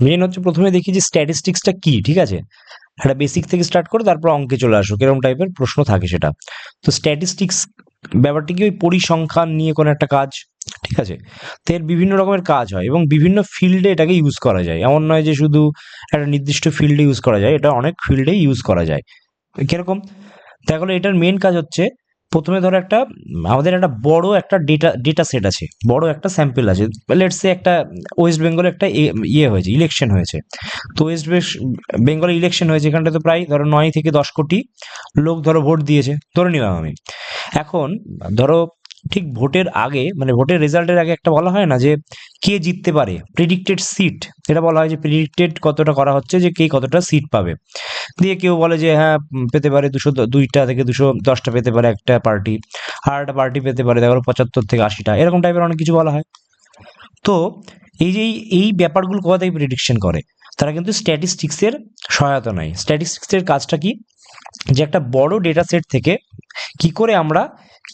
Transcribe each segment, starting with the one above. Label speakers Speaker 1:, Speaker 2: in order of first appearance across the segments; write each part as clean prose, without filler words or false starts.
Speaker 1: Main হচ্ছে প্রথমে দেখি যে স্ট্যাটিস্টিক্সটা কি, ঠিক আছে? একটা বেসিক থেকে স্টার্ট করে তারপর অঙ্কে চলে আসো, কিরকম টাইপের প্রশ্ন থাকে সেটা। তো স্ট্যাটিস্টিক্স ব্যাপারটি কি ওই পরিসংখ্যান নিয়ে কোনো একটা কাজ, ঠিক আছে? তো এর বিভিন্ন রকমের কাজ হয় এবং বিভিন্ন ফিল্ডে এটাকে ইউজ করা যায়, এমন নয় যে শুধু একটা নির্দিষ্ট ফিল্ডে ইউজ করা যায়, এটা অনেক ফিল্ডেই ইউজ করা যায়। কিরকম? দেখা গেলো এটার মেন কাজ হচ্ছে, প্রথমে ধরো একটা আমাদের একটা বড় একটা ডেটা সেট আছে, বড় একটা স্যাম্পল আছে। লেটস সে একটা ওয়েস্ট বেঙ্গলে একটা ইয়ে হয়েছে, ইলেকশন হয়েছে। তো ওয়েস্ট বেঙ্গলে ইলেকশন হয়েছে, এখানটা তো প্রায় ধরো 9 থেকে 10 কোটি লোক ধরো ভোট দিয়েছে, ধরে নিলাম আমি। এখন ধরো ঠিক ভোটের আগে, মানে ভোটের রেজাল্টের আগে একটা বলা হয় না যে কে জিততে পারে, প্রেডিক্টেড সিট, এটা বলা হয় যে প্রেডিক্টেড কতটা করা হচ্ছে যে কে কতটা সিট পাবে। দিয়ে কেউ বলে যে হ্যাঁ পেতে পারে 202টা থেকে 210টা পেতে পারে একটা পার্টি, আর একটা পার্টি পেতে পারে দেখো 75 থেকে 80টা, এরকম টাইপের অনেক কিছু বলা হয়। তো এই যে এই ব্যাপারগুলো কোথা থেকে প্রেডিকশন করে, তারা কিন্তু স্ট্যাটিস্টিক্সের সহায়তা নেয়। স্ট্যাটিস্টিক্সের কাজটা কি, যে একটা বড় ডেটা সেট থেকে কি করে আমরা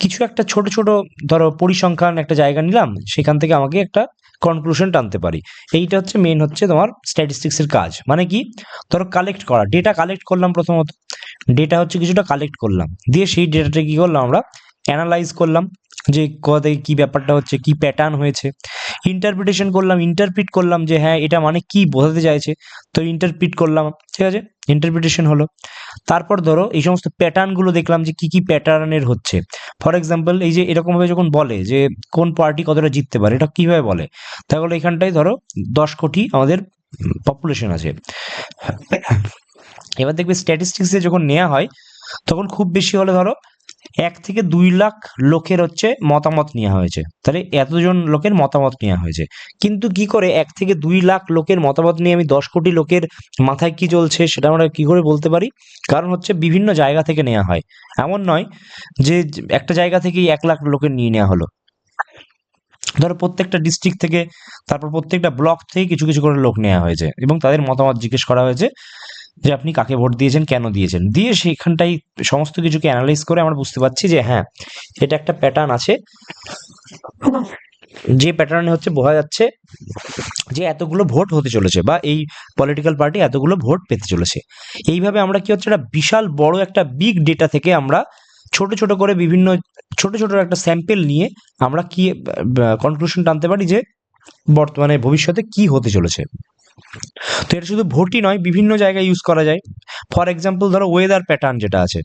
Speaker 1: কিছু একটা ছোট ছোট ধরো পরিসংখ্যান একটা জায়গা নিলাম, সেখান থেকে আমাকে একটা কনক্লুশন টানতে পারি। এইটা হচ্ছে মেন হচ্ছে তোমার স্ট্যাটিস্টিক্সের কাজ। মানে কি, ধরো কালেক্ট করা, ডেটা কালেক্ট করলাম, প্রথমত ডেটা হচ্ছে কিছুটা কালেক্ট করলাম, দিয়ে সেই ডেটাটা কি করলাম আমরা অ্যানালাইজ করলাম, যে কোথা থেকে কি ব্যাপারটা হচ্ছে, কি প্যাটার্ন হয়েছে। ইন্টারপ্রিটেশন করলাম, ইন্টারপ্রিট করলাম যে হ্যাঁ এটা মানে কি বোঝাতে চাইছে, তো ইন্টারপ্রিট করলাম, ঠিক আছে, ইন্টারপ্রিটেশন হলো। তারপর ধরো এই সমস্ত প্যাটার্নগুলো দেখলাম যে কি কি প্যাটার্নের হচ্ছে। ফর এক্সাম্পল এই যে এরকমভাবে যখন বলে যে কোন পার্টি কতটা জিততে পারে, এটা কিভাবে বলে, তাহলে এখানটায় ধরো 10 কোটি আমাদের পপুলেশন আছে। এবার দেখবে স্ট্যাটিস্টিক্সে যখন নেওয়া হয়, তখন খুব বেশি হলে ধরো 1 থেকে 2 লাখ লোকের হচ্ছে মতামত নেওয়া হয়েছে, তাহলে এতজন লোকের মতামত নেওয়া হয়েছে। কিন্তু কি করে 1 থেকে 2 লাখ লোকের মতামত নিয়ে আমি 10 কোটি লোকের মাথায় কি চলছে সেটা আমরা কি করে বলতে পারি? কারণ হচ্ছে বিভিন্ন জায়গা থেকে নেওয়া হয়, এমন নয় যে একটা জায়গা থেকেই 1 লাখ লোকের নিয়ে নেওয়া হলো। ধরো প্রত্যেকটা ডিস্ট্রিক্ট থেকে, তারপর প্রত্যেকটা ব্লক থেকে কিছু কিছু করে লোক নেওয়া হয়েছে এবং তাদের মতামত জিজ্ঞেস করা হয়েছে যে আপনি কাকে ভোট দিয়েছেন, কেন দিয়েছেন, দিয়ে সেখানটাই সমস্ত কিছুকে অ্যানালাইজ করে আমরা বুঝতে পারছি যে হ্যাঁ এটা একটা প্যাটার্ন আছে, যে প্যাটার্নে হচ্ছে বোঝা যাচ্ছে যে এতগুলো ভোট হতে চলেছে বা এই পলিটিক্যাল পার্টি এতগুলো ভোট পেতে চলেছে। এইভাবে আমরা কি হচ্ছে একটা বিশাল বড় একটা বিগ ডেটা থেকে আমরা ছোট ছোট করে বিভিন্ন ছোট ছোট একটা স্যাম্পেল নিয়ে আমরা কি কনক্লুশন টানতে পারি যে বর্তমানে ভবিষ্যতে কি হতে চলেছে। তো এটা শুধু ভোটই নয়, বিভিন্ন জায়গায় ইউজ করা যায়। ফর এক্সাম্পল ধরো ওয়েদার প্যাটার্ন যেটা আছে,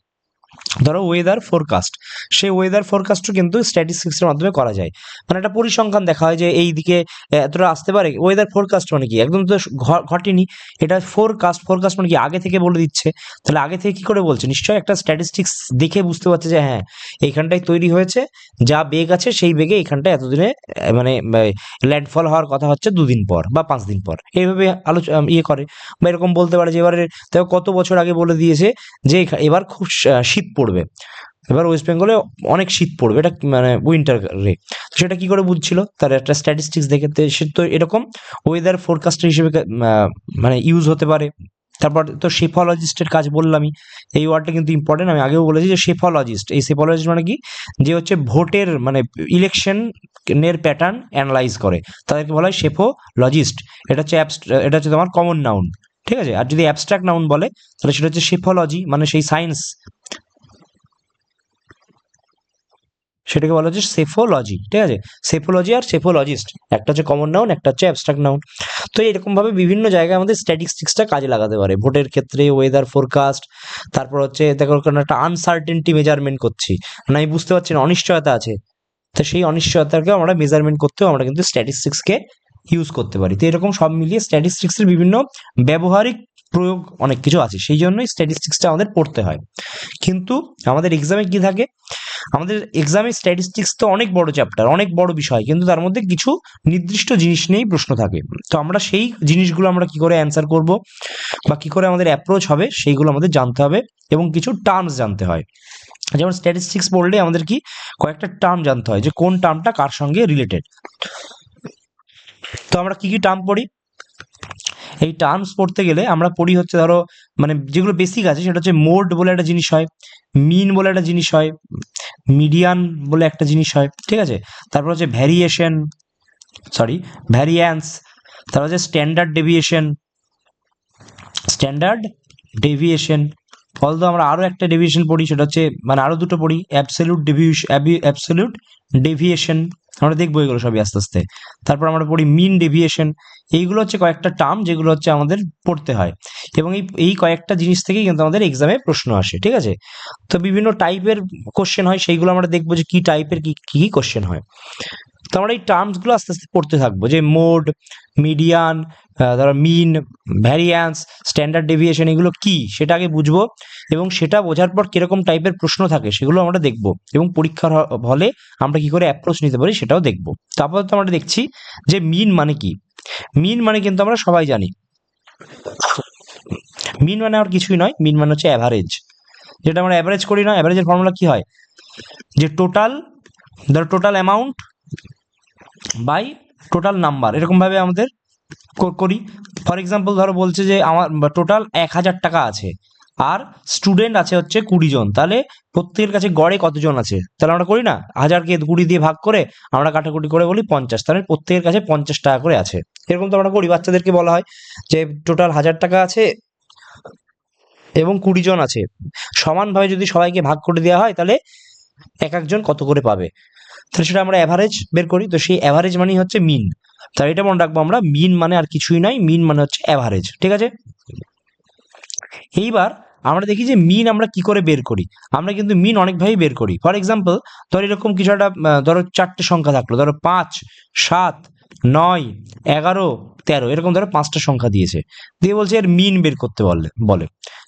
Speaker 1: ধরো ওয়েদার ফোরকাস্ট, সেই ওয়েদার ফোরকাস্টও কিন্তু স্ট্যাটিস্টিক্সের মাধ্যমে করা যায়। মানে একটা পরিসংখ্যান দেখা হয় যে এই দিকে এতটা আসতে পারে। ওয়েদার ফোরকাস্ট মানে কি, একদম তো ঘটেনি, এটা ফোরকাস্ট, ফোরকাস্ট মানে কি আগে থেকে বলে দিচ্ছে। তাহলে আগে থেকে কি করে বলছে, নিশ্চয়ই একটা স্ট্যাটিস্টিক্স দেখে বুঝতে পারছে যে হ্যাঁ এইখানটায় তৈরি হয়েছে, যা বেগ আছে সেই বেগে এখানটায় এতদিনে মানে ল্যান্ডফল হওয়ার কথা হচ্ছে 2 দিন পর বা 5 দিন পর, এইভাবে ইয়ে করে। বা এরকম বলতে পারে যে এবারে দেখো কত বছর আগে বলে দিয়েছে যে এবার খুব শীত পড়বে, এবার ওয়েস্ট বেঙ্গলে অনেক শীত পড়বে, এটা মানে উইন্টারে। সেটা কি করে বুঝছিল, তার একটা স্ট্যাটিস্টিক্স দেখে। তো সে তো এরকম ওয়েদার ফোরকাস্টার হিসেবে মানে ইউজ হতে পারে। তারপর তো শেফোলজিস্টের কাজ বললামই, এই ওয়ার্ডটা কিন্তু ইম্পর্টেন্ট, আমি আগেও বলেছি যে শেফোলজিস্ট, এই শেফোলজিস্ট মানে কি, যে হচ্ছে ভোটের মানে ইলেকশন এর প্যাটার্ন অ্যানালাইজ করে, তাদেরকে বলা হয় শেফোলজিস্ট। এটা হচ্ছে এটা হচ্ছে তোমার কমন নাউন, ঠিক আছে? আর যদি অ্যাবস্ট্রাক্ট নাউন বলে তাহলে সেটা হচ্ছে শেফোলজি, মানে সেই সায়েন্স, সেটাকে বলা হচ্ছে সেফোলজি, ঠিক আছে? সেফোলজি আর সেফোলজিস্ট, একটা হচ্ছে কমন নাউন, একটা হচ্ছে অ্যাবস্ট্রাক্ট নাউন। তো এরকম ভাবে বিভিন্ন জায়গায় আমাদের স্ট্যাটিস্টিক্সটা কাজে লাগাতে পারে, ভোটের ক্ষেত্রে ওয়েদার ফোরকাস্ট। তারপর হচ্ছে দেখো কোনো একটা আনসার্টেনটি মেজারমেন্ট করছি, মানে আমি বুঝতে পারছি না, অনিশ্চয়তা আছে, তো সেই অনিশ্চয়তাকে আমরা মেজারমেন্ট করতেও আমরা কিন্তু স্ট্যাটিস্টিক্সকে ইউজ করতে পারি। তো এরকম সব মিলিয়ে স্ট্যাটিস্টিক্সের বিভিন্ন ব্যবহারিক প্রয়োগ অনেক কিছু আছে, সেই জন্যই স্ট্যাটিস্টিক্সটা আমাদের পড়তে হয়। কিন্তু আমাদের এক্সামে কি থাকে, আমাদের এক্সামে স্ট্যাটিস্টিক্স তো অনেক বড় চ্যাপ্টার, অনেক বড় বিষয়, কিন্তু তার মধ্যে কিছু নির্দিষ্ট জিনিস নিয়েই প্রশ্ন থাকে। তো আমরা সেই জিনিসগুলো আমরা কি করে অ্যান্সার করব বা কি করে আমাদের অ্যাপ্রোচ হবে সেইগুলো আমাদের জানতে হবে, এবং কিছু টার্মস জানতে হয়। যেমন স্ট্যাটিস্টিক্স পড়লে আমাদের কি কয়েকটা টার্ম জানতে হয় যে কোন টার্মটা কার সঙ্গে রিলেটেড। তো আমরা কি কি টার্ম পড়ি, এই টার্মস পড়তে গেলে আমরা পড়ি হচ্ছে ধরো মানে যেগুলো বেসিক আছে সেটা হচ্ছে মোড বলে একটা জিনিস হয়, মিন বলে একটা জিনিস হয়, মিডিয়ান বলে একটা জিনিস হয়, ঠিক আছে? তারপর হচ্ছে ভ্যারিয়েশন, সরি ভ্যারিয়ান্স, তারপর হচ্ছে স্ট্যান্ডার্ড ডেভিয়েশন। ফলতো আমরা আরো একটা ডেভিয়েশন পড়ি, সেটা হচ্ছে মানে আরো দুটো পড়ি, অ্যাবসলিউট ডেভিয়েশন। আমরা দেখবো এগুলো সবই আস্তে আস্তে। তারপর আমরা পড়ি মিন ডেভিয়েশন। এইগুলো হচ্ছে কয়েকটা টার্ম যেগুলো হচ্ছে আমাদের পড়তে হয়, এবং এই কয়েকটা জিনিস থেকেই কিন্তু আমাদের এক্সামে প্রশ্ন আসে, ঠিক আছে। তো বিভিন্ন টাইপের কোশ্চেন হয়, সেইগুলো আমরা দেখবো যে কি টাইপের কি কি কোশ্চেন হয়। তো আমরা এই টার্মসগুলো আস্তে আস্তে পড়তে থাকবো, যে মোড, মিডিয়ান, ধরো মিন, ভ্যারিয়ান্স, স্ট্যান্ডার্ড ডেভিয়েশন, এগুলো কি সেটা আগে বুঝবো, এবং সেটা বোঝার পর কিরকম টাইপের প্রশ্ন থাকে সেগুলো আমরা দেখবো, এবং পরীক্ষার হলে আমরা কি করে অ্যাপ্রোচ নিতে পারি সেটাও দেখবো। তারপর তো আমরা দেখছি যে মিন মানে কি। মিন মানে কিন্তু আমরা সবাই জানি, মিন মানে আর কিছুই নয়, মিন মানে হচ্ছে অ্যাভারেজ। যেটা আমরা অ্যাভারেজ করি না, অ্যাভারেজের ফর্মুলা কি হয়, যে total amount by total number, এরকম ভাবে আমাদের করি। ফর এক্সাম্পল ধরো বলছে যে আমার টোটাল 1000 টাকা আছে, আর স্টুডেন্ট আছে হচ্ছে 20 জন, তাহলে প্রত্যেকের কাছে গড়ে কতজন আছে, তাহলে আমরা করি না 1000কে 20 দিয়ে ভাগ করে আমরা কাটাকুটি করে বলি 50, তাহলে প্রত্যেকের কাছে 50 টাকা করে আছে। এরকম তো আমরা করি, বাচ্চাদেরকে বলা হয় যে টোটাল 1000 টাকা আছে এবং 20 জন আছে, সমানভাবে যদি সবাইকে ভাগ করে দেওয়া হয় তাহলে এক একজন কত করে পাবে, তাহলে সেটা আমরা অ্যাভারেজ বের করি। তো সেই অ্যাভারেজ মানেই হচ্ছে মিন। তাহলে এটা মনে রাখবো আমরা, মিন মানে আর কিছুই নয়, মিন মানে হচ্ছে অ্যাভারেজ, ঠিক আছে। এইবার আমরা দেখি যে মিন আমরা কি করে বের করি। আমরা কিন্তু মিন অনেকভাবেই বের করি। ফর এক্সাম্পল ধরো এরকম কিছু একটা, ধরো 4টে সংখ্যা থাকলো, ধরো 5, 7, 9, 11, 13, এরকম ধরো 5টা সংখ্যা দিয়েছে, দিয়ে বলছে এর মিন বের করতে বলে।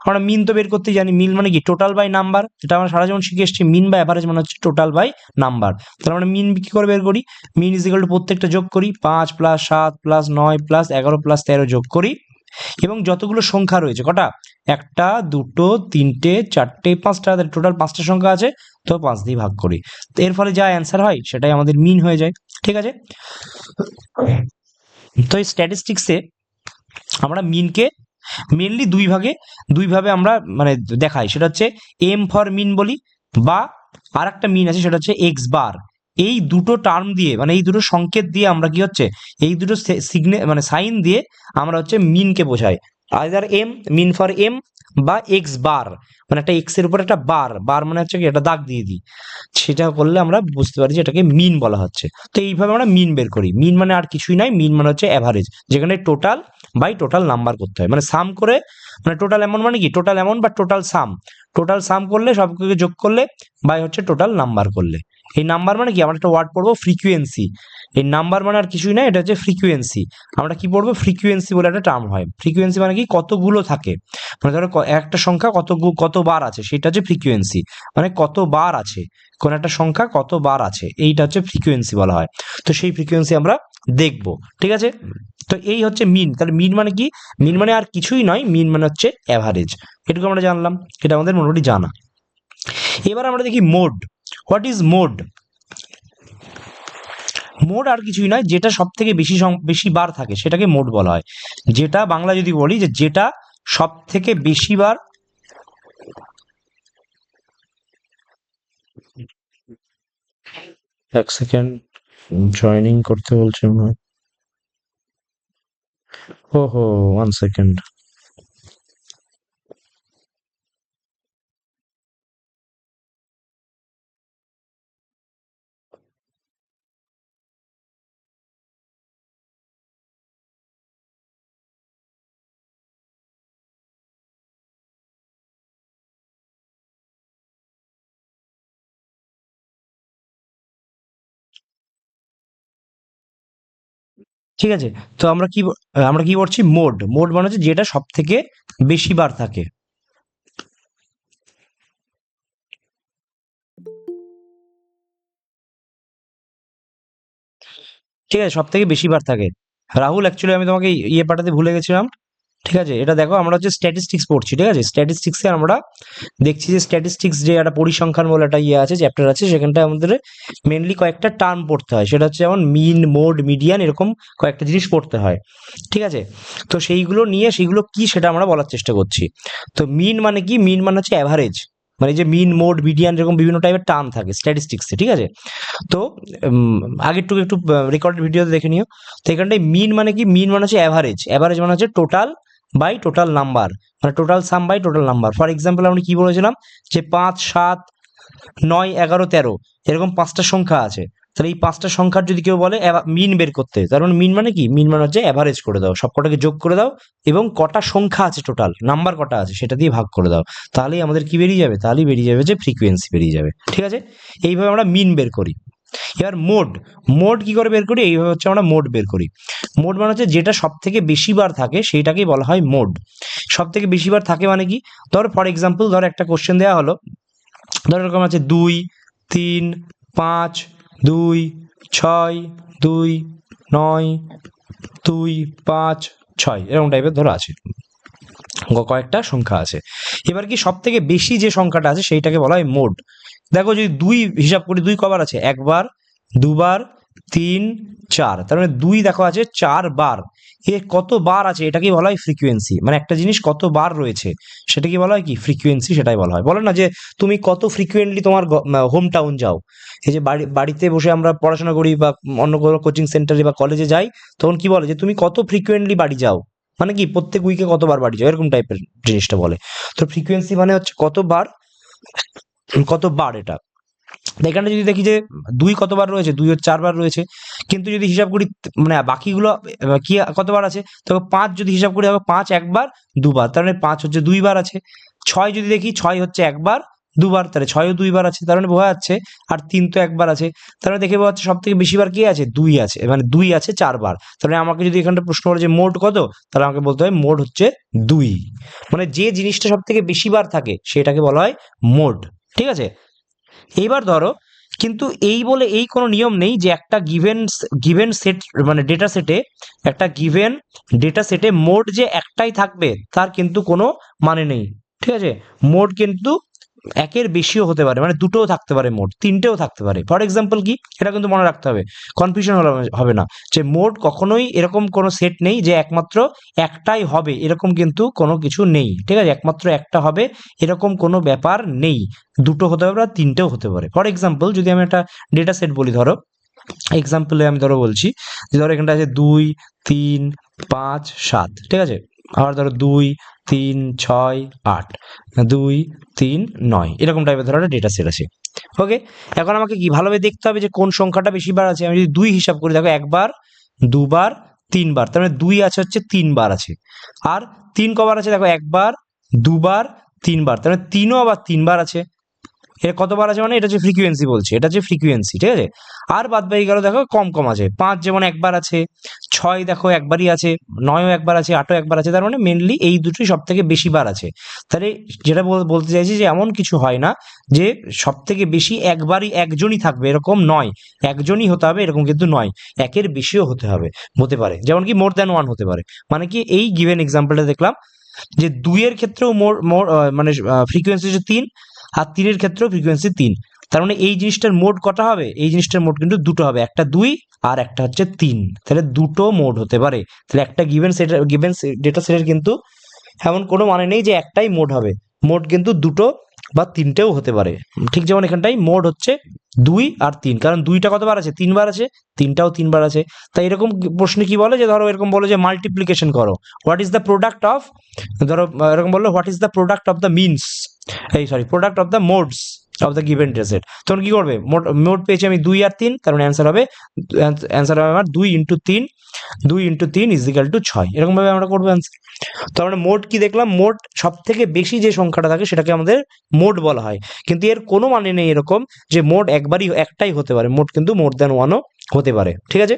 Speaker 1: আমরা মিন তো বের করতে জানি, মিন মানে কি টোটাল বাই নাম্বার, এটা আমরা সারা জীবন শিখে এসেছি। মিন বা অ্যাভারেজ মানে হচ্ছে টোটাল বাই নাম্বার। তাহলে আমরা মিন কি করে বের করি, মিন ইজ ইকুয়াল টু প্রত্যেকটা যোগ করি, 5 + 7 + 9 + 11 + 13 যোগ করি, এবং যতগুলো সংখ্যা রয়েছে, কটা, 1টা 2টো 3টে 4টে 5টা, টোটাল 5টা সংখ্যা আছে, তো 5 দিয়ে ভাগ করি। তো এর ফলে যা অ্যান্সার হয় সেটাই আমাদের মিন হয়ে যায়, ঠিক আছে। তো এই স্ট্যাটিস্টিক্সে আমরা মিনকে মেনলি দুইভাবে আমরা মানে দেখাই, সেটা হচ্ছে এম ফর মিন বলি, বা আর একটা মিন আছে সেটা হচ্ছে এক্স বার। এই দুটো টার্ম দিয়ে, মানে এই দুটো সংকেত দিয়ে আমরা কি হচ্ছে, এই দুটো মানে সাইন দিয়ে আমরা হচ্ছে মিনকে বোঝাই। Either M, mean for M, বা এক্স বার, মানে একটা এক্স এর উপর একটা বার মানে হচ্ছে কি একটা দাগ দিয়ে দিই, সেটা করলে আমরা বুঝতে পারি যে এটাকে মিন বলা হচ্ছে। তো এইভাবে আমরা মিন বের করি। মিন মানে আর কিছুই নয়, মিন মানে হচ্ছে অ্যাভারেজ, যেখানে টোটাল বাই টোটাল নাম্বার করতে হয়, মানে সাম করে, মানে টোটাল অ্যামাউন্ট মানে কি টোটাল অ্যামাউন্ট বা টোটাল সাম করলে সবকে যোগ করলে বাই হচ্ছে টোটাল নাম্বার করলে। এই নাম্বার মানে কি, আমরা একটা ওয়ার্ড পড়বো ফ্রিকুয়েন্সি। এই নাম্বার মানে আর কিছুই নয়, এটা হচ্ছে ফ্রিকুয়েন্সি। আমরা কি পড়বো, ফ্রিকুয়েন্সি বলে একটা টার্ম হয়। ফ্রিকুয়েন্সি মানে কি কতগুলো থাকে, মানে ধরো একটা সংখ্যা কতবার আছে, সেটা হচ্ছে ফ্রিকুয়েন্সি, মানে কতবার আছে কোন একটা সংখ্যা, কতবার আছে, এইটা হচ্ছে ফ্রিকুয়েন্সি বলা হয়। তো সেই ফ্রিকুয়েন্সি আমরা দেখব, ঠিক আছে। তো এই হচ্ছে মিন। তাহলে মিন মানে কি, মিন মানে আর কিছুই নয়, মিন মানে হচ্ছে অ্যাভারেজ। এটুকু আমরা জানলাম, এটা আমাদের মোটামুটি জানা। এবার আমরা দেখি mode. What is mode? Mode আর কিছুই নয়, যেটা সব থেকে বেশি বার থাকে সেটাকে মোড বলা হয়। যেটা বাংলা যদি বলি, যে যেটা সব থেকে বেশি বার, এক সেকেন্ড, জয়েনিং করতে বলছে মনে হয়। ওহো, 1 সেকেন্ড। ঠিক আছে, তো আমরা কি করছি, মোড মানে হচ্ছে যেটা সব থেকে বেশি বার থাকে। ঠিক আছে, সব থেকে বেশি বার থাকে। রাহুল, অ্যাকচুয়ালি আমি তোমাকে ইয়ে পাঠাতে ভুলে গেছিলাম। ঠিক আছে, এটা দেখো, আমরা হচ্ছে স্ট্যাটিস্টিক্স পড়ছি, ঠিক আছে। স্ট্যাটিস্টিক্সে আমরা দেখছি যে স্ট্যাটিস্টিক্স যে একটা পরিসংখ্যান বলে একটা ইয়ে আছে, চ্যাপ্টার আছে, সেখানটায় আমাদের মেনলি কয়েকটা টার্ম পড়তে হয়। সেটা হচ্ছে যেমন মিন, মোড, মিডিয়ান, এরকম কয়েকটা জিনিস পড়তে হয়, ঠিক আছে। তো সেইগুলো কি সেটা আমরা বলার চেষ্টা করছি। তো মিন মানে কি, মিন মানে হচ্ছে অ্যাভারেজ, মানে যে মিন, মোড, মিডিয়ান এরকম বিভিন্ন টাইপের টার্ম থাকে স্ট্যাটিস্টিক্সে, ঠিক আছে? তো আগেরটুকু একটু রেকর্ডেড ভিডিওতে দেখে নিও। তো এখানটায় মিন মানে কি? মিন মানে হচ্ছে অ্যাভারেজ। অ্যাভারেজ মানে হচ্ছে টোটাল বাই টোটাল নাম্বার, মানে total sum by total number. For example আমরা কি বলেছিলাম যে 5, 7, 9, 11, 13 এরকম 5টা সংখ্যা আছে। তাহলে এই 5টা সংখ্যার যদি কেউ বলে মিন বের করতে, তার মানে মিন মানে কি? মিন মানে হচ্ছে অ্যাভারেজ করে দাও, সব কটাকে যোগ করে দাও এবং কটা সংখ্যা আছে টোটাল, নাম্বার কটা আছে সেটা দিয়ে ভাগ করে দাও। তাহলেই আমাদের কি বেরিয়ে যাবে? তাহলেই বেরিয়ে যাবে যে ফ্রিকোয়েন্সি বেরিয়ে যাবে, ঠিক আছে? এইভাবে আমরা মিন বের করি। এবার মোড, মোড কি করে বের করি? এইভাবে হচ্ছে আমরা মোড বের করি। মোড মানে হচ্ছে যেটা সব থেকে বেশি বার থাকে সেইটাকেই বলা হয় মোড। সব থেকে বেশি বার থাকে মানে কি? ধরো ফর এক্সাম্পল, ধরো একটা কোশ্চেন দেওয়া হলো, ধরো এরকম আছে 2, 3, 5, 2, 6, 2, 9, 2, 5, 6 এরকম টাইপের ধরো আছে, কয়েকটা সংখ্যা আছে। এবার কি সব থেকে বেশি যে সংখ্যাটা আছে সেইটাকে বলা হয় মোড। দেখো যদি 2 হিসাব করি, 2 কবার আছে? একবার, দুবার, 3, 4, তার মানে 2 দেখো আছে 4 বার। এ কত বার আছে এটাকেই বলা হয় ফ্রিকোয়েন্সি, মানে একটা জিনিস কত বার রয়েছে সেটাকে বলা হয় কি? ফ্রিকোয়েন্সি, সেটাই বলা হয়। বলে না যে তুমি কত ফ্রিকুয়েন্টলি তোমার হোম টাউন যাও। এই যে বাড়িতে বসে আমরা পড়াশোনা করি বা অন্য কোনো কোচিং সেন্টারে বা কলেজে যাই, তখন কি বলে যে তুমি কত ফ্রিকুয়েন্টলি বাড়ি যাও, মানে কি প্রত্যেক উইকে কতবার বাড়ি যাও, এরকম টাইপের জিনিসটা বলে। তো ফ্রিকোয়েন্সি মানে হচ্ছে কতবার, কতবার এটা। এখানে যদি দেখি যে 2 কতবার রয়েছে, 2 হচ্ছে 4 বার রয়েছে। কিন্তু যদি হিসাব করি মানে বাকিগুলো কি কতবার আছে, তবে 5 যদি হিসাব করি হবে 5 একবার, দুবার, তার মানে 5 হচ্ছে 2 বার আছে। 6 যদি দেখি 6 হচ্ছে একবার, দুবার, তাহলে 6ও 2 বার আছে, তার মানে বোঝা যাচ্ছে। আর 3 তো একবার আছে, তার মানে দেখে বোঝা যাচ্ছে সব থেকে বেশি বার কি আছে? 2 আছে, মানে 2 আছে 4 বার। তাহলে আমাকে যদি এখানটা প্রশ্ন করে যে মোট কত, তাহলে আমাকে বলতে হয় মোট হচ্ছে 2। মানে যে জিনিসটা সব থেকে বেশি বার থাকে সেটাকে বলা হয় মোড, ঠিক আছে? এইবার ধরো, কিন্তু এই বলে এই কোনো নিয়ম নেই যে একটা গিভেন সেট, মানে ডেটা সেটে, একটা গিভেন ডেটা সেটে মোড যে একটাই থাকবে তার কিন্তু কোনো মানে নেই, ঠিক আছে? মোড কিন্তু একের বেশিও হতে পারে, মানে দুটোও থাকতে পারে, মোড 3টেও থাকতে পারে। ফর এক্সাম্পল কি, এটা কিন্তু মনে রাখতে হবে, কনফিউশন হবে না যে মোড কখনোই এরকম কোনো সেট নেই যে একমাত্র একটাই হবে, এরকম কিন্তু কোনো কিছু নেই, ঠিক আছে? একমাত্র একটা হবে এরকম কোনো ব্যাপার নেই, দুটো হতে পারে আর 3টেও হতে পারে। ফর এক্সাম্পল যদি আমি একটা ডেটা সেট বলি, ধরো এক্সাম্পলে আমি ধরো বলছি যে ধরো এখানটা আছে 2, 3, 5, 7, ঠিক আছে? আবার ধরো 2, 3, 6, 8, 2, 3, 9 এরকম টাইপের ধরো একটা ডেটা সেট আছে। ওকে, এখন আমাকে কি ভালোভাবে দেখতে হবে যে কোন সংখ্যাটা বেশি বার আছে। আমি যদি 2 হিসাব করি, দেখো একবার, দুবার, 3 বার, তার মানে 2 আছে হচ্ছে 3 বার আছে। আর 3 কবার আছে? দেখো একবার, দুবার, 3 বার, তার মানে 3ও আবার 3 বার আছে। এটা কতবার আছে? মানে এটা হচ্ছে ফ্রিকোয়েন্সি বলছে, এটা হচ্ছে ফ্রিকোয়েন্সি, ঠিক আছে? আর বাদ বাকি গেল দেখো কম কম আছে। 5 যেমন একবার আছে, 6 দেখো একবারই আছে, 9ও একবার আছে, 8ও একবার আছে, তার মানে মেনলি এই দুটোই সব থেকে বেশি বার আছে। তাহলে যেটা বলতে চাইছি যে এমন কিছু হয় না যে সব থেকে বেশি একবারই একজনই থাকবে, এরকম নয়। একজনই হতে হবে এরকম কিন্তু নয়, একের বেশিও হতে পারে, যেমন কি মোর দ্যান ওয়ান হতে পারে। মানে কি, এই গিভেন এক্সাম্পলটা দেখলাম যে 2 এর ক্ষেত্রেও মানে ফ্রিকোয়েন্সি হচ্ছে 3, আর 3 এর ক্ষেত্রেও ফ্রিকোয়েন্সি 3। তার মানে এই জিনিসটার মোড কটা হবে? এই জিনিসটার মোড কিন্তু দুটো হবে, একটা 2 আর একটা হচ্ছে 3। তাহলে দুটো মোড হতে পারে। তাহলে একটা গিভেন ডেটা সেটের কিন্তু এমন কোনো মানে নেই যে একটাই মোড হবে, মোড কিন্তু দুটো বা 3টেও হতে পারে। ঠিক যেমন এখানটাই মোড হচ্ছে 2 আর 3, কারণ 2টা কতবার আছে? 3 বার আছে, 3টাও 3 বার আছে। তাই এরকম প্রশ্নে কি বলে যে ধরো এরকম বলো যে মাল্টিপ্লিকেশন করো, what is the product of, ধরো এরকম বললো what is the product of the means, product of the modes of the given data set. তখন কি করবে? মোড পেয়েছি আমি 2 আর 3, কারণ অ্যান্সার হবে আমার 2 into 3, 2 into 3 is equal two 6। এরকম ভাবে আমরা করবো অ্যান্সার। তার মানে মোড কি দেখলাম? মোড সব থেকে বেশি যে সংখ্যাটা থাকে সেটাকে আমাদের মোড বলা হয়। কিন্তু এর কোনো মানে নেই এরকম যে মোড একটাই হতে পারে, মোড কিন্তু মোর দ্যান ওয়ানও হতে পারে, ঠিক আছে?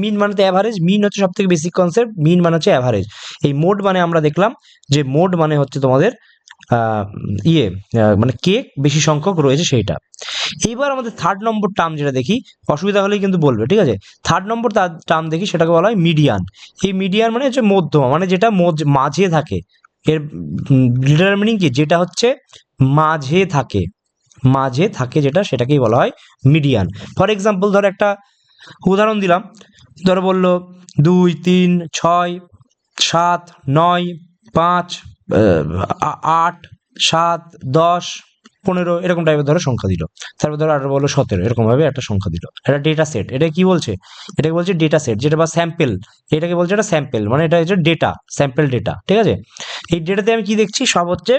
Speaker 1: মিন মানে তো অ্যাভারেজ, মিন হচ্ছে সব থেকে বেসিক কনসেপ্ট, মিন মানে হচ্ছে অ্যাভারেজ। এই মোড মানে আমরা দেখলাম যে মোড মানে হচ্ছে তোমাদের মানে কে বেশি সংখ্যক রয়েছে সেইটা। এইবার আমাদের 3rd নম্বর টার্ম যেটা দেখি, অসুবিধা হলেই কিন্তু বলবে, ঠিক আছে? 3rd নম্বর টার্ম দেখি, সেটাকে বলা হয় মিডিয়ান। এই মিডিয়ান মানে হচ্ছে মধ্যমা, মানে যেটা মাঝে থাকে। এর লিটারাল মিনিং কি? যেটা হচ্ছে মাঝে থাকে, মাঝে থাকে যেটা, সেটাকেই বলা হয় মিডিয়ান। ফর এক্সাম্পল ধরো একটা উদাহরণ দিলাম, ধরো বললো 2, 3, 6, 7, 9, 5, 8, 7, 10, 15 এরকম টাইপের ধরো সংখ্যা দিল, তারপর ধরো 18 বলো 17 এরকম ভাবে একটা সংখ্যা দিল। এটা ডেটা সেট, এটা কি বলছে, এটাকে বলছে ডেটা সেট, যেটা বা স্যাম্পেল, এটাকে বলছে এটা স্যাম্পেল, মানে এটা হচ্ছে ডেটা, স্যাম্পেল ডেটা, ঠিক আছে। এই ডেটাতে আমি কি দেখছি, সব হচ্ছে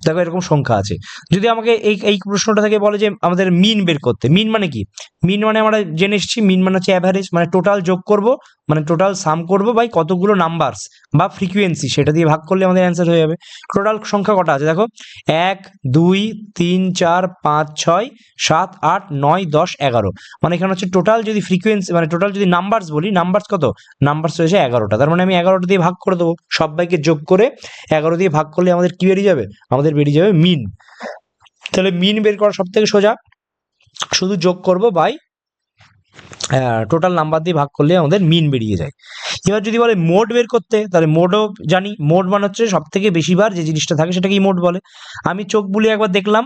Speaker 1: দেখো এরকম সংখ্যা আছে। যদি আমাকে এই এই প্রশ্নটা থেকে বলে যে আমাদের মিন বের করতে, মিন মানে কি, মিন মানে আমরা জেনে এসেছি, মিন মানে হচ্ছে অ্যাভারেজ, মানে টোটাল যোগ করব, মানে টোটাল সাম করব বাই কতগুলো নাম্বারস বা ফ্রিকোয়েন্সি, সেটা দিয়ে ভাগ করলে আমাদের অ্যান্সার হয়ে যাবে। টোটাল সংখ্যা কটা আছে দেখো, 1, 2, 3, 4, 5, 6, 7, 8, 9, 10, 11, মানে এখানে হচ্ছে টোটাল যদি ফ্রিকোয়েন্সি মানে টোটাল যদি নাম্বারস বলি, নাম্বারস কত, নাম্বারস হয়েছে 11টা, তার মানে আমি 11টা দিয়ে ভাগ করে দেবো, সবাইকে যোগ করে 11 দিয়ে ভাগ করলে আমাদের কি বেরিয়ে যাবে, আমাদের বেরিয়ে যাবে মিন। তাহলে মিন বের করা সব থেকে সোজা, শুধু যোগ করব বাই টোটাল নাম্বার দিয়ে ভাগ করলে আমাদের মিন বেরিয়ে যায়। এবার যদি বলে মোড বের করতে, তাহলে মোডও জানি, মোড মানে হচ্ছে সব থেকে বেশিবার যে জিনিসটা থাকে সেটাকেই মোড বলে। আমি চোখ বুলিয়ে একবার দেখলাম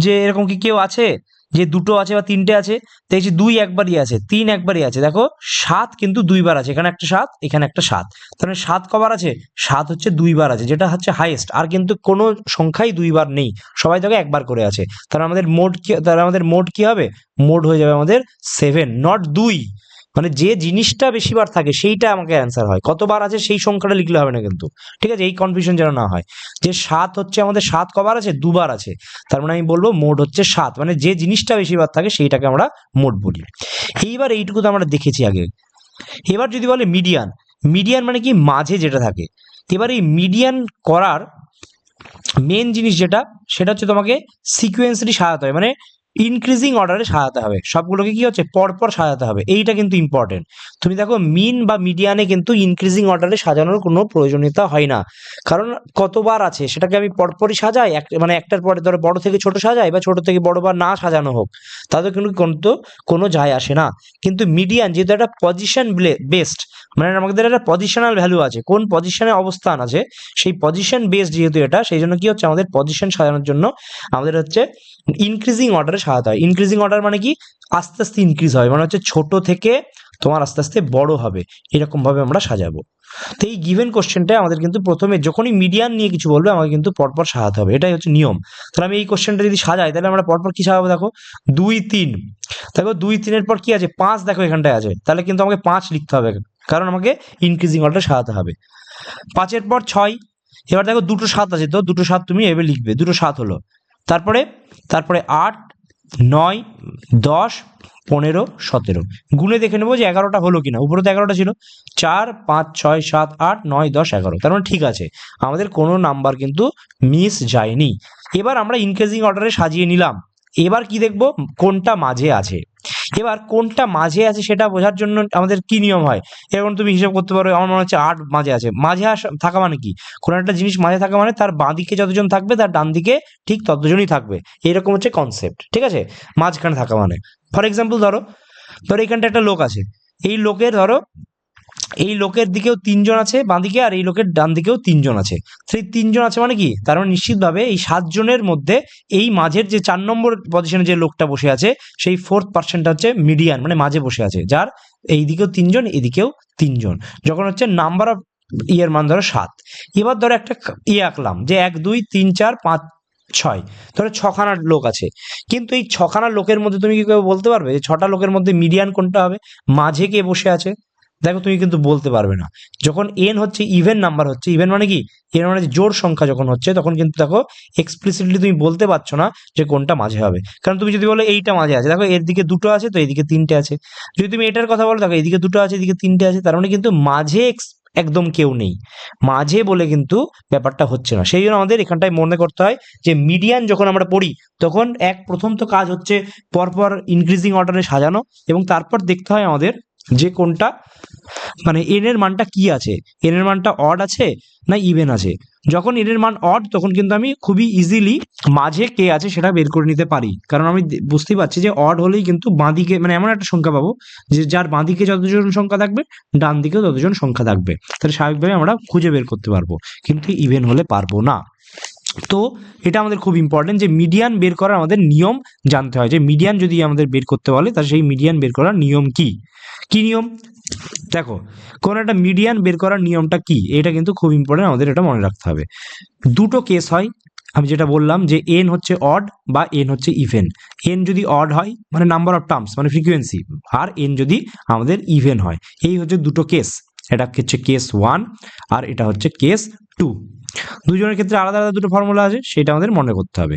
Speaker 1: যে এরকম কি কেউ আছে যে দুটো আছে বা তিনটে আছে, দেখছি 2 একবারই আছে, 3 একবারই আছে, দেখো 7 কিন্তু 2বার আছে, এখানে একটা 7, এখানে একটা 7, তাহলে 7 কবার আছে, 7 হচ্ছে 2বার আছে, যেটা হচ্ছে হাইয়েস্ট, আর কিন্তু কোনো সংখ্যাই 2বার নেই, সবাই দেখো একবার করে আছে, তাহলে আমাদের মোড কি, তাহলে আমাদের মোড কি হবে, মোড হয়ে যাবে আমাদের 7, নট 2, মানে যে জিনিসটা বেশিবার থাকে সেইটা আমাকে অ্যান্সার হয়, কতবার আছে সেই সংখ্যাটা লিখলে হবে না কিন্তু, ঠিক আছে, এই কনফিউশন যেন না হয়, যে 7 হচ্ছে আমাদের 7 কবার আছে, 2বার আছে, তার মানে আমি বলবো মোড হচ্ছে 7, মানে যে জিনিসটা বেশিবার থাকে সেইটাকে আমরা মোড বলি। এইবার এইটুকু তো আমরা দেখেছি আগে। এবার যদি বলে মিডিয়ান, মিডিয়ান মানে কি, মাঝে যেটা থাকে। এবার এই মিডিয়ান করার মেন জিনিস যেটা, সেটা হচ্ছে তোমাকে সিকোয়েন্সলি সাজাতে হবে, মানে ইনক্রিজিং অর্ডারে সাজাতে হবে, সবগুলোকে কি হচ্ছে পরপর সাজাতে হবে, এইটা কিন্তু ইম্পর্টেন্ট। তুমি দেখো মিন বা মিডিয়ানে কিন্তু ইনক্রিজিং অর্ডারে সাজানোর কোনো প্রয়োজনীয়তা হয় না, কারণ কতবার আছে সেটাকে আমি পরপরই সাজাই, মানে একটার পরে ধরো বড় থেকে ছোট সাজাই বা ছোট থেকে বড় বা না সাজানো হোক, তাতে কিন্তু কোনো যায় আসে না। কিন্তু মিডিয়ান যেহেতু একটা পজিশন বেসড, মানে আমাদের একটা পজিশনাল ভ্যালু আছে, কোন পজিশনে অবস্থান আছে সেই পজিশন বেসড যেহেতু এটা, সেই জন্য কি হচ্ছে আমাদের পজিশন সাজানোর জন্য আমাদের হচ্ছে ইনক্রিজিং অর্ডারে সাজাতে হয়। ইনক্রিজিং অর্ডার মানে কি, আস্তে আস্তে ইনক্রিজ হয়, মানে হচ্ছে ছোট থেকে তোমার আস্তে আস্তে বড় হবে, এরকম ভাবে আমরা সাজাবো। তো এই গিভেন কোশ্চেনটা আমাদের কিন্তু প্রথমে যখনই মিডিয়ান নিয়ে কিছু বলবে আমাকে কিন্তু পরপর সাজাতে হবে, এটাই হচ্ছে নিয়ম। তাহলে আমি এই কোশ্চেনটা যদি সাজাই তাহলে আমরা পরপর কি সাজাবো, দেখো 2, 3, দেখো 2, 3 এর পর কি আছে, 5, দেখো এখানটায় আছে, তাহলে কিন্তু আমাকে 5 লিখতে হবে, কারণ আমাকে ইনক্রিজিং অর্ডার সাজাতে হবে। 5 এর পর 6, এবার দেখো দুটো 7 আছে, তো দুটো 7 তুমি এভাবে লিখবে, দুটো 7 হলো, তারপরে তারপরে 8, 9, 10, 15, 17, গুনে দেখে নেবো যে 11টা হলো কিনা, উপরে তো 11টা ছিল, 4, 5, 6, 7, 8, 9, 10, 11, তার মানে ঠিক আছে, আমাদের কোনো নাম্বার কিন্তু মিস যায়নি। এবার আমরা ইনক্রিজিং অর্ডারে সাজিয়ে নিলাম, এবার কি দেখবো, কোনটা মাঝে আছে। এবার কোনটা মাঝে আছে সেটা বোঝার জন্য আমাদের কি নিয়ম হয়, এখন তুমি হিসাব করতে পারো, আমার মনে হচ্ছে 8 মাঝে আছে, মাঝে থাকা মানে কি, কোনো একটা জিনিস মাঝে থাকা মানে তার বাঁ দিকে যতজন থাকবে তার ডান দিকে ঠিক ততজনই থাকবে, এরকম হচ্ছে কনসেপ্ট, ঠিক আছে, মাঝখানে থাকা মানে। ফর এক্সাম্পল ধরো, এখানটা একটা লোক আছে, এই লোকের ধরো এই লোকের দিকেও 3জন আছে বাঁ দিকে, আর এই লোকের ডান দিকেও 3জন আছে, সেই 3জন আছে মানে কি, তার মানে নিশ্চিতভাবে এই 7 জনের মধ্যে এই মাঝের যে 4 নম্বর পজিশনে যে লোকটা বসে আছে সেই 4th পার্সনটা হচ্ছে মিডিয়ান, মানে মাঝে বসে আছে, যার এই দিকেও 3জন এদিকেও 3জন, যখন হচ্ছে নাম্বার অফ ইয়ের মান ধরো 7। এবার ধরো একটা আঁকলাম যে 1, 2, 3, 4, 5, 6, ধরো 6খানা লোক আছে, কিন্তু এই 6খানা লোকের মধ্যে তুমি কি কেউ বলতে পারবে যে 6টা লোকের মধ্যে মিডিয়ান কোনটা হবে, মাঝে কে বসে আছে, দেখো তুমি কিন্তু বলতে পারবে না। যখন এন হচ্ছে ইভেন নাম্বার হচ্ছে, ইভেন মানে কি, এন মানে জোড় সংখ্যা যখন হচ্ছে তখন কিন্তু দেখো এক্সপ্লিসিটলি তুমি বলতে পারছো না যে কোনটা মাঝে হবে, কারণ তুমি যদি বলো এইটা মাঝে আছে, দেখো এর দিকে দুটো আছে তো এইদিকে 3টে আছে, যদি তুমি এটার কথা বলো দেখো এইদিকে দুটো আছে এদিকে 3টে আছে, তার মানে কিন্তু মাঝে একদম কেউ নেই, মাঝে বলে কিন্তু ব্যাপারটা হচ্ছে না। সেই জন্য আমাদের এখানটায় মনে করতে হয় যে মিডিয়ান যখন আমরা পড়ি তখন প্রথম তো কাজ হচ্ছে পরপর ইনক্রিজিং অর্ডারে সাজানো, এবং তারপর দেখতে হয় আমাদের যে কোনটা মানে এন এর মানটা কি আছে, এন এর মানটা অড আছে না ইভেন আছে। যখন এন এর মান অড তখন কিন্তু আমি খুবই ইজিলি মাঝে কে আছে সেটা বের করে নিতে পারি, কারণ আমি বুঝতেই পারছি যে অড হলেই কিন্তু বাঁদিকে মানে এমন একটা সংখ্যা পাবো যে যার বাঁদিকে যতজন সংখ্যা থাকবে ডান দিকেও ততজন সংখ্যা থাকবে, তাহলে স্বাভাবিকভাবে আমরা খুঁজে বের করতে পারবো, কিন্তু ইভেন হলে পারবো না। তো এটা আমাদের খুব ইম্পর্টেন্ট যে মিডিয়ান বের করার আমাদের নিয়ম জানতে হয়, যে মিডিয়ান যদি আমাদের বের করতে বলে তাহলে সেই মিডিয়ান বের করার নিয়ম কি, কি নিয়ম, দেখো কোন একটা মিডিয়ান বের করার নিয়মটা কি, এটা কিন্তু খুব ইম্পর্টেন্ট, আমাদের এটা মনে রাখতে হবে। দুটো কেস হয়, আমি যেটা বললাম যে এন হচ্ছে অড বা এন হচ্ছে ইভেন। এন যদি অড হয় মানে নাম্বার অফ টার্মস মানে ফ্রিকোয়েন্সি, আর এন যদি আমাদের ইভেন হয়। এই হচ্ছে দুটো কেস, এটা হচ্ছে কেস 1 আর এটা হচ্ছে কেস 2। দুজনের ক্ষেত্রে আলাদা আলাদা দুটো ফর্মুলা আছে, সেটা আমাদের মনে করতে হবে।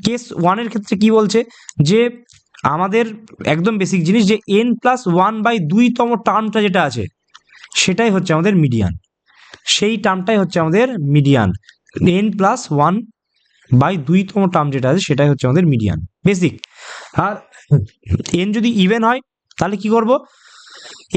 Speaker 1: কেস 1 এর ক্ষেত্রে কি বলছে যে আমাদের একদম বেসিক জিনিস যে n+1/2তম টার্মটা যেটা আছে সেটাই হচ্ছে আমাদের মিডিয়ান, সেই টার্মটাই হচ্ছে আমাদের মিডিয়ান। n+1/2তম টার্ম যেটা আছে সেটাই হচ্ছে আমাদের মিডিয়ান, বেসিক। আর এন যদি ইভেন হয় তাহলে কি করব,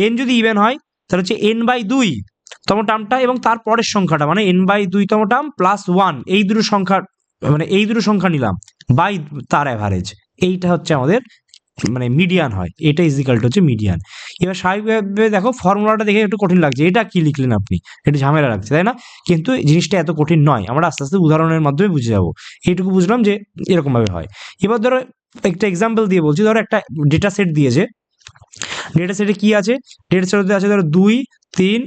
Speaker 1: এন যদি ইভেন হয় তাহলে হচ্ছে n/2তম টার্মটা এবং তার পরের সংখ্যাটা মানে n/2তম টার্ম +1, এই দুটো সংখ্যা মানে এই দুটো সংখ্যা নিলাম বাই তার অ্যাভারেজ, এইটা হচ্ছে আমাদের মানে মিডিয়ান হয়, এটা ইজিক্যাল টু হচ্ছে মিডিয়ান। এবার স্বাভাবিকভাবে দেখো ফর্মুলাটা দেখে একটু কঠিন লাগছে, এটা কি লিখলেন আপনি, একটু ঝামেলা লাগছে তাই না? কিন্তু জিনিসটা এত কঠিন নয়, আমরা আস্তে আস্তে উদাহরণের মাধ্যমে বুঝে যাবো। এইটুকু বুঝলাম যে এরকম ভাবে হয়। এবার ধরো একটা এক্সাম্পল দিয়ে বলছি, ধরো একটা ডেটা সেট দিয়েছে, ডেটা সেটে কি আছে, ডেটা সেটে আছে ধরো 2, 3,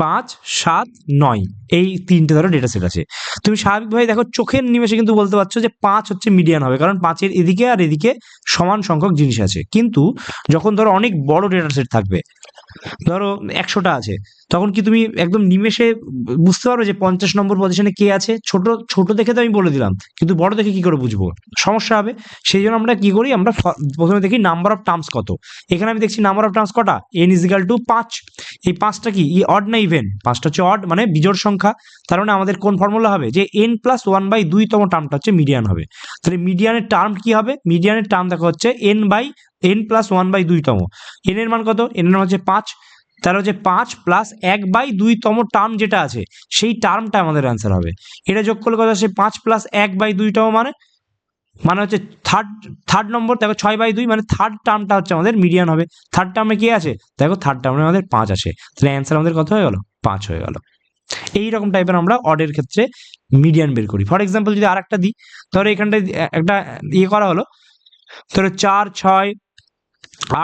Speaker 1: 5, 7, 9, এই তিনটে ধরো ডেটা সেট আছে। তুমি স্বাভাবিকভাবে দেখো চোখের নিমেষে কিন্তু বলতে পারছো যে 5 হচ্ছে মিডিয়ান হবে, কারণ 5-এর এদিকে আর এদিকে সমান সংখ্যক জিনিস আছে। কিন্তু যখন ধরো অনেক বড় ডেটা সেট থাকবে, ধরো 100টা আছে, তখন কি তুমি একদম নিমেষে বুঝতে পারবে যে 50 নম্বর পজিশনে কে আছে? ছোট ছোট দেখে তো আমি বলে দিলাম, কিন্তু বড় দেখে কি করে বুঝবো? সমস্যা হবে। সেই জন্য আমরা কি করি, আমরা প্রথমে দেখি নাম্বার অফ টার্মস কত। এখানে আমি দেখছি নাম্বার অফ টার্মস কটা, n=5। এই 5টা কি অড না ইভেন? 5টা হচ্ছে অড মানে বিজোড় সংখ্যা। তার মানে আমাদের কোন ফর্মুলা হবে, যে n+1/2তম টার্মটা হচ্ছে মিডিয়ান হবে। তাহলে মিডিয়ানের টার্ম কি হবে, মিডিয়ানের টার্ম দেখো হচ্ছে n+1/2তম। n এর মান কত, n এর মান হচ্ছে 5, তার হচ্ছে 5 + 1/2তম টার্ম যেটা আছে সেই টার্মটা আমাদের অ্যান্সার হবে। এটা যোগ করলে কত আসে, 5 + 1/2তম মানে হচ্ছে থার্ড নম্বর, দেখো 6/2 মানে থার্ড টার্মটা হচ্ছে আমাদের মিডিয়ান হবে। থার্ড টার্মে কি আছে, দেখো থার্ড টার্মে আমাদের 5 আছে, তাহলে অ্যান্সার আমাদের কত হয়ে গেল, 5 হয়ে গেল। এইরকম টাইপের আমরা অডের ক্ষেত্রে মিডিয়ান বের করি। ফর এক্সাম্পল যদি আরেকটা দিই, ধরো এখানটায় একটা ইয়ে করা হলো, ধরো 4, 6,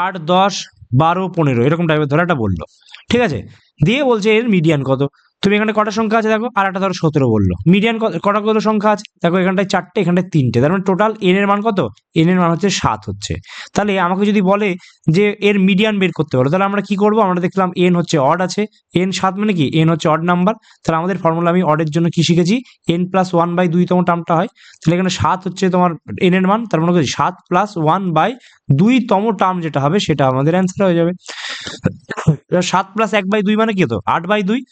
Speaker 1: 8, 10, 12, 15 এরকম টাইপের ধরো একটা বললো, ঠিক আছে? দিয়ে বলছে এর মিডিয়ান কত। তুমি এখানে কটা সংখ্যা আছে দেখো, আর একটা ধরো 17 বললো। মিডিয়ান কটা কত সংখ্যা আছে দেখো, এখানটায় 4টে, এখানটায় 3টে, তার মানে টোটাল এন এর মান কত, এন এর মান হচ্ছে 7 হচ্ছে। তাহলে আমাকে যদি বলে যে এর মিডিয়ান বের করতে বলো, তাহলে আমরা কি করবো, আমরা দেখলাম এন হচ্ছে অড আছে, এন 7 মানে কি এন হচ্ছে অড নাম্বার। তাহলে আমাদের ফর্মুলা আমি অডের জন্য কি শিখেছি, n+1/2তম টার্মটা হয়। তাহলে এখানে 7 হচ্ছে তোমার এন এর মান, তার মানে 7 + 1/2তম টার্ম যেটা হবে সেটা আমাদের অ্যান্সার হয়ে যাবে। 7 + 1/2 মানে কি হতো, 8/2,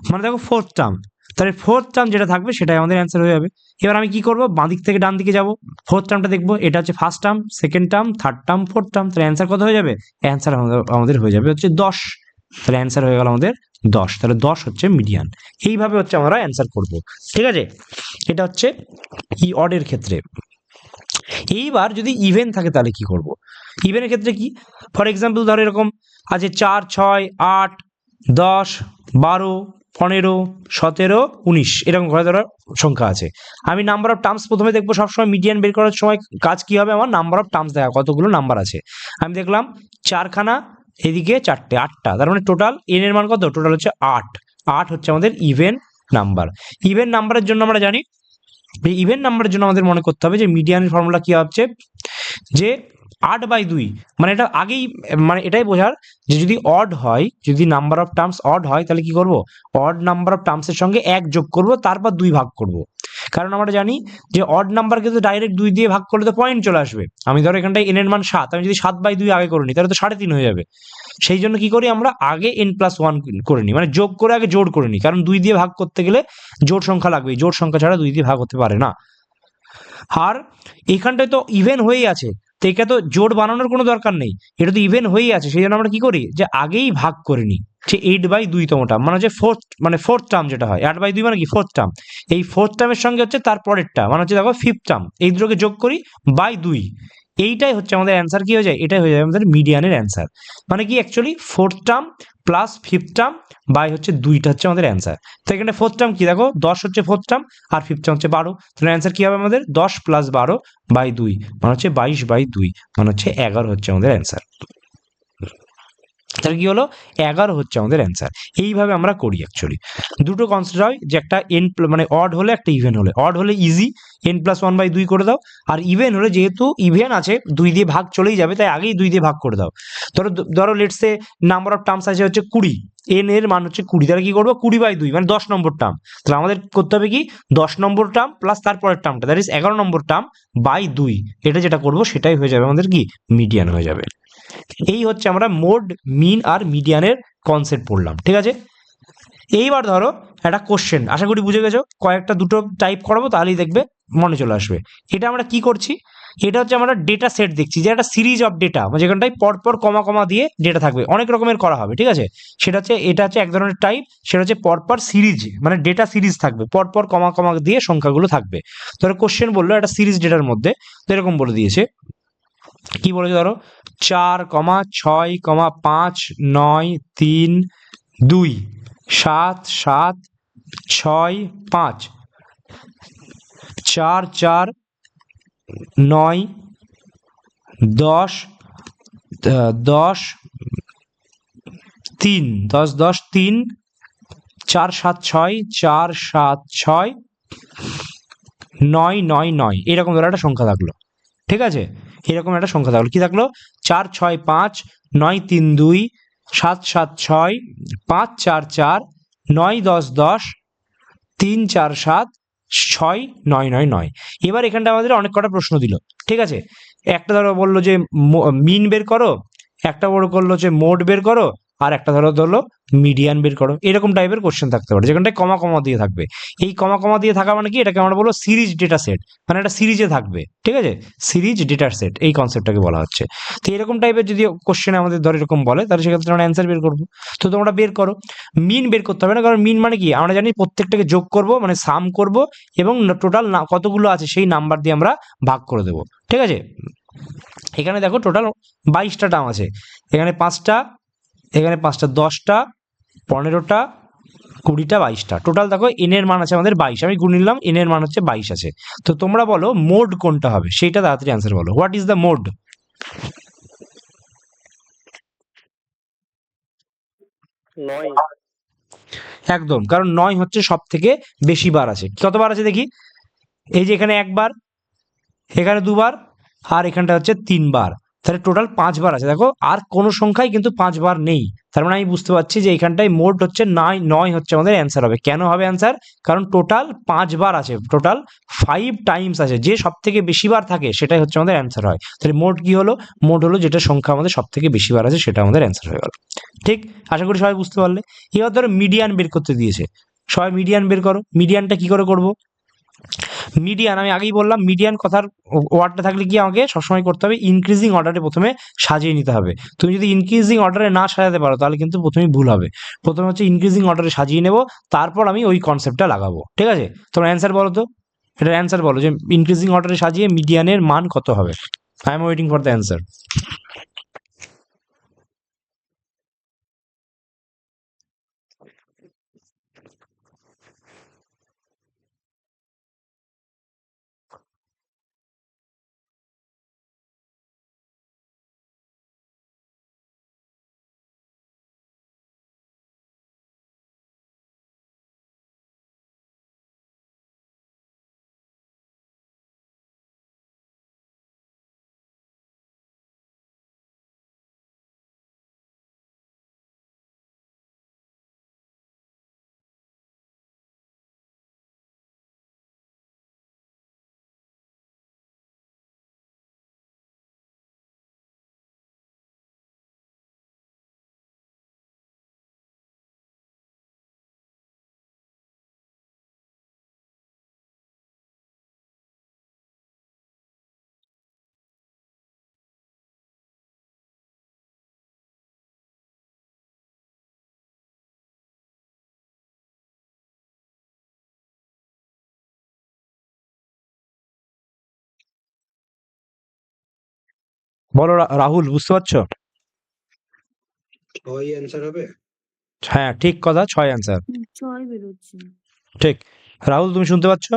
Speaker 1: মানে দেখো ফোর্থ টার্ম। তাহলে ফোর্থ টার্ম যেটা থাকবে সেটাই আমাদের অ্যান্সার হয়ে যাবে। এবার আমি কি করব, বাঁ দিক থেকে ডান দিকে যাব, ফোর্থ টার্মটা দেখবো, এটা হচ্ছে first term, second term, third term, fourth term. তাহলে অ্যান্সার কত হয়ে যাবে, অ্যান্সার আমাদের হয়ে যাবে হচ্ছে 10। তাহলে অ্যান্সার হয়ে গেল আমাদের 10। তাহলে 10 হচ্ছে মিডিয়ান। এইভাবে হচ্ছে আমরা অ্যান্সার করব, ঠিক আছে? এটা হচ্ছে ই অডের ক্ষেত্রে। এইবার যদি ইভেন থাকে তাহলে কি করব, ইভেনের ক্ষেত্রে কি, ফর এক্সাম্পল ধরো এরকম আছে 4, 6, 8, 10, 12, 15, 17, 19 এরকম ঘরে ধরো সংখ্যা আছে। আমি নাম্বার অফ টার্মস প্রথমে দেখবো, সবসময় মিডিয়ান বের করার সময় কাজ কি হবে, আমার নাম্বার অফ টার্মস দেখা কতগুলো নাম্বার আছে। আমি দেখলাম 4খানা, এদিকে 4টে, 8টা, তার মানে টোটাল এন এর মান কত, টোটাল হচ্ছে 8। 8 হচ্ছে আমাদের ইভেন নাম্বার। ইভেন নাম্বারের জন্য আমরা জানি, এই ইভেন নাম্বারের জন্য আমাদের মনে করতে হবে যে মিডিয়ানের ফর্মুলা কি হচ্ছে, যে 8/2, মানে এটা আগেই মানে এটাই বোঝার যে যদি অড হয়, যদি নাম্বার অফ টার্মস অড হয় তাহলে কি করব, অড নাম্বার অফ টার্মসের সঙ্গে 1 যোগ করব, তারপর 2 ভাগ করব। কারণ আমরা জানি যে অড নাম্বারকে তো ডাইরেক্ট 2 দিয়ে ভাগ করলে তো পয়েন্ট চলে আসবে। আমি ধরো এখানটায় এন এর মান 7, আমি যদি 7/2 আগে করে নিই তাহলে তো 3.5 হয়ে যাবে। সেই জন্য কি করি, আমরা আগে n+1 করে নিই, মানে যোগ করে আগে জোড় করে নিই, কারণ 2 দিয়ে ভাগ করতে গেলে জোড় সংখ্যা লাগবে, জোড় সংখ্যা ছাড়া 2 দিয়ে ভাগ হতে পারে না। আর এখানটায় তো ইভেন হয়েই আছে, তো এটা তো জোড় বানানোর কোনো দরকার নেই, এটা তো ইভেন হয়েই আছে। সেই জন্য আমরা কি করি, যে আগেই ভাগ করে নিই, যে 8/2তম টার্ম মানে হচ্ছে ফোর্থ টার্ম যেটা হয়, 8/2 মানে কি ফোর্থ টার্ম। এই ফোর্থ টার্মের সঙ্গে হচ্ছে তার পরেরটা মানে হচ্ছে দেখো ফিফথ টার্ম, এই দুটোকে যোগ করি বাই 2, এইটাই হচ্ছে আমাদের অ্যান্সার। কি হয়ে যায়, এটাই হয়ে যায় আমাদের মিডিয়ানের অ্যান্সার। মানে কি actually fourth term plus fifth term by হচ্ছে 2টা হচ্ছে আমাদের অ্যান্সার। তো এখানে ফোর্থ টার্ম কি দেখো 10 হচ্ছে ফোর্থ টার্ম, আর ফিফথ টার্ম হচ্ছে 12। তাহলে অ্যান্সার কি হবে আমাদের 10 + 12/2 মানে হচ্ছে 22/2, মানে হচ্ছে 11 হচ্ছে আমাদের অ্যান্সার। তাহলে কি হলো, 11 হচ্ছে আমাদের অ্যান্সার। এইভাবে আমরা করি অ্যাকচুয়ালি। দুটো কনসেপ্ট হয় যে একটা এন মানে অড হলে একটা ইভেন হলে, অড হলে ইজি n+1/2 করে দাও, আর ইভেন হলে যেহেতু ইভেন আছে 2 দিয়ে ভাগ চলেই যাবে, তাই আগেই 2 দিয়ে ভাগ করে দাও। ধরো ধরো let's say number of terms আছে হচ্ছে 20, n এর মান হচ্ছে 20, তাহলে কি করবো 20/2 মানে 10 নম্বর টার্ম। তাহলে আমাদের করতে হবে কি 10 নম্বর টার্ম প্লাস তারপরের টার্মটা, that is 11 number term by 2, এটা যেটা করবো সেটাই হয়ে যাবে আমাদের কি মিডিয়ান হয়ে যাবে। এই হচ্ছে আমরা মোড, মিন আর মিডিয়ানের কনসেপ্ট পড়লাম, ঠিক আছে। এইবার ধরো একটা কোশ্চেন, আশা করি বুঝে গেছো, কয়েকটা দুটো টাইপ করাবো তাহলেই দেখবে মনে চলে আসবে। এটা আমরা কি করছি, এটা হচ্ছে আমরা ডেটা সেট দেখছি, যে একটা সিরিজ অফ ডেটা, যেখানটায় পরপর কমা কমা দিয়ে ডেটা থাকবে, অনেক রকমের করা হবে, ঠিক আছে। সেটা হচ্ছে, এটা হচ্ছে এক ধরনের টাইপ, সেটা হচ্ছে পরপর সিরিজ, মানে ডেটা সিরিজ থাকবে, পরপর কমা কমা দিয়ে সংখ্যাগুলো থাকবে। ধরো কোশ্চেন বললো একটা সিরিজ ডেটার মধ্যে, তো এরকম বলে দিয়েছে, কি বলেছে ধরো 4,6,5,9,3,2 7,7,6,5 4,4,9,10 10 10 10 3 4,7,6 4,7,6 9,9,9 এরকম ধরো একটা সংখ্যা থাকলো, ঠিক আছে। এরকম একটা সংখ্যা থাকলো, কি থাকলো 4,6,5,9,3,2 7,7,6 5,4,4 9,10,10 3,4,7,6,9,9,9। এবার এখানটা আমাদের অনেক কটা প্রশ্ন দিল, ঠিক আছে। একটা ধরো বললো যে মিন বের করো, একটা বড় করলো যে মোড বের করো, আর একটা ধরো মিডিয়ান বের করো, এরকম টাইপের কোশ্চেন থাকতে পারে, যেখানটায় কমা কমা দিয়ে থাকবে। এই কমা কমা দিয়ে থাকা মানে কি, এটাকে আমরা বলবো সিরিজ ডেটা সেট, মানে একটা সিরিজে থাকবে, ঠিক আছে। সিরিজ ডেটা সেট এই কনসেপ্টটাকে বলা হচ্ছে। তো এরকম টাইপের যদি কোশ্চেন আমাদের ধর এরকম বলে, তাহলে সেক্ষেত্রে আমরা অ্যান্সার বের করবো। তো তোমরা বের করো, মিন বের করতে হবে না, কারণ মিন মানে কি আমরা জানি প্রত্যেকটাকে যোগ করব, মানে সাম করব, এবং টোটাল কতগুলো আছে সেই নাম্বার দিয়ে আমরা ভাগ করে দেবো, ঠিক আছে। এখানে দেখো টোটাল 22টা টার্ম আছে, এখানে 5টা, এখানে 5টা, 10টা, 15টা, 20টা, 22টা, টোটাল দেখো এন এর মান আছে আমাদের 22, আমি গুণ নিলাম, এন এর মান হচ্ছে 22 আছে। তো তোমরা বলো মোড কোনটা হবে, সেইটা তাড়াতাড়ি অ্যান্সার বলো, হোয়াট ইজ দ্য মোড।
Speaker 2: 9।
Speaker 1: একদম, কারণ 9 হচ্ছে সব থেকে বেশি বার আছে, কতবার আছে দেখি, এই যে এখানে একবার, এখানে দুবার, আর এখানটা হচ্ছে 3বার, তাহলে টোটাল 5বার আছে। দেখো আর কোনো সংখ্যাই কিন্তু 5বার নেই, তার মানে আমি বুঝতে পারছি যে এখানটায় মোট হচ্ছে 9 হচ্ছে আমাদের অ্যান্সার হবে। কেন হবে অ্যান্সার, কারণ টোটাল 5বার আছে, টোটাল 5 টাইমস আছে, যে সব থেকে বেশি বার থাকে সেটাই হচ্ছে আমাদের অ্যান্সার হয়। তাহলে মোট কি হলো, মোট হলো যেটা সংখ্যা আমাদের সব থেকে বেশি বার আছে সেটা আমাদের অ্যান্সার হয়ে গেল, ঠিক। আশা করি সবাই বুঝতে পারলে। এবার ধরো মিডিয়ান বের করতে দিয়েছে, সবাই মিডিয়ান বের করো। মিডিয়ানটা কি করে করবো, মিডিয়ান আমি আগেই বললাম, মিডিয়ান কথার ওয়ার্ডটা থাকলে কি আমাকে সবসময় করতে হবে, ইনক্রিজিং অর্ডারে প্রথমে সাজিয়ে নিতে হবে। তুমি যদি ইনক্রিজিং অর্ডারে না সাজাতে পারো তাহলে কিন্তু প্রথমেই ভুল হবে। প্রথমে হচ্ছে ইনক্রিজিং অর্ডারে সাজিয়ে নেব, তারপর আমি ওই কনসেপ্টটা লাগাবো, ঠিক আছে। তোমার অ্যান্সার বলো তো, এটার অ্যান্সার বলো যে ইনক্রিজিং অর্ডারে সাজিয়ে মিডিয়ানের মান কত হবে। I am waiting for the answer. বলো রাহুল, বুঝতে পারছো?
Speaker 2: 6 অ্যান্সার হবে।
Speaker 1: হ্যাঁ ঠিক কথা, 6 অ্যান্সার,
Speaker 3: 6 বেরোচ্ছে।
Speaker 1: ঠিক। রাহুল তুমি শুনতে পাচ্ছ,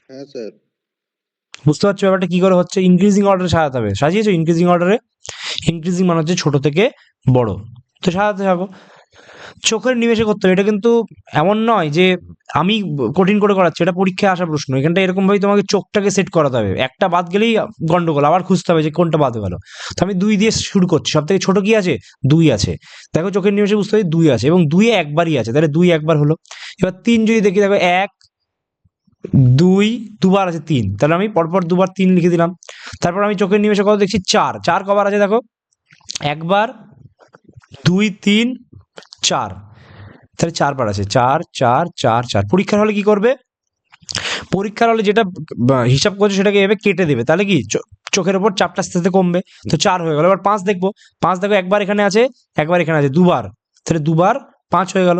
Speaker 2: হ্যাঁ স্যার।
Speaker 1: বুঝতে পারছো ব্যাপারটা কি করে হচ্ছে, ইনক্রিজিং অর্ডারে সাজাতে হবে, সাজিয়েছো ইনক্রিজিং অর্ডারে। ইনক্রিজিং মানে হচ্ছে ছোট থেকে বড়। তো সাজাতে থাকো, চোখের নিমেষে করতে হবে। এটা কিন্তু এমন নয় যে আমি কঠিন করে করাচ্ছি, এটা পরীক্ষায় আসা প্রশ্ন। এখানটা এরকম ভাবে তোমাকে চোখটাকে সেট করাতে হবে, একটা বাদ গেলেই গন্ডগোল, আবার খুঁজতে হবে যে কোনটা বাদ গেল। তো আমি 2 দিয়ে শুরু করছি, সব থেকে ছোট কি আছে, 2 আছে। দেখো চোখের নিমেষে বুঝতে হবে 2 আছে, এবং 2 একবারই আছে, তাহলে 2 একবার হলো। এবার 3 যদি দেখি, দেখো 1 2 দুবার আছে 3, তাহলে আমি পরপর দুবার 3 লিখে দিলাম। তারপর আমি চোখের নিমেষে কত দেখছি, 4 কবার আছে দেখো, একবার 2 3 4, তাহলে 4 বার আছে, 4 4 4 4। পরীক্ষার হলে কি করবে, পরীক্ষার হলে যেটা হিসাব করছে সেটাকে এভাবে কেটে দেবে, তাহলে কি চোখের ওপর চাপটা আস্তে আস্তে কমবে। তো 4 হয়ে গেল। এবার 5 দেখবো, 5 দেখো একবার এখানে আছে, একবার এখানে আছে, দুবার, তাহলে দুবার 5 হয়ে গেল।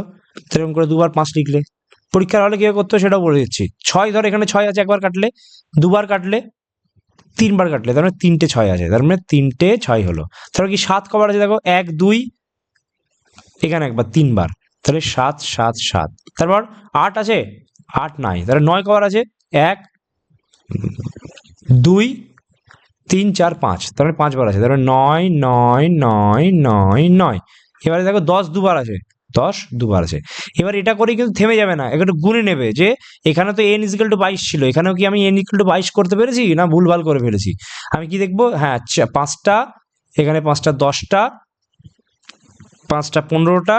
Speaker 1: এরকম করে দুবার 5 লিখলে। পরীক্ষার হলে কিভাবে করতে হয় সেটাও বলে দিচ্ছি। 6 ধর এখানে 6 আছে, একবার কাটলে, দুবার কাটলে, 3 বার কাটলে, তার মানে 3টে 6 আছে, তার মানে 3টে 6 হলো। তাহলে কি 7 কবার আছে দেখো, 1 2 এখানে একবার 3 বার, তাহলে 7 7 7। তারপর 8 আছে, 8 নাই, তাহলে 9 কবার আছে, 1 2 3 4 5, তারপরে 5 বার আছে, তারপরে 9 9 9 9 9। এবারে দেখো 10 দুবার আছে, 10 দুবার আছে। এবার এটা করে কিন্তু থেমে যাবে না, একটু গুনে নেবে যে এখানে তো n ইকুয়াল টু 22 ছিল, এখানেও কি আমি n ইকুয়াল টু 22 করতে পেরেছি না ভুলভাল করে ফেলেছি। আমি কি দেখবো, হ্যাঁ 5টা, এখানে 5টা 10টা, 5টা 15টা,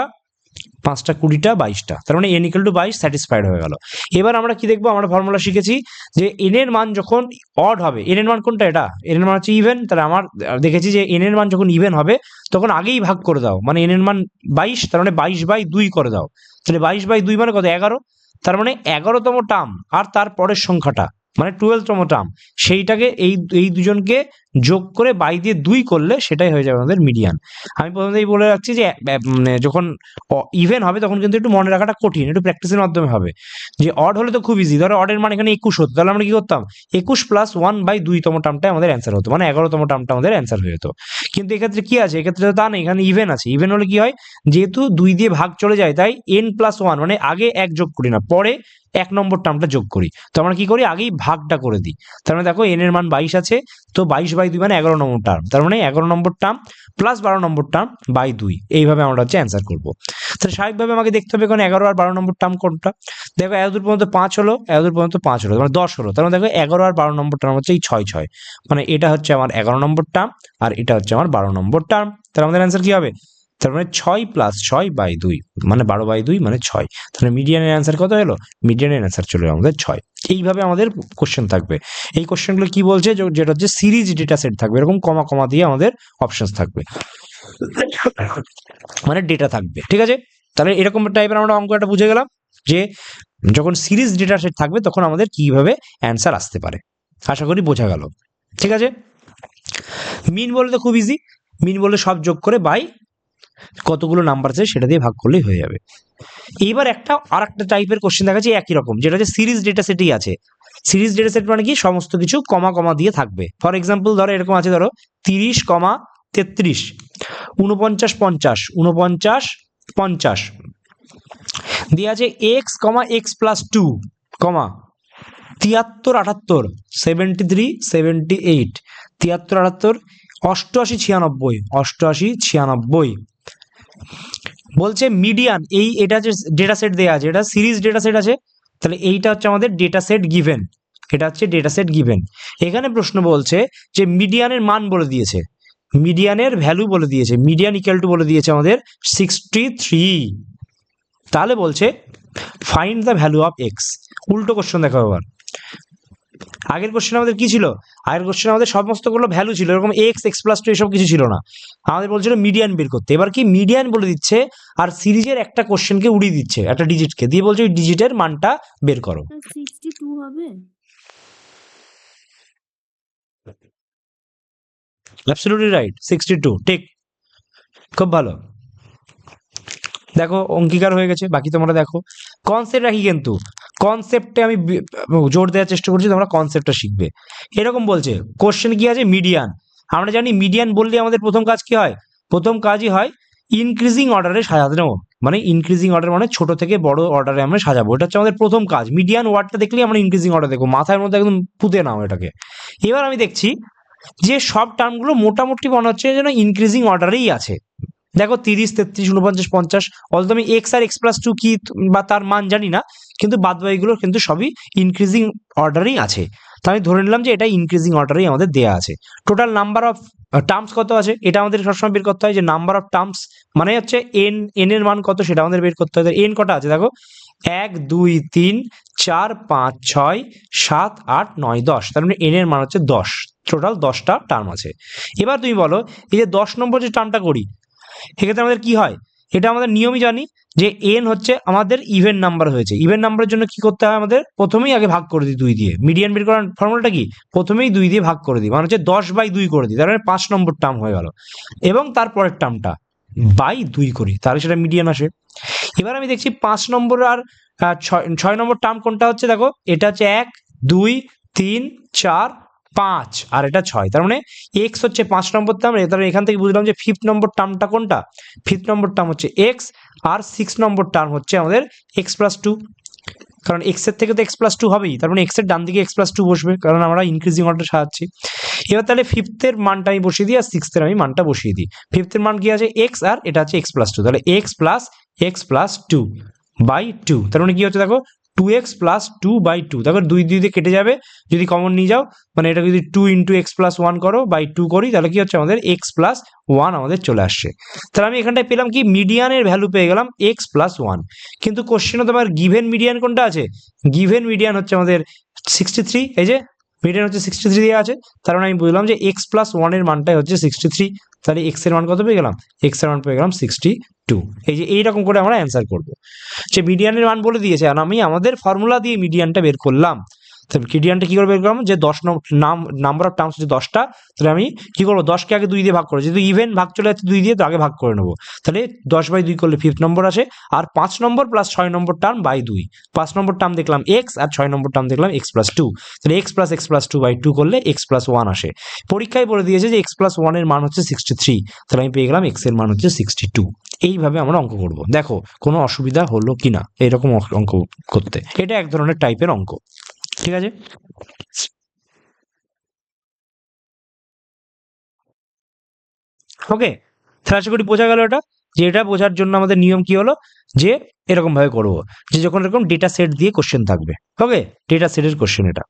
Speaker 1: 5টা 20টা 22টা, তার মানে n ইকুয়াল টু 22 স্যাটিসফাইড হয়ে গেল। এবার আমরা কি দেখবো, আমরা ফর্মুলা শিখেছি যে n এর মান যখন অড হবে, n এর মান কোনটা, এটা n এর মান হচ্ছে ইভেন, তাহলে আমার দেখেছি যে n এর মান যখন ইভেন হবে তখন আগেই ভাগ করে দাও, মানে n এর মান 22, তার মানে 22/2 করে দাও। তাহলে 22/2 মানে কত, 11, তার মানে 11তম টার্ম আর তার পরের সংখ্যাটা মানে 12তম টার্ম, সেইটাকে এই দুজনকে যোগ করে বাই দিয়ে 2 করলে সেটাই হয়ে যাবে আমাদের মিডিয়ান। আমি প্রথমেই বলে রাখছি যে মানে যখন ইভেন হবে তখন কিন্তু একটু মনে রাখাটা কঠিন, একটু প্র্যাকটিসের মাধ্যমে হবে। যে অড হলে তো খুব ইজি, ধরো অডের মান এখানে 21 হতো, তাহলে আমরা কি করতাম, 21 প্লাস 1/2তম টার্মটা আমাদের অ্যান্সার হতো, মানে 11তম টার্মটা আমাদের অ্যান্সার হয়ে যেত। কিন্তু এক্ষেত্রে কি আছে, এক্ষেত্রে তা নেই, এখানে ইভেন আছে। ইভেন হলে কি হয়, যেহেতু 2 দিয়ে ভাগ চলে যায় তাই n+1, মানে আগে 1 যোগ করি না, পরে 1 নম্বর টার্মটা যোগ করি। তো আমরা কি করি, আগেই ভাগটা করে দিই। তার মানে দেখো n এর মান 22 আছে, তো 22/2 মানে 11 নম্বর টার্ম, তার মানে 11 number term plus 12 number term by 2, এইভাবে আমরা হচ্ছে অ্যান্সার করবো। তাহলে স্বাভাবিকভাবে আমাকে দেখতে হবে এখানে 11 আর 12 নম্বর টার্ম কোনটা। দেখো এতদূর পর্যন্ত 5 হলো, এতদূর পর্যন্ত 5 হলো, মানে 10 হলো, তার মানে দেখো 11 আর 12 নম্বর টার্ম হচ্ছে এই 6 6, মানে এটা হচ্ছে আমার 11 নম্বর টার্ম আর এটা হচ্ছে আমার 12 নম্বর টার্ম। তাহলে আমাদের অ্যান্সার কি হবে, তার মানে 6 + 6/2 মানে 12/2 মানে 6। তাহলে মিডিয়ানের অ্যান্সার কত হলো, মিডিয়ানের অ্যান্সার চলে আমাদের 6। এইভাবে আমাদের কোশ্চেন থাকবে। এই কোশ্চেনগুলো কি বলছে, যেটা হচ্ছে সিরিজ ডেটা সেট থাকবে, এরকম কমা কমা দিয়ে আমাদের অপশনস থাকবে, মানে ডেটা থাকবে, ঠিক আছে। তাহলে এরকম টাইপের আমরা অঙ্কটা বুঝে গেলাম যে যখন সিরিজ ডেটা সেট থাকবে তখন আমাদের কিভাবে অ্যান্সার আসতে পারে। আশা করি বোঝা গেল, ঠিক আছে। মিন বলে তো খুব ইজি, মিন বলে সব যোগ করে বাই কতগুলো নাম্বার আছে সেটা দিয়ে ভাগ করলেই হয়ে যাবে। এইবার আর একটা টাইপের কোশ্চেন দেখাচ্ছি একই রকম, যেটা হচ্ছে সিরিজ ডেটা সেটই আছে। সিরিজ ডেটা সেট মানে কি, সমস্ত কিছু কমা কমা দিয়ে থাকবে। ফর এক্সাম্পল ধরো এরকম আছে, ধরো 30, 33, 49 50, 49 50 দিয়ে আছে x, x+2, 73 78, 73 78, 73 78 88 88 96। বলছে মিডিয়ান, এটা যে ডেটা সেট দেওয়া আছে এটা সিরিজ ডেটা সেট আছে, তাহলে এইটা হচ্ছে আমাদের ডেটা সেট গিভেন, এটা হচ্ছে ডেটা সেট গিভেন। এখানে প্রশ্ন বলছে যে মিডিয়ানের মান বলে দিয়েছে, মিডিয়ানের ভ্যালু বলে দিয়েছে, মিডিয়ান ইকুয়াল টু বলে দিয়েছে আমাদের 63। তাহলে বলছে find the value of x. উল্টো কোশ্চেন দেখো এবার, আগের কোশ্চেন আমাদের কি ছিল, আগের কোশ্চেন আমাদের সমস্তগুলো ভ্যালু ছিল, এরকম x, x+2 এসব কিছু ছিল না, আমাদের বলছিল মিডিয়ান বের করতে। এবার কি মিডিয়ান বলে দিচ্ছে আর সিরিজের একটা কোশ্চেনকে উড়িয়ে দিচ্ছে, একটা ডিজিটকে দিয়ে বলছে ওই ডিজিটের মানটা বের করো।
Speaker 3: 62 হবে,
Speaker 1: অ্যাবসলিউটলি রাইট, 62 ঠিক, খুব ভালো। দেখো অঙ্গীকার হয়ে গেছে, বাকি তোমরা দেখো। কনসেপ্ট রাখি, কিন্তু কনসেপ্টে আমি জোর দেওয়ার চেষ্টা করছি, তোমরা কনসেপ্টটা শিখবে। এরকম বলছে কোশ্চেন কি আছে, মিডিয়ান। আমরা জানি মিডিয়ান বললে আমাদের প্রথম কাজ কি হয়, প্রথম কাজই হয় ইনক্রিজিং অর্ডারে সাজাতে নেবো, মানে ইনক্রিজিং অর্ডার মানে ছোট থেকে বড় অর্ডারে আমরা সাজাবো, এটা হচ্ছে আমাদের প্রথম কাজ। মিডিয়ান ওয়ার্ডটা দেখলেই আমরা ইনক্রিজিং অর্ডার দেখবো, মাথার মধ্যে একদম পুঁতে নাও এটাকে। এবার আমি দেখছি যে সব টার্মগুলো মোটামুটি মনে হচ্ছে যেন ইনক্রিজিং অর্ডারেই আছে। দেখো 30, 33, 49, 50, অলতো আমি এক্স আর এক্স প্লাস টু কি বা তার মান জানি না, কিন্তু বাদবাকিগুলো কিন্তু সবই ইনক্রিজিং অর্ডারেই আছে। তো আমি ধরে নিলাম যে এটা ইনক্রিজিং অর্ডারেই আমাদের দেয়া আছে। টোটাল নাম্বার অফ টার্মস কত আছে এটা আমাদের সবসময় বের করতে হয়, যে নাম্বার অফ টার্মস মানে হচ্ছে এন, এন এর মান কত সেটা আমাদের বের করতে হয়। এন কটা আছে দেখো, 1, 2, 3, 4, 5, 6, 7, 8, 9, 10, তার মানে এন এর মান হচ্ছে 10। টোটাল 10টা টার্ম আছে। এবার তুমি বলো এই যে 10 নম্বর যে টার্মটা করি, সেক্ষেত্রে আমাদের কি হয়, এটা আমাদের নিয়মই জানি যে এন হচ্ছে আমাদের ইভেন নাম্বার হয়েছে। ইভেন নাম্বারের জন্য কি করতে হয়, আমাদের প্রথমেই আগে ভাগ করে দিই 2 দিয়ে। মিডিয়ান বের করার ফর্মুলাটা কি, প্রথমেই 2 দিয়ে ভাগ করে দিই, মানে হচ্ছে 10/2 করে দিই, তার মানে 5 নম্বর টার্ম হয়ে গেল। এবং তারপরের টার্মটা বাই 2 করি, তাহলে সেটা মিডিয়ান আসে। এবার আমি দেখছি 5 নম্বর আর 6 নম্বর টার্ম কোনটা হচ্ছে, দেখো এটা হচ্ছে 1, 2, 3, 4, 5 আর এটা 6, তার মানে এক্স হচ্ছে 5 নম্বর টার্ম। তাহলে এখান থেকে বুঝলাম যে 5th নম্বর টার্মটা কোনটা, 5th নম্বর টার্ম হচ্ছে এক্স, আর 6 নম্বর টার্ম হচ্ছে আমাদের এক্স প্লাস টু। কারণ এক্স এর থেকে তো এক্স প্লাস টু হবেই, তার মানে এক্স এর ডান দিকে এক্স প্লাস টু বসবে, কারণ আমরা ইনক্রিজিং অর্ডার সাজাচ্ছি। এবার তাহলে 5th এর মানটা আমি বসিয়ে দিই, আর 6th এর আমি মানটা বসিয়ে দিই। 5th এর মান কি আছে, এক্স, আর এটা হচ্ছে এক্স প্লাস টু, তাহলে x plus two by two, তার মানে কি হচ্ছে দেখো 2x প্লাস 2/2, তারপর 2 দিয়ে কেটে যাবে, যদি কমন নিয়ে যাও, মানে এটা যদি 2 ইন্টু এক্স প্লাস ওয়ান করো বাই 2 করি, তাহলে কি হচ্ছে আমাদের এক্স প্লাস ওয়ান আমাদের চলে আসছে। তাহলে আমি এখানটায় পেলাম কি, মিডিয়ানের ভ্যালু পেয়ে গেলাম এক্স প্লাস ওয়ান। কিন্তু কোশ্চেনে তোমার গিভেন মিডিয়ান কোনটা আছে, গিভেন মিডিয়ান হচ্ছে আমাদের 63, এই যে মিডিয়ান হচ্ছে 63 দেওয়া আছে, তার মানে আমি বুঝলাম যে এক্স প্লাস ওয়ানের মানটাই হচ্ছে 63। তাহলে এক্স এর মান কত পেয়ে গেলাম, এক্স এর মান পেয়ে গেলাম 62। এই যে এইরকম করে আমরা অ্যান্সার করবো। সে মিডিয়ানের মান বলে দিয়েছে, আর আমি আমাদের ফর্মুলা দিয়ে মিডিয়ানটা বের করলাম। মিডিয়ানটা কি করে বের করলাম, যে 10 নাম্বার অফ টার্মস হচ্ছে 10টা, তাহলে আমি কি করবো, 10কে আগে 2 দিয়ে ভাগ করে, যেহেতু ইভেন ভাগ চলে যাচ্ছে 2 দিয়ে, তো আগে ভাগ করে নেবো। তাহলে 10/2 করলে 5th নম্বর আসে, আর 5 number plus 6 number term by 2। 5 number term দেখলাম এক্স, আর 6 নম্বর টার্ম দেখলাম এক্স প্লাস টু, তাহলে এক্স প্লাস 2/2 করলে এক্স প্লাস ওয়ান আসে। পরীক্ষায় বলে দিয়েছে যে এক্স প্লাস ওয়ানের মান হচ্ছে 63, তাহলে আমি পেয়ে গেলাম এক্স এর মান হচ্ছে 62। এইভাবে আমরা অঙ্ক করব, দেখো কোনো অসুবিধা হলো কিনা এরকম অঙ্ক করতে। এটা এক ধরনের টাইপের অঙ্ক, ঠিক আছে। ওকে, তাহলে আশা করি বোঝা গেল এটা, যে এটা বোঝার জন্য আমাদের নিয়ম কি হলো, যে এরকম ভাবে করবো, যে যখন এরকম ডেটা সেট দিয়ে কোশ্চেন থাকবে। ওকে, ডেটা সেটের কোশ্চেন এটা।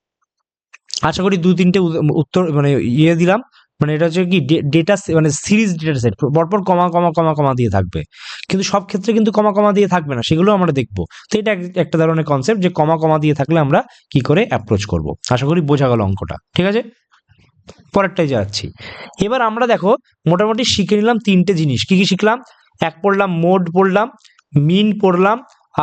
Speaker 1: আশা করি 2-3টে উত্তর মানে ইয়ে দিলাম, মানে এটা হচ্ছে কি ডেটা মানে সিরিজ ডেটা সেট, পরপর কমা কমা কমা কমা দিয়ে থাকবে, কিন্তু সব ক্ষেত্রে কিন্তু কমা কমা দিয়ে থাকবে না, সেগুলো আমরা দেখবো। তো এটা একটা ধরনের কনসেপ্ট, যে কমা কমা দিয়ে থাকলে আমরা কি করে অ্যাপ্রোচ করব। আশা করি বোঝা গেল অঙ্কটা, ঠিক আছে। পরেরটাই যাচ্ছি। এবার আমরা দেখো মোটামুটি শিখে নিলাম 3টে জিনিস। কি কি শিখলাম, এক পড়লাম মোড পড়লাম, মিন পড়লাম,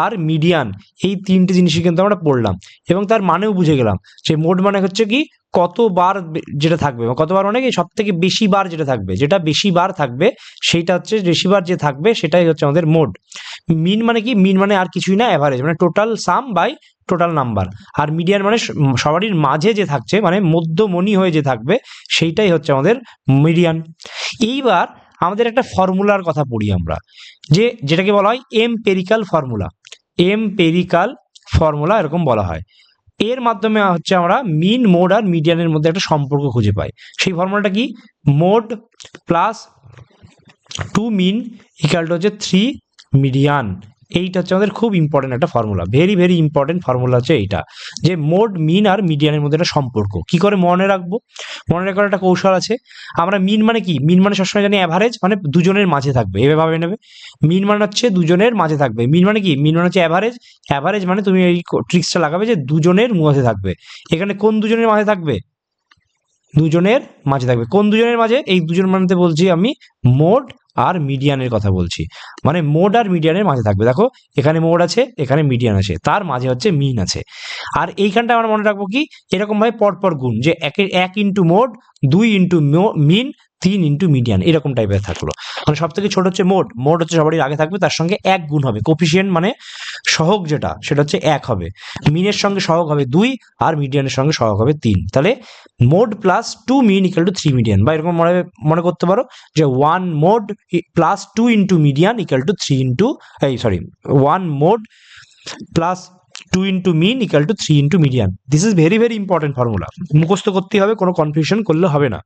Speaker 1: আর মিডিয়ান। এই 3টে জিনিসই কিন্তু আমরা পড়লাম, এবং তার মানেও বুঝে গেলাম। যে মোড মানে হচ্ছে কি, কতবার যেটা থাকবে, কতবার মানে কি সব থেকে বেশি বার যেটা থাকবে, যেটা বেশি বার থাকবে সেইটা হচ্ছে, বেশি বার যে থাকবে সেটাই হচ্ছে আমাদের মোড। মিন মানে কি, মিন মানে আর কিছুই না, অ্যাভারেজ মানে total sum by total number. আর মিডিয়ান মানে সবারই মাঝে যে থাকছে, মানে মধ্যমণি হয়ে যে থাকবে, সেইটাই হচ্ছে আমাদের মিডিয়ান। এইবার আমাদের একটা ফর্মুলার কথা পড়ি আমরা, যে যেটাকে বলা হয় এমপেরিক্যাল ফর্মুলা। এমপেরিক্যাল ফর্মুলা এরকম বলা হয়। এর মাধ্যমে হচ্ছে আমরা মিন, মোড আর মিডিয়ানের মধ্যে একটা সম্পর্ক খুঁজে পাই। সেই ফর্মুলাটা কি, mode plus 2 mean equal to হচ্ছে 3 মিডিয়ান। এইটা হচ্ছে আমাদের খুব ইম্পর্টেন্ট একটা ফর্মুলা, ভেরি ভেরি ইম্পর্টেন্ট ফর্মুলা হচ্ছে এইটা, যে মোড, মিন আর মিডিয়ানের মধ্যে একটা সম্পর্ক। কি করে মনে রাখবো, মনে রাখার একটা কৌশল আছে। আমরা মিন মানে কি, মিন মানে সবসময় জানি অ্যাভারেজ, মানে দুজনের মাঝে থাকবে, এভাবে ভাবে নেবে। মিন মানে হচ্ছে দুজনের মাঝে থাকবে। মিন মানে কি, মিন মানে হচ্ছে অ্যাভারেজ। অ্যাভারেজ মানে তুমি এই ট্রিক্সটা লাগাবে যে দুজনের মাঝে থাকবে। এখানে কোন দুজনের মাঝে থাকবে, দুজনের মাঝে থাকবে। কোন দুজনের মাঝে, এই দুজন মানতে বলছি আমি মোড আর মিডিয়ানের কথা বলছি, মানে মোড আর মিডিয়ানের মাঝে থাকবে। দেখো এখানে মোড আছে, এখানে মিডিয়ান আছে, তার মাঝে হচ্ছে মিন আছে। আর এইখানটা আমরা মনে রাখবো কি, এরকম ভাবে পরপর গুণ, যে 1 into mode, 2 into mean, 3 into median, এরকম টাইপের থাকলো। মানে সব থেকে ছোট হচ্ছে মোড, মোড হচ্ছে সবারই আগে থাকবে, তার সঙ্গে 1 গুণ হবে, কোফিসিয়েন্ট মানে সহগ যেটা, সেটা হচ্ছে 1 হবে। মিনের সঙ্গে সহগ হবে 2, আর মিডিয়ানের সঙ্গে সহগ হবে 3। তাহলে mode plus 2 mean equal to 3 median, বা এরকম মনে করতে পারো যে 1 mode plus 2 into median equal to 3 into 1 mode plus 2 into mean equal to 3 into median. This is very very important formula, মুখস্থ করতে হবে, কোনো কনফিউশন করলে হবে না,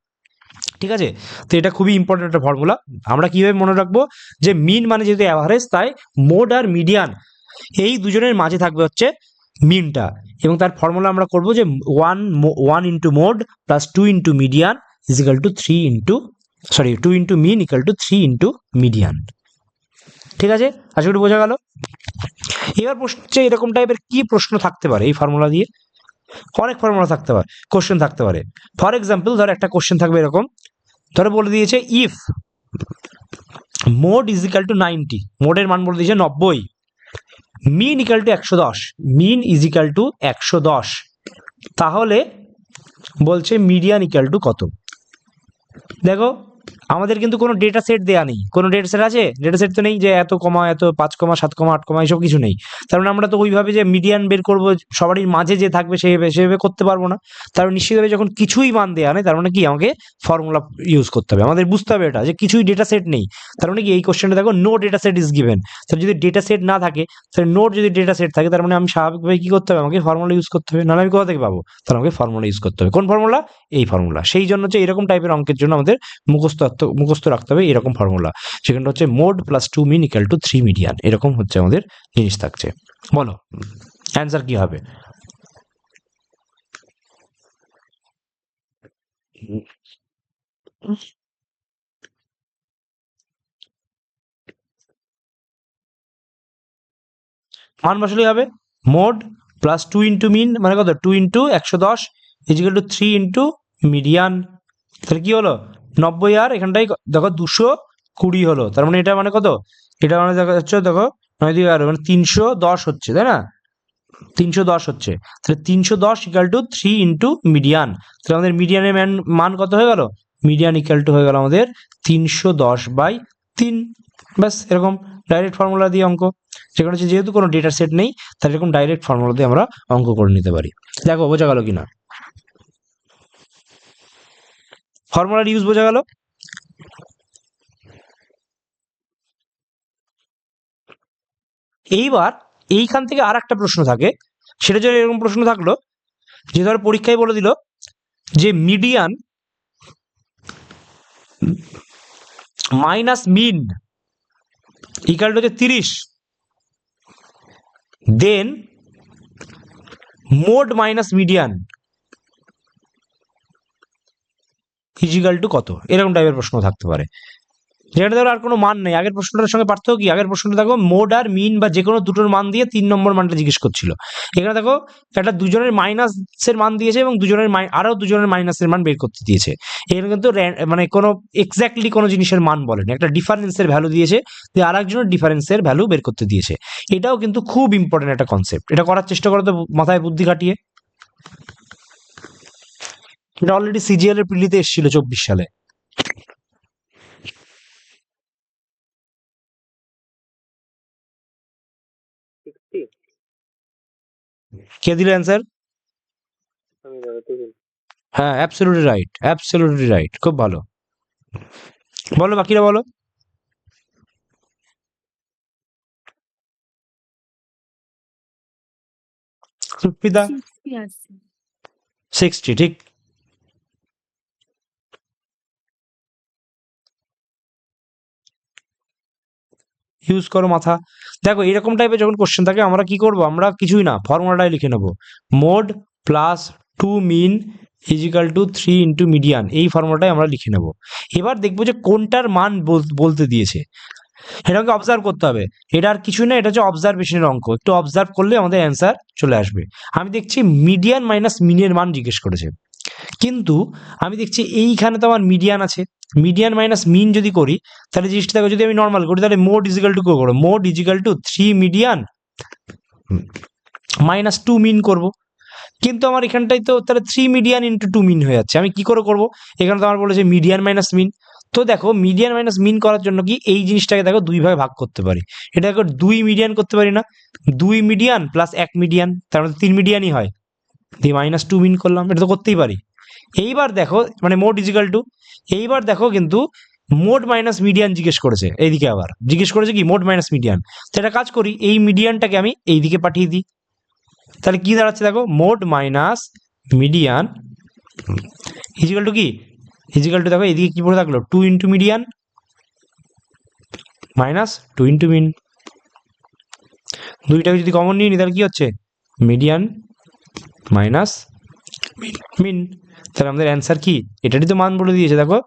Speaker 1: ঠিক আছে, তো এটা খুবই ইম্পর্টেন্ট একটা ফর্মুলা। আমরা কিভাবে মনে রাখবো যে মিন মানে যেহেতু অ্যাভারেজ, তাই মোড আর মিডিয়ান এই দুজনের মাঝে থাকবে হচ্ছে মিনটা, এবং তার ফর্মুলা আমরা করবো যে one into mode plus two into median is equal to three into two into mean equal to three into median. ঠিক আছে, আশা করি বোঝা গেল। এবার প্রশ্ন হচ্ছে এরকম টাইপের কি প্রশ্ন থাকতে পারে এই ফর্মুলা দিয়ে? অনেক ফর্মুলা থাকতে পারে, কোশ্চেন থাকতে পারে। ফর এক্সাম্পল ধর একটা কোশ্চেন থাকবে এরকম, ধরে বলে দিয়েছে if mode is equal to 90, মোডের মান বলে দিয়েছে 90, mean equal to 110, mean is equal to 110, তাহলে বলছে মিডিয়ান ইকাল টু কত? দেখো আমাদের কিন্তু কোনো ডেটা সেট দেওয়া নেই, কোনো ডেটা সেট আছে? ডেটা সেট তো নেই যে এত কমা, এত 5 কমা 7 কমা 8 কমা, এইসব কিছু নেই। তার মানে আমরা তো ওইভাবে যে মিডিয়ান বের করবো সবারই মাঝে যে থাকবে সেভাবে করতে পারবো না। তার মানে নিশ্চিতভাবে যখন কিছুই মান দেওয়া নেই, তার মানে কি আমাকে ফর্মুলা ইউজ করতে হবে। আমাদের বুঝতে হবে এটা যে কিছুই ডেটা সেট নেই, তার মানে কি এই কোশ্চেনটা দেখো no data set is given. তাহলে যদি ডেটা সেট না থাকে, তাহলে নোট যদি ডেটা সেট থাকে, তার মানে আমি স্বাভাবিকভাবে কি করতে হবে, আমাকে ফর্মুলা ইউজ করতে হবে। নাহলে আমি কোথা থেকে পাবো? তাহলে আমাকে ফর্মুলা ইউজ করতে হবে। কোন ফর্মুলা? এই ফর্মুলা। সেই জন্য হচ্ছে এরকম টাইপের অঙ্কের জন্য আমাদের মুখস্থ রাখতে হবে এরকম ফর্মুলা, সেখানটা হচ্ছে mode plus two mean equal to three median, এরকম হচ্ছে আমাদের জিনিস থাকছে। বলো অ্যান্সার কি হবে? মান বসালেই হবে, mode plus two into mean মানে কত? 2 into 110 equal to 3 into median. তাহলে কি হলো? 90, আর এখানটাই দেখো 220 হলো। তার মানে এটা মানে কত? এটা মানে দেখা যাচ্ছে, দেখো 9 দিয়ে 11 মানে 310 হচ্ছে, তাই না? 310 হচ্ছে। তাহলে 310 ইকাল টু 3 ইন্টু মিডিয়ান। তাহলে আমাদের মিডিয়ানের মান কত হয়ে গেল? মিডিয়ান ইকাল টু হয়ে গেল আমাদের 310/3। ব্যাস, এরকম ডাইরেক্ট ফর্মুলা দিয়ে অঙ্ক। সেখানে হচ্ছে যেহেতু কোনো ডেটা সেট নেই, তাহলে এরকম ডাইরেক্ট ফর্মুলা দিয়ে আমরা অঙ্ক করে নিতে পারি। দেখো বোঝা গেল কিনা? ফর্মুলার ইউজ বোঝা গেল? এইবার এইখান থেকে আর একটা প্রশ্ন থাকে, সেটা যদি এরকম প্রশ্ন থাকলো যে ধর পরীক্ষায় বলে দিল যে median minus mean equal to হচ্ছে 30, then mode minus median is equal to কত? এরকম টাইপের প্রশ্ন থাকতে পারে, যেটা ধরো আর কোনো মান নেই। আগের প্রশ্নটার সঙ্গে পার্থক্য কি? আগের প্রশ্নটা দেখো মোড আর মিন বা যে কোনো দুটোর মান দিয়ে 3 নম্বর মানটা জিজ্ঞেস করছিল। এখানে দেখো একটা দুজনের মাইনাসের মান দিয়েছে এবং আরো দুজনের মাইনাসের মান বের করতে দিয়েছে। এখানে কিন্তু মানে কোনো এক্স্যাক্টলি কোনো জিনিসের মান বলেনি, একটা ডিফারেন্সের ভ্যালু দিয়েছে, যে আর একজনের ডিফারেন্সের ভ্যালু বের করতে দিয়েছে। এটাও কিন্তু খুব ইম্পর্টেন্ট একটা কনসেপ্ট, এটা করার চেষ্টা করো তো মাথায় বুদ্ধি খাটিয়ে। এটা অলরেডি সিজিএল এর প্রিলিতে এসেছিল 24 সালে। কে দিল অ্যান্সার? হ্যাঁ, অ্যাবসলিউটলি রাইট, অ্যাবসলিউটলি রাইট, খুব ভালো। বলো বাকিরা বলো। সুপ্রিতা 60, ঠিক। ইউজ করো মাথা। দেখো এরকম টাইপের যখন কোশ্চেন থাকে আমরা কি করব? আমরা কিছুই না, ফর্মুলাটাই লিখে নেব, mode plus two mean is equal to 3 into median, এই ফর্মুলাটাই আমরা লিখে নেব। এবার দেখবো যে কোনটার মান বলতে দিয়েছে, এটাকে অবজার্ভ করতে হবে। এটা আর কিছুই না, এটা হচ্ছে অবজারভেশনের অঙ্ক। একটু অবজার্ভ করলে আমাদের অ্যান্সার চলে আসবে। আমি দেখছি মিডিয়ান মাইনাস মিনের মান জিজ্ঞেস করেছে, কিন্তু আমি দেখছি এইখানে তো আমার মিডিয়ান আছে। মিডিয়ান মাইনাস মিন যদি করি, তাহলে জিনিসটা দেখো, যদি আমি নর্মাল করি তাহলে মোড ইজিক্যাল টু করবো, mode equal to 3 median minus 2 mean করবো। কিন্তু আমার এখানটাই তো তাহলে 3 মিডিয়ান ইন্টু 2 মিন হয়ে যাচ্ছে। আমি কি করে করবো? এখানে তো আমার বলেছে মিডিয়ান মাইনাস মিন। তো দেখো মিডিয়ান মাইনাস মিন করার জন্য কি এই জিনিসটাকে দেখো 2 ভাগে ভাগ করতে পারি। এটা দেখো 2 মিডিয়ান করতে পারি না, 2 মিডিয়ান প্লাস 1 মিডিয়ান, তার মানে 3 মিডিয়ানই হয়, দিয়ে মাইনাস 2 মিন করলাম। এটা তো করতেই পারি। এইবার দেখো মানে মোড ইজিক্যাল টু, এইবার দেখো কিন্তু মোড মাইনাস মিডিয়ান জিজ্ঞেস করেছে, এইদিকে আবার জিজ্ঞেস করেছে কি মোড মাইনাস মিডিয়ান। তো এটা কাজ করি, এই মিডিয়ানটাকে আমি এইদিকে পাঠিয়ে দিই। তাহলে কি দাঁড়াচ্ছে দেখো, mode minus median is equal to কি ইজিক্যাল টু দেখো এদিকে কি পড়ে থাকলো 2 into median minus 2 into mean, দুইটাকে যদি কমন নিয়ে নি তাহলে কি হচ্ছে মিডিয়ান মাইনাস মিন। তাহলে আমাদের অ্যান্সার কি, এটারই তো মান বলে দিয়েছে দেখো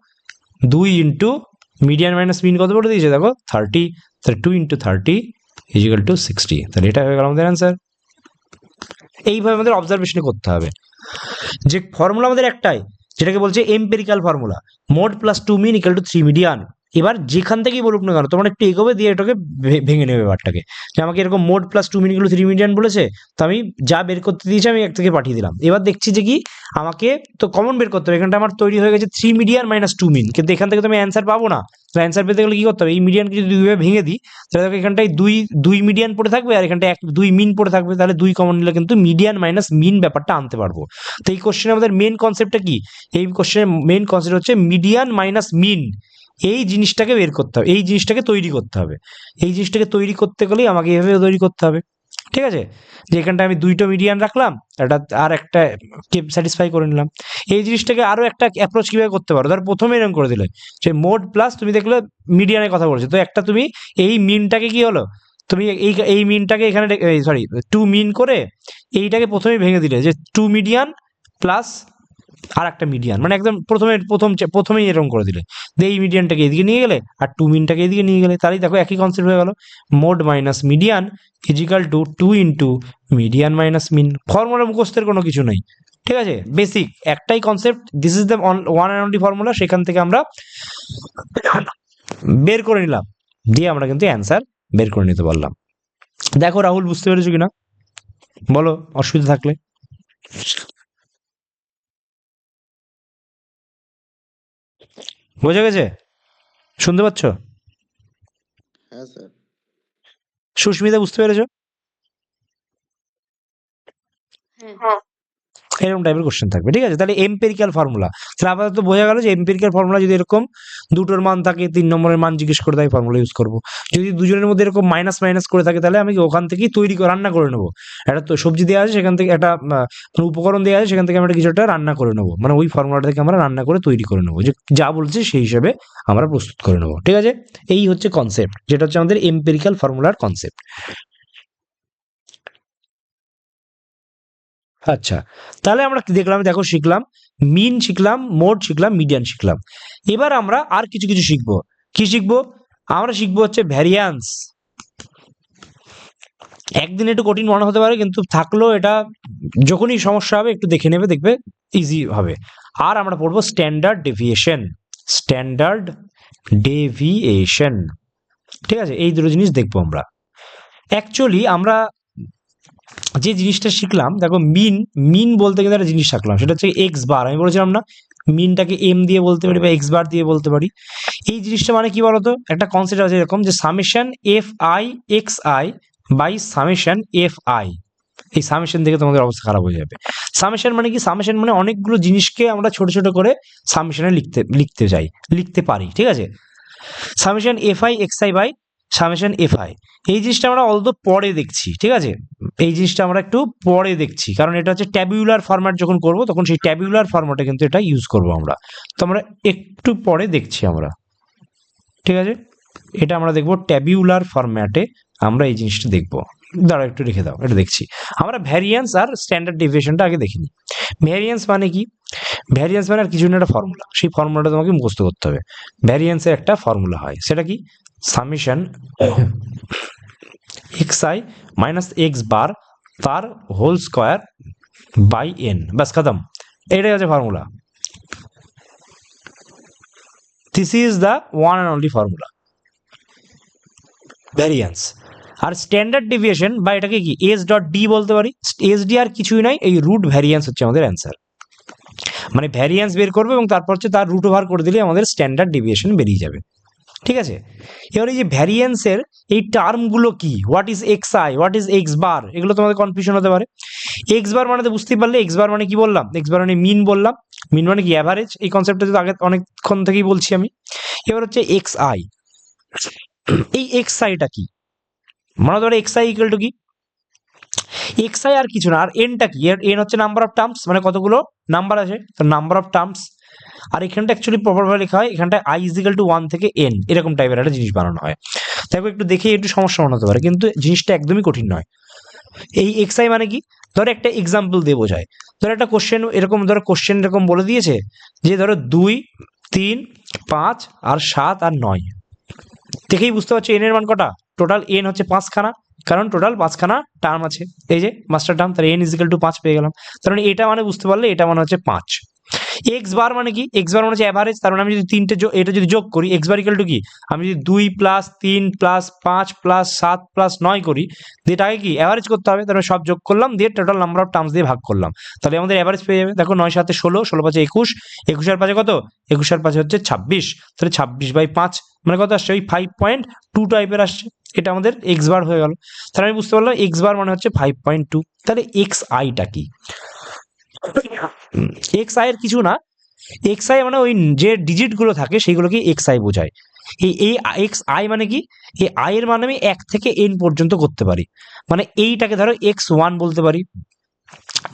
Speaker 1: 2 ইন্টু মিডিয়ান মাইনাস মিন কত বলে দিয়েছে দেখো 30, তাহলে 2 ইন্টু 30 ইজিক্যাল টু 60, তাহলে এটা হয়ে গেল আমাদের অ্যান্সার। এইভাবে আমাদের অবজারভেশন করতে হবে। যে ফর্মুলা আমাদের একটাই, যেটাকে বলছে empirical formula, mode plus 2 mean equal to 3 median. এবার যেখান থেকেই বলুক না কেন তোমরা একটু এগোবে দিয়ে এটাকে ভেঙে নেবে ব্যাপারটাকে, যে আমাকে এরকম mode plus 2 mean equal to 3 median বলেছে, তো আমি যা বের করতে দিয়েছি আমি এক থেকে পাঠিয়ে দিলাম। এবার দেখছি যে কি আমাকে তো কমন বের করতে হবে, এখানটা আমার তৈরি হয়ে গেছে 3 মিডিয়ান মাইনাস 2 মিন, কিন্তু এখান থেকে তো আমি অ্যান্সার পাবো না। তো অ্যান্সার পেতে গেলে কি করতে হবে, এই মিডিয়ানকে যদি দুইভাবে ভেঙে দিই তাহলে দেখো এখানটায় দুই মিডিয়ান পড়ে থাকবে আর এখানটায় 2 মিন পড়ে থাকবে, তাহলে 2 কমন নিলে কিন্তু মিডিয়ান মাইনাস মিন ব্যাপারটা আনতে পারবো। তো এই কোশ্চেনে আমাদের মেন কনসেপ্টটা কি, এই কোশ্চেনের মেন কনসেপ্ট হচ্ছে মিডিয়ান মাইনাস মিন, এই জিনিসটাকে বের করতে হবে, এই জিনিসটাকে তৈরি করতে হবে। এই জিনিসটাকে তৈরি করতে গেলেই আমাকে এভাবে তৈরি করতে হবে, ঠিক আছে। যে এখানটা আমি দুইটা মিডিয়ান রাখলাম, এটা আর একটা কে স্যাটিসফাই করে নিলাম। এই জিনিসটাকে আরো একটা অ্যাপ্রোচ কিভাবে করতে পারো, ধর প্রথমে এরকম করে দিলে যে মোড প্লাস তুমি দেখলে মিডিয়ানের কথা বলছো, তো একটা তুমি এই মিনটাকে কি হলো, তুমি এই মিনটাকে এখানে সরি 2 মিন করে এইটাকে প্রথমেই ভেঙে দিলে যে 2 মিডিয়ান প্লাস আর একটা মিডিয়ান, মানে একদম প্রথমেই এরকম করে দিলে, এই মিডিয়ানটাকে এদিকে নিয়ে গেলে আর 2 মিনটাকে এদিকে নিয়ে গেলে, তাহলেই দেখো একই কনসেপ্ট হয়ে গেল, mode minus median is equal to 2 into median minus mean. Formula মুখস্থের কোনো কিছু নেই, ঠিক আছে, বেসিক একটাই concept, this is the one and only formula, সেখান থেকে আমরা বের করে নিলাম, দিয়ে আমরা কিন্তু অ্যান্সার বের করে নিতে পারলাম। দেখো রাহুল বুঝতে পেরেছো কিনা বলো, অসুবিধা থাকলে। বোঝা গেছে, শুনতে পাচ্ছ?
Speaker 2: হ্যাঁ স্যার।
Speaker 1: সুস্মিতা বুঝতে পেরেছো?
Speaker 3: হ্যাঁ।
Speaker 1: এরকম টাইপের কোশ্চেন থাকবে, ঠিক আছে। তাহলে এম্পেরিক্যাল ফর্মুলা, তাহলে আপাতত বোঝা গেল যে এম্পেরিক্যাল ফর্মুলা যদি এরকম দুটোর মান থাকে, 3 নম্বরের মান জিজ্ঞেস করে তাই ফর্মুলা ইউজ করবো। যদি দুজনের মধ্যে এরকম মাইনাস মাইনাস করে থাকে তাহলে আমি ওখান থেকেই তৈরি করে রান্না করে নেবো। একটা তো সবজি দেওয়া আছে সেখান থেকে একটা উপকরণ দেওয়া আছে সেখান থেকে আমরা কিছু একটা রান্না করে নেবো, মানে ওই ফর্মুলাটা থেকে আমরা রান্না করে তৈরি করে নেবো, যে যা বলছে সেই হিসেবে আমরা প্রস্তুত করে নেবো, ঠিক আছে। এই হচ্ছে কনসেপ্ট, যেটা হচ্ছে আমাদের এম্পেরিক্যাল ফর্মুলার কনসেপ্ট। আচ্ছা, তাহলে আমরা কি দেখলাম, দেখো শিখলাম মিন, শিখলাম মোড, শিখলাম মিডিয়ান, শিখলাম। এবার আমরা আর কিছু কিছু শিখবো। কি শিখবো? আমরা শিখবো হচ্ছে ভ্যারিয়ান্স। একদিন একটু কঠিন মনে হতে পারে, কিন্তু থাকলেও এটা যখনই সমস্যা হবে একটু দেখে নেবে, দেখবে ইজি হবে। আর আমরা পড়বো স্ট্যান্ডার্ড ডেভিয়েশন, স্ট্যান্ডার্ড ডেভিয়েশন, ঠিক আছে। এই দুটো জিনিস দেখবো আমরা। অ্যাকচুয়ালি আমরা যে জিনিসটা শিখলাম, দেখো মিন বলতে গেলে একটা জিনিস শিখলাম, সেটা হচ্ছে এক্স বার। আমি বলেছিলাম না মিনটাকে এম দিয়ে বলতে পারি বা এক্স বার দিয়ে বলতে পারি। এই জিনিসটা মানে কি বলতো, একটা কনসেপ্ট আছে এরকম, যে summation F I x I by summation F I. এই সামেশন থেকে তোমাদের অবস্থা খারাপ হয়ে যাবে। সামেশন মানে কি, সামেশন মানে অনেকগুলো জিনিসকে আমরা ছোট ছোট করে সামেশনে লিখতে পারি, ঠিক আছে। Summation F I x I by summation F I, এই জিনিসটা আমরা অলদো পরে দেখছি, ঠিক আছে। এই জিনিসটা আমরা একটু পরে দেখছি, কারণ এটা হচ্ছে ট্যাবুলার ফরম্যাট, যখন করব তখন সেই ট্যাবুলার ফরম্যাটে কিন্তু এটা ইউজ করব আমরা। তো আমরা একটু পরে দেখছি আমরা, ঠিক আছে। এটা আমরা দেখব ট্যাবুলার ফরম্যাটে, আমরা এই জিনিসটা দেখব। দাঁড়াও একটু রেখে দাও, এটা দেখছি আমরা। ভ্যারিয়েন্স আর স্ট্যান্ডার্ড ডেভিয়েশনটা আগে দেখিনি। ভ্যারিয়েন্স মানে কি? ভ্যারিয়েন্স মানে আর কিছু না, একটা ফর্মুলা, সেই ফর্মুলাটা তোমাকে মুখস্থ করতে হবে। ভ্যারিয়েন্সের একটা ফর্মুলা হয়, সেটা কি, summation x i minus x bar তার হোল স্কোয়ার বাই এন, ব্যাস খতম। এটাই হচ্ছে formula. This is the one and only formula, variance. আর স্ট্যান্ডার্ড ডেভিয়েশন বা এটাকে কি এস ডট ডি বলতে পারি। এস ডি আর কিছুই নয়, এই রুট ভ্যারিয়েন্স হচ্ছে আমাদের অ্যান্সার। মানে ভ্যারিয়েন্স বের করবে এবং তারপর হচ্ছে তার রুট ওভার করে দিলে আমাদের স্ট্যান্ডার্ড ডেভিয়েশন বেরিয়ে যাবে, ঠিক আছে। এবার এই যে ভ্যারিয়েন্সের এই টার্মগুলো কি, what is x i, what is x bar, এগুলো তোমাদের কনফিউশন হতে পারে। এক্স বার মানে তো বুঝতেই পারলে, এক্স বার মানে কি বললাম, এক্স বার মানে মিন বললাম, মিন মানে কি অ্যাভারেজ, এই কনসেপ্টটা তো আগে অনেকক্ষণ থেকেই বলছি আমি। এবার হচ্ছে এক্স আই, এই এক্স আইটা কি, মনে ধরো এক্স আই ইকুয়াল টু কি, এক্স আই আর কিছু না, আর এনটা কি, এন হচ্ছে নাম্বার অফ টার্মস, মানে কতগুলো নাম্বার আছে, তো নাম্বার অফ টার্মস। আর এখানটা অ্যাকচুয়ালি প্রপারভাবে লেখা হয়, এখানটা আই ইজিক্যাল টু 1 থেকে এন, এরকম টাইপের একটা জিনিস বানানো হয়। দেখো একটু দেখেই একটু সমস্যা মনে হতে পারে, কিন্তু জিনিসটা একদমই কঠিন নয়। এই এক্স আই মানে কি, ধরো একটা এক্সাম্পল দিয়ে বোঝায়। ধরো একটা কোশ্চেন এরকম, ধরো কোশ্চেন এরকম বলে দিয়েছে যে ধরো 2, 3, 5 আর 7 আর 9, দেখেই বুঝতে পারছো এন এর মান কটা, টোটাল এন হচ্ছে 5খানা, কারণ টোটাল 5খানা টার্ম আছে, এই যে মাস্টার টার্ম, তাহলে এন ইজিক্যাল টু 5 পেয়ে গেলাম। তার মানে এটা মানে বুঝতে পারলে এটা মানে হচ্ছে 5। এক্স বার মানে কি, এক্স বার মানে হচ্ছে অ্যাভারেজ, তার মানে আমি যদি এটা যদি যোগ করি, এক্স বার ইকুয়াল টু কি, আমি যদি 2 প্লাস 3 প্লাস 5 প্লাস 7 প্লাস 9 করি, দিয়ে এটাকে কি অ্যাভারেজ করতে হবে, তার মানে সব যোগ করলাম, দিয়ে টোটাল নাম্বার অফ টার্মস দিয়ে ভাগ করলাম, তাহলে আমাদের অ্যাভারেজ পেয়ে যাবে। দেখো 9 7 16, 16 5 21, 21 আর 5 কত, 21 আর 5 হচ্ছে 26, তাহলে 26/5 মানে কত আসছে, ওই 5.2 টাইপের আসছে, এটা আমাদের এক্স বার হয়ে গেল। তাহলে আমি বুঝতে পারলাম এক্স বার মানে হচ্ছে 5.2। তাহলে এক্স আইটা কি, এক্স আই এর কিছু না, এক্স আই মানে ওই যে ডিজিট গুলো থাকে সেইগুলোকে এক্স আই বোঝায়। এই এক্স আই মানে কি, এই আই এর মানে আমি 1 থেকে এন পর্যন্ত করতে পারি, মানে এইটাকে ধরো x1 বলতে পারি,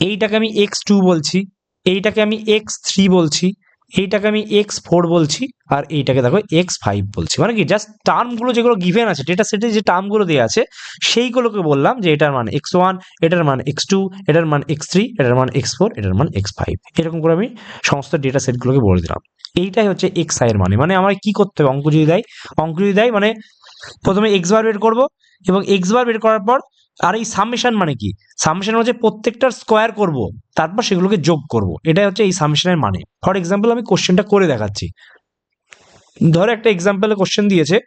Speaker 1: এইটাকে আমি x2 বলছি, এইটাকে আমি x3 বলছি, এইটাকে আমি x4 বলছি, আর এইটাকে দেখো x5 বলছি। মানে কি জাস্ট টার্মগুলো যেগুলো গিভেন আছে, ডেটা সেটে যে টার্মগুলো দেওয়া আছে সেইগুলোকে বললাম যে এটার মান x1, এটার মান x2, এটার মান x3, এটার মান x4, এটার মান x5, এরকম করে আমি সমস্ত ডেটা সেটগুলোকে বলে দিলাম। এইটাই হচ্ছে এক্স আই এর মানে আমার কি করতে হবে, অঙ্ক যদি দেয় মানে প্রথমে এক্স বার বের করবো, এবং এক্স বার বের করার পর আর এই সামেশন মানে কি, সামেশন হচ্ছে প্রত্যেকটার স্কোয়ার করব, তারপর সেগুলোকে যোগ করব, এটাই হচ্ছে এই সামেশনের মানে। ফর এক্সাম্পল আমি কোশ্চেনটা করে দেখাচ্ছি, ধরো একটা এক্সাম্পলে কোশ্চেন দিয়েছে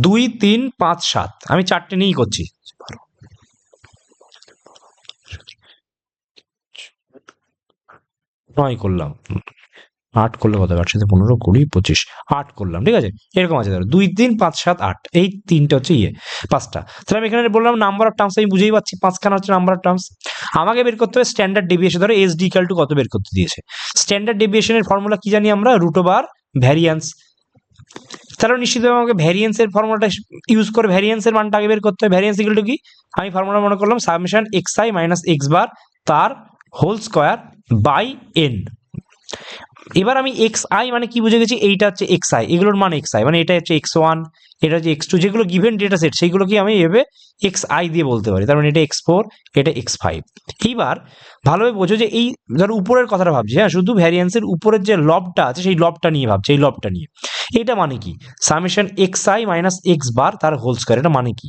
Speaker 1: 2 3 5 7, আমি 4টে নিয়েই করছি, 9 করলাম, 8 করলে কত হবে, 8 সাথে 15 20 25, 8 করলাম, ঠিক আছে, এরকম আছে ধরো 2 3 5 7 8, এই তিনটা হচ্ছে 5টা। তাহলে আমি এখানে বললাম নাম্বার অফ টার্মস, আমি বুঝেই পাচ্ছি 5খানা হচ্ছে নাম্বার অফ টার্মস। আমাকে বের করতে হবে স্ট্যান্ডার্ড ডেভিয়েশন, ধরো এস ডি ইকুয়াল টু কত বের করতে দিয়েছে, স্ট্যান্ডার্ড ডেভিয়েশনের ফর্মুলা কি জানি আমরা, রুট ওভার ভ্যারিয়েন্স। তাহলে নিশ্চিতভাবে আমাকে ভ্যারিয়েন্সের ফর্মুলাটা ইউজ করে ভ্যারিয়েন্সের মানটা আগে বের করতে হবে। ভ্যারিয়েন্স ইকুয়াল টু কি, আমি ফর্মুলা মনে করলাম summation x i minus x bar তার হোল স্কোয়ার বাই এন। এবার আমি এক্স আই মানে কি বুঝে গেছি, এইটা হচ্ছে এক্স আই, এগুলোর মান এক্স আই, মানে এটা হচ্ছে x1, এটা হচ্ছে x2, যেগুলো গিভেন ডেটা সেট সেইগুলোকে আমি এভাবে এক্স আই দিয়ে বলতে পারি, তার মানে এটা x4, এটা x5। এইবার ভালোভাবে বোঝো যে এই ধরো উপরের কথাটা ভাবছি, হ্যাঁ শুধু ভ্যারিয়েন্সের উপরের যে লবটা আছে সেই লবটা নিয়ে ভাবছি, এই লবটা নিয়ে, এটা মানে কি summation x i minus x bar তার হোল স্কোয়ার, এটা মানে কি,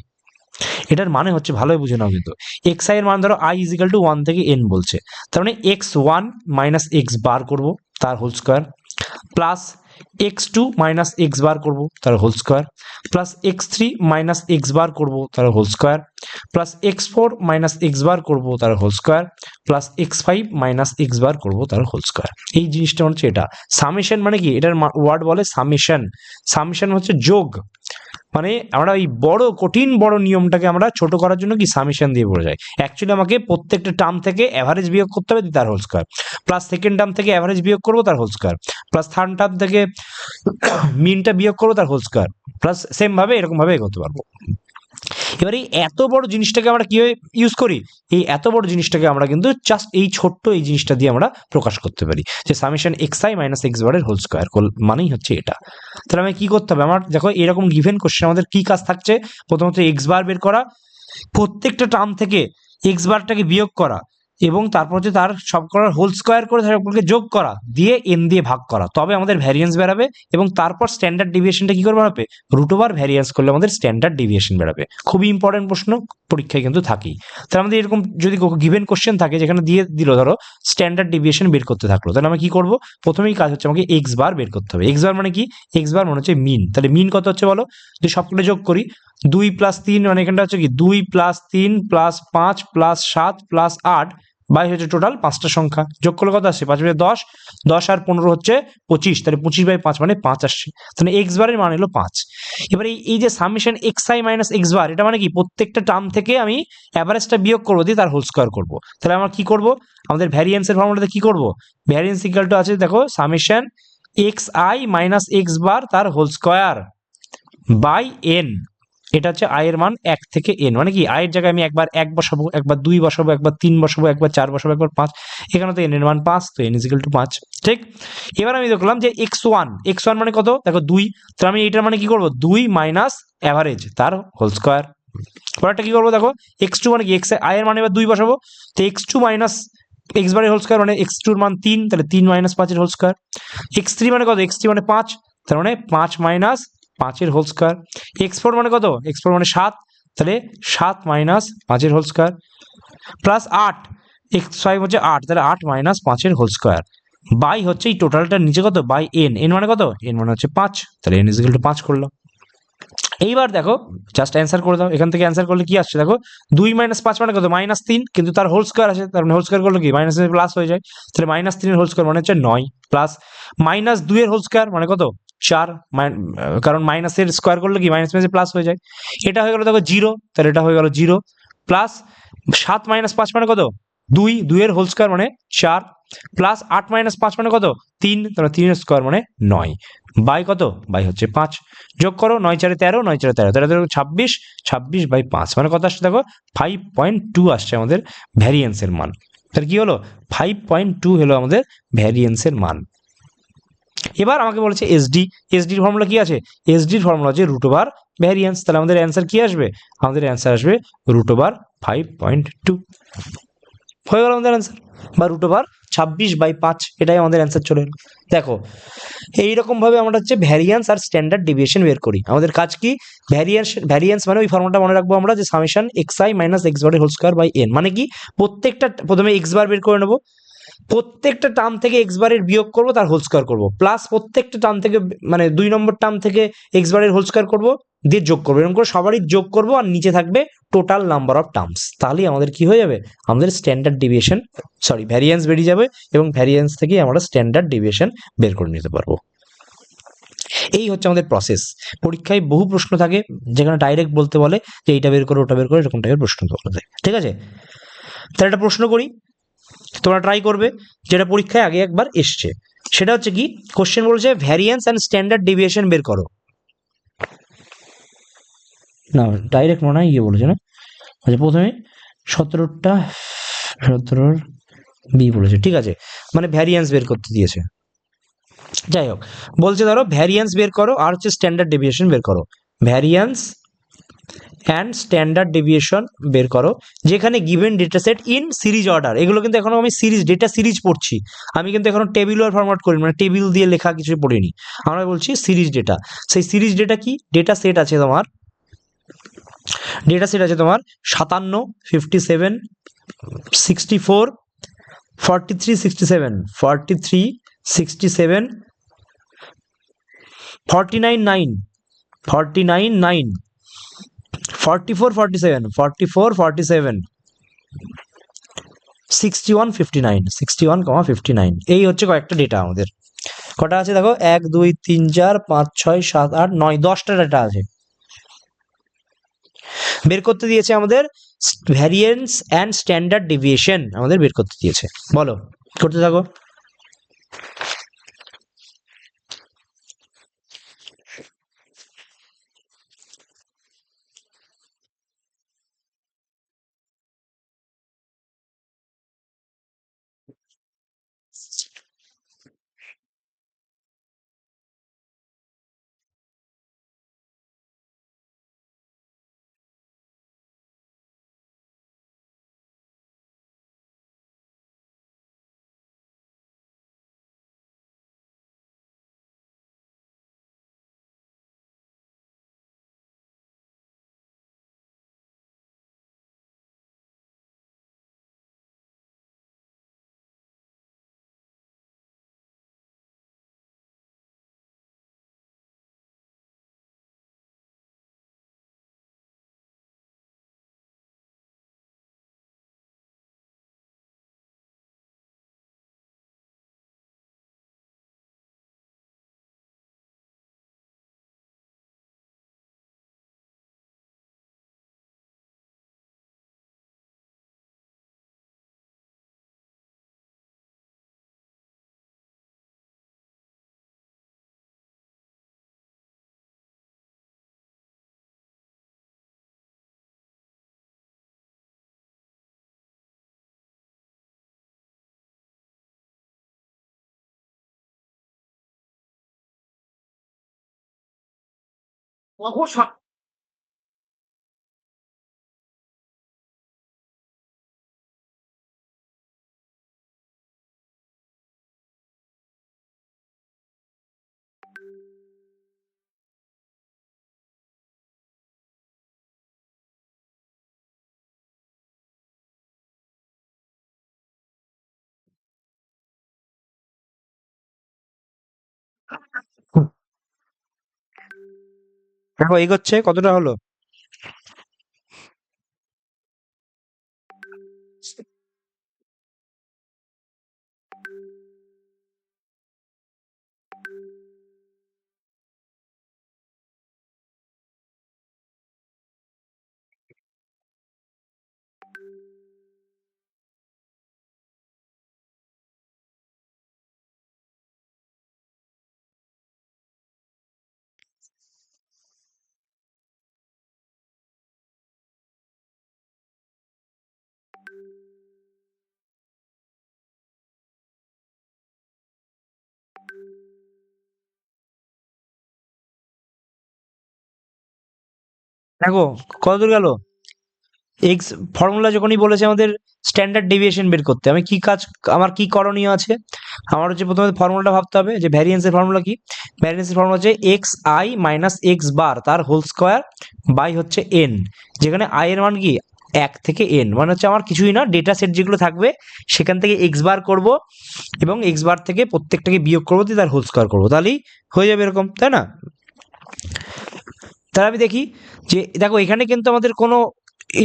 Speaker 1: এটার মানে হচ্ছে ভালোই বুঝে নাও, কিন্তু এক্স আই এর মান ধরো আই ইজিক্যাল টু 1 থেকে n বলছে, তার মানে x1 মাইনাস এক্স বার করবো তার whole square, plus x2 minus x bar করবো তার whole square, plus x3 minus x bar করবো তার whole square, plus x4 minus x bar করবো তার whole square, plus x5 minus x bar করবো তার হোল স্কোয়ার। এই জিনিসটা হচ্ছে এটা সামেশন, মানে কি এটার ওয়ার্ড বলে সামেশন, সামেশন হচ্ছে যোগ, মানে আমরা এই বড় কঠিন বড় নিয়মটাকে আমরা ছোট করার জন্য কি সামেশন দিয়ে বোঝাই। অ্যাকচুয়ালি আমাকে প্রত্যেকটা টার্ম থেকে অ্যাভারেজ বিয়োগ করতে হবে তার whole square, plus second term থেকে অ্যাভারেজ বিয়োগ করবো তার whole square, plus third term থেকে মিনটা বিয়োগ করবো তার হোল স্কোয়ার, প্লাস সেম ভাবে এরকম ভাবে এগোতে পারবো। এবার এই এত বড় জিনিসটাকে আমরা কিভাবে ইউজ করি, এই এত বড় জিনিসটাকে আমরা কিন্তু জাস্ট এই ছোট্ট এই জিনিসটা দিয়ে আমরা প্রকাশ করতে পারি, যে summation x i minus x বারের হোল স্কোয়ার মানেই হচ্ছে এটা। তাহলে আমি কি করতে হবে, আমার দেখো এরকম গিভেন কোশ্চেন আমাদের কি কাজ থাকছে, প্রথমত এক্স বার বের করা, প্রত্যেকটা টার্ম থেকে এক্স বারটাকে বিয়োগ করা, এবং তারপর হচ্ছে তার সব করার হোল স্কোয়ার করে সবগুলোকে যোগ করা, দিয়ে এন দিয়ে ভাগ করা, তবে আমাদের ভ্যারিয়েন্স বেরাবে, এবং তারপর স্ট্যান্ডার্ড ডেভিয়েশনটা কি করে বেরাবে, রুট ওভার ভ্যারিয়েন্স করলে আমাদের স্ট্যান্ডার্ড ডেভিয়েশন বেরাবে। খুবই ইম্পর্টেন্ট প্রশ্ন, পরীক্ষায় কিন্তু থাকেই। তাহলে আমাদের এরকম যদি গিভেন কোশ্চেন থাকে যেখানে দিয়ে দিল ধরো স্ট্যান্ডার্ড ডেভিয়েশন বের করতে থাকলো, তাহলে আমরা কি করব, প্রথমেই কাজ হচ্ছে আমাকে এক্স বার বের করতে হবে। এক্স বার মানে কি, এক্স বার মানে হচ্ছে মিন, তাহলে মিন কত হচ্ছে বলো, যদি সবগুলো যোগ করি 2 + 3, মানে এখানটা হচ্ছে কি 2 + 3 + 5 + 7 + 8 22 হচ্ছে টোটাল 5টা সংখ্যা, যোগ করলে কত আসছে 5 × 10, 10 আর 15 হচ্ছে 25, তাহলে 25/5 মানে 5 আসছে, তাহলে এক্স বারের মান হলো 5। এবার এই যে summation x i minus x bar, এটা মানে কি প্রত্যেকটা টার্ম থেকে আমি অ্যাভারেজটা বিয়োগ করবো দিয়ে তার হোল স্কোয়ার করবো। তাহলে আমরা কি করব, আমাদের ভ্যারিয়েন্সের ফর্মুলাতে কি করব, ভ্যারিয়েন্স ইকুয়াল টু আছে দেখো summation x i minus x bar তার হোল স্কোয়ার বাই এন, এটা হচ্ছে i এর মান 1 থেকে n, মানে কি i এর জায়গায় আমি একবার 1 বসাবো, একবার 2 বসাবো, একবার 3 বসাবো, একবার 4 বসাবো, একবার 5। এখানে তো n এর মান 5, তো n = 5। ঠিক, এবার আমি দেখলাম যে x1 মানে কত, দেখো 2, তো আমি এটার মানে কি করব, 2 মাইনাস অ্যাভারেজ তার হোল স্কয়ার। পরেরটা কি করবো, দেখো x2 মানে কি, i এর মানে এবার 2 বসাবো, তো x2 মাইনাস x বারের হোল স্কয়ার মানে x2 এর মান 3, তাহলে 3 মাইনাস 5 এর হোল স্কয়ার। x3 মানে কত, x3 মানে 5, তার মানে 5 মাইনাস 5 এর হোল স্কয়ার। x4 মানে কত, x4 মানে 7, তাহলে 7 মাইনাস 5 এর হোল স্কয়ার, প্লাস 8, x5 হচ্ছে 8, তাহলে 8 মাইনাস 5 এর হোল স্কয়ার, বাই হচ্ছে এই টোটালটার নিচে কত, বাই n মানে কত, n মানে হচ্ছে 5, তাহলে n = 5 করলাম। এইবার দেখো জাস্ট অ্যান্সার করে দাও, এখান থেকে অ্যান্সার করলে কি আসছে, দেখো 2 মাইনাস 5 মানে কত, -3, কিন্তু তার হোল স্কয়ার আছে, তার মানে হোল স্কয়ার করলে কি মাইনাস প্লাস হয়ে যায়, তাহলে -3 এর হোল স্কয়ার মানে হচ্ছে 9, প্লাস -2 এর হোল স্কয়ার মানে কত, 4, কারণ মাইনাসের স্কয়ার করলে কি মাইনাস মাইনাসে প্লাস হয়ে যায়, এটা হয়ে গেল দেখো 0, তাহলে এটা হয়ে গেল 0, প্লাস 7 মাইনাস 5 মানে কত, 2 এর হোল স্কয়ার মানে 4, প্লাস 8 মাইনাস 5 মানে কত, 3, তাহলে 3 এর স্কয়ার মানে 9, বাই কত, বাই হচ্ছে 5, যোগ করো 9 4 13, 9 4 13, তাহলে দেখো 26, 26/5 মানে কত আসছে, দেখো 5.2 আসছে আমাদের ভ্যারিয়েন্সের মান। তাহলে কি হলো, 5.2 হলো আমাদের ভ্যারিয়েন্সের মান। এবার আমাকে বলেছে এসডির ফর্মুলা কি আছে, এসডির ফর্মুলা হচ্ছে √, ভ্যারিয়েন্স, তাহলে আমাদের অ্যান্সার কি আসবে, আমাদের অ্যান্সার আসবে √, 5.2 হয়ে গেল আমাদের অ্যান্সার, বা √26/5, এটাই আমাদের অ্যান্সার চলে এলো। দেখো এইরকম ভাবে আমরা হচ্ছে ভ্যারিয়েন্স আর স্ট্যান্ডার্ড ডেভিয়েশন বের করি। আমাদের কাজ কি, ভ্যারিয়েন্স মানে ওই ফর্মুলাটা মনে রাখবো আমরা, যে সামেশন xi মাইনাস x বারের হোল স্কয়ার বাই n, মানে কি প্রত্যেকটা প্রথমে x বার বের করে নেবো, প্রত্যেকটা টার্ম থেকে x বারের বিয়োগ করব, তার হোল স্কয়ার করব, প্লাস প্রত্যেকটা টার্ম থেকে মানে 2 নম্বর টার্ম থেকে x বারের হোল স্কয়ার করব, দিয়ে যোগ করবো, এরকম করে সবারই যোগ করব, আর নিচে থাকবে টোটাল নাম্বার অফ টার্মস, তাহলেই আমাদের কি হয়ে যাবে, আমাদের স্ট্যান্ডার্ড ডেভিয়েশন ভ্যারিয়েন্স বেরিয়ে যাবে, এবং ভ্যারিয়েন্স থেকে আমরা স্ট্যান্ডার্ড ডেভিয়েশন বের করে নিতে পারবো। এই হচ্ছে আমাদের প্রসেস। পরীক্ষায় বহু প্রশ্ন থাকে যেখানে ডাইরেক্ট বলতে বলে যে এইটা বের করো, ওটা বের করো, এরকম টাইপের প্রশ্ন বলে দেয়। ঠিক আছে, তাহলে একটা প্রশ্ন করি, তোমরা ট্রাই করবে, যেটা পরীক্ষায় আগে একবার এসছে, সেটা হচ্ছে কি, কোশ্চেন বলছে ভ্যারিয়েন্স অ্যান্ড স্ট্যান্ডার্ড ডেভিয়েশন বের করো। না ডাইরেক্ট মনে হয় বলেছে না, আচ্ছা প্রথমে 17 বি বলেছে, ঠিক আছে, মানে ভ্যারিয়েন্স বের করতে দিয়েছে। যাই হোক, বলছে ধরো ভ্যারিয়েন্স বের করো আর হচ্ছে স্ট্যান্ডার্ড ডেভিয়েশন বের করো, ভ্যারিয়েন্স অ্যান্ড স্ট্যান্ডার্ড ডেভিয়েশন বের করো, যেখানে given data set in series order. এগুলো কিন্তু এখনো আমি ডেটা সিরিজ পড়ছি, আমি কিন্তু এখনো টেবিউলার ফরম্যাট করি, মানে টেবিল দিয়ে লেখা কিছু পড়িনি, আমরা বলছি সিরিজ ডেটা। সেই সিরিজ ডেটা কি, ডেটা সেট আছে তোমার, 57, 57, 64, 43, 67, 43, 67, 49, 9, 49, 9, 44, 47, 44, 47, 61, 59, 61, 59, এই হচ্ছে কয়েকটা ডেটা আমাদের। কটা আছে দেখো, 1 2 3 4 5 6 7 8 9, 10টা ডেটা আছে। বের করতে দিয়েছে আমাদের ভ্যারিয়েন্স অ্যান্ড স্ট্যান্ডার্ড ডেভিয়েশন, আমাদের বের করতে দিয়েছে, বলো করতে থাকো। দেখো এগোচ্ছে, কতটা হলো? দেখো কতদূর গেল। এক্স ফর্মুলা যখনই বলেছে আমাদের স্ট্যান্ডার্ড ডেভিয়েশন বের করতে, আমি কি কাজ, আমার কি করণীয় আছে? আমার হচ্ছে প্রথমে ফর্মুলাটা ভাবতে হবে যে ভ্যারিয়েন্সের ফর্মুলা কি। ভ্যারিয়েন্সের ফর্মুলা হচ্ছে x i minus x bar তার হোল স্কোয়ার বাই হচ্ছে এন, যেখানে আই এর মান কি 1 থেকে n, মানে হচ্ছে আমার কিছুই না, ডেটা সেট যেগুলো থাকবে সেখান থেকে এক্স বার করবো এবং এক্স বার থেকে প্রত্যেকটাকে বিয়োগ করবো দিয়ে তার হোল স্কোয়ার করবো, তাহলেই হয়ে যাবে এরকম, তাই না? তাহলে আমি দেখি যে দেখো এখানে কিন্তু আমাদের কোনো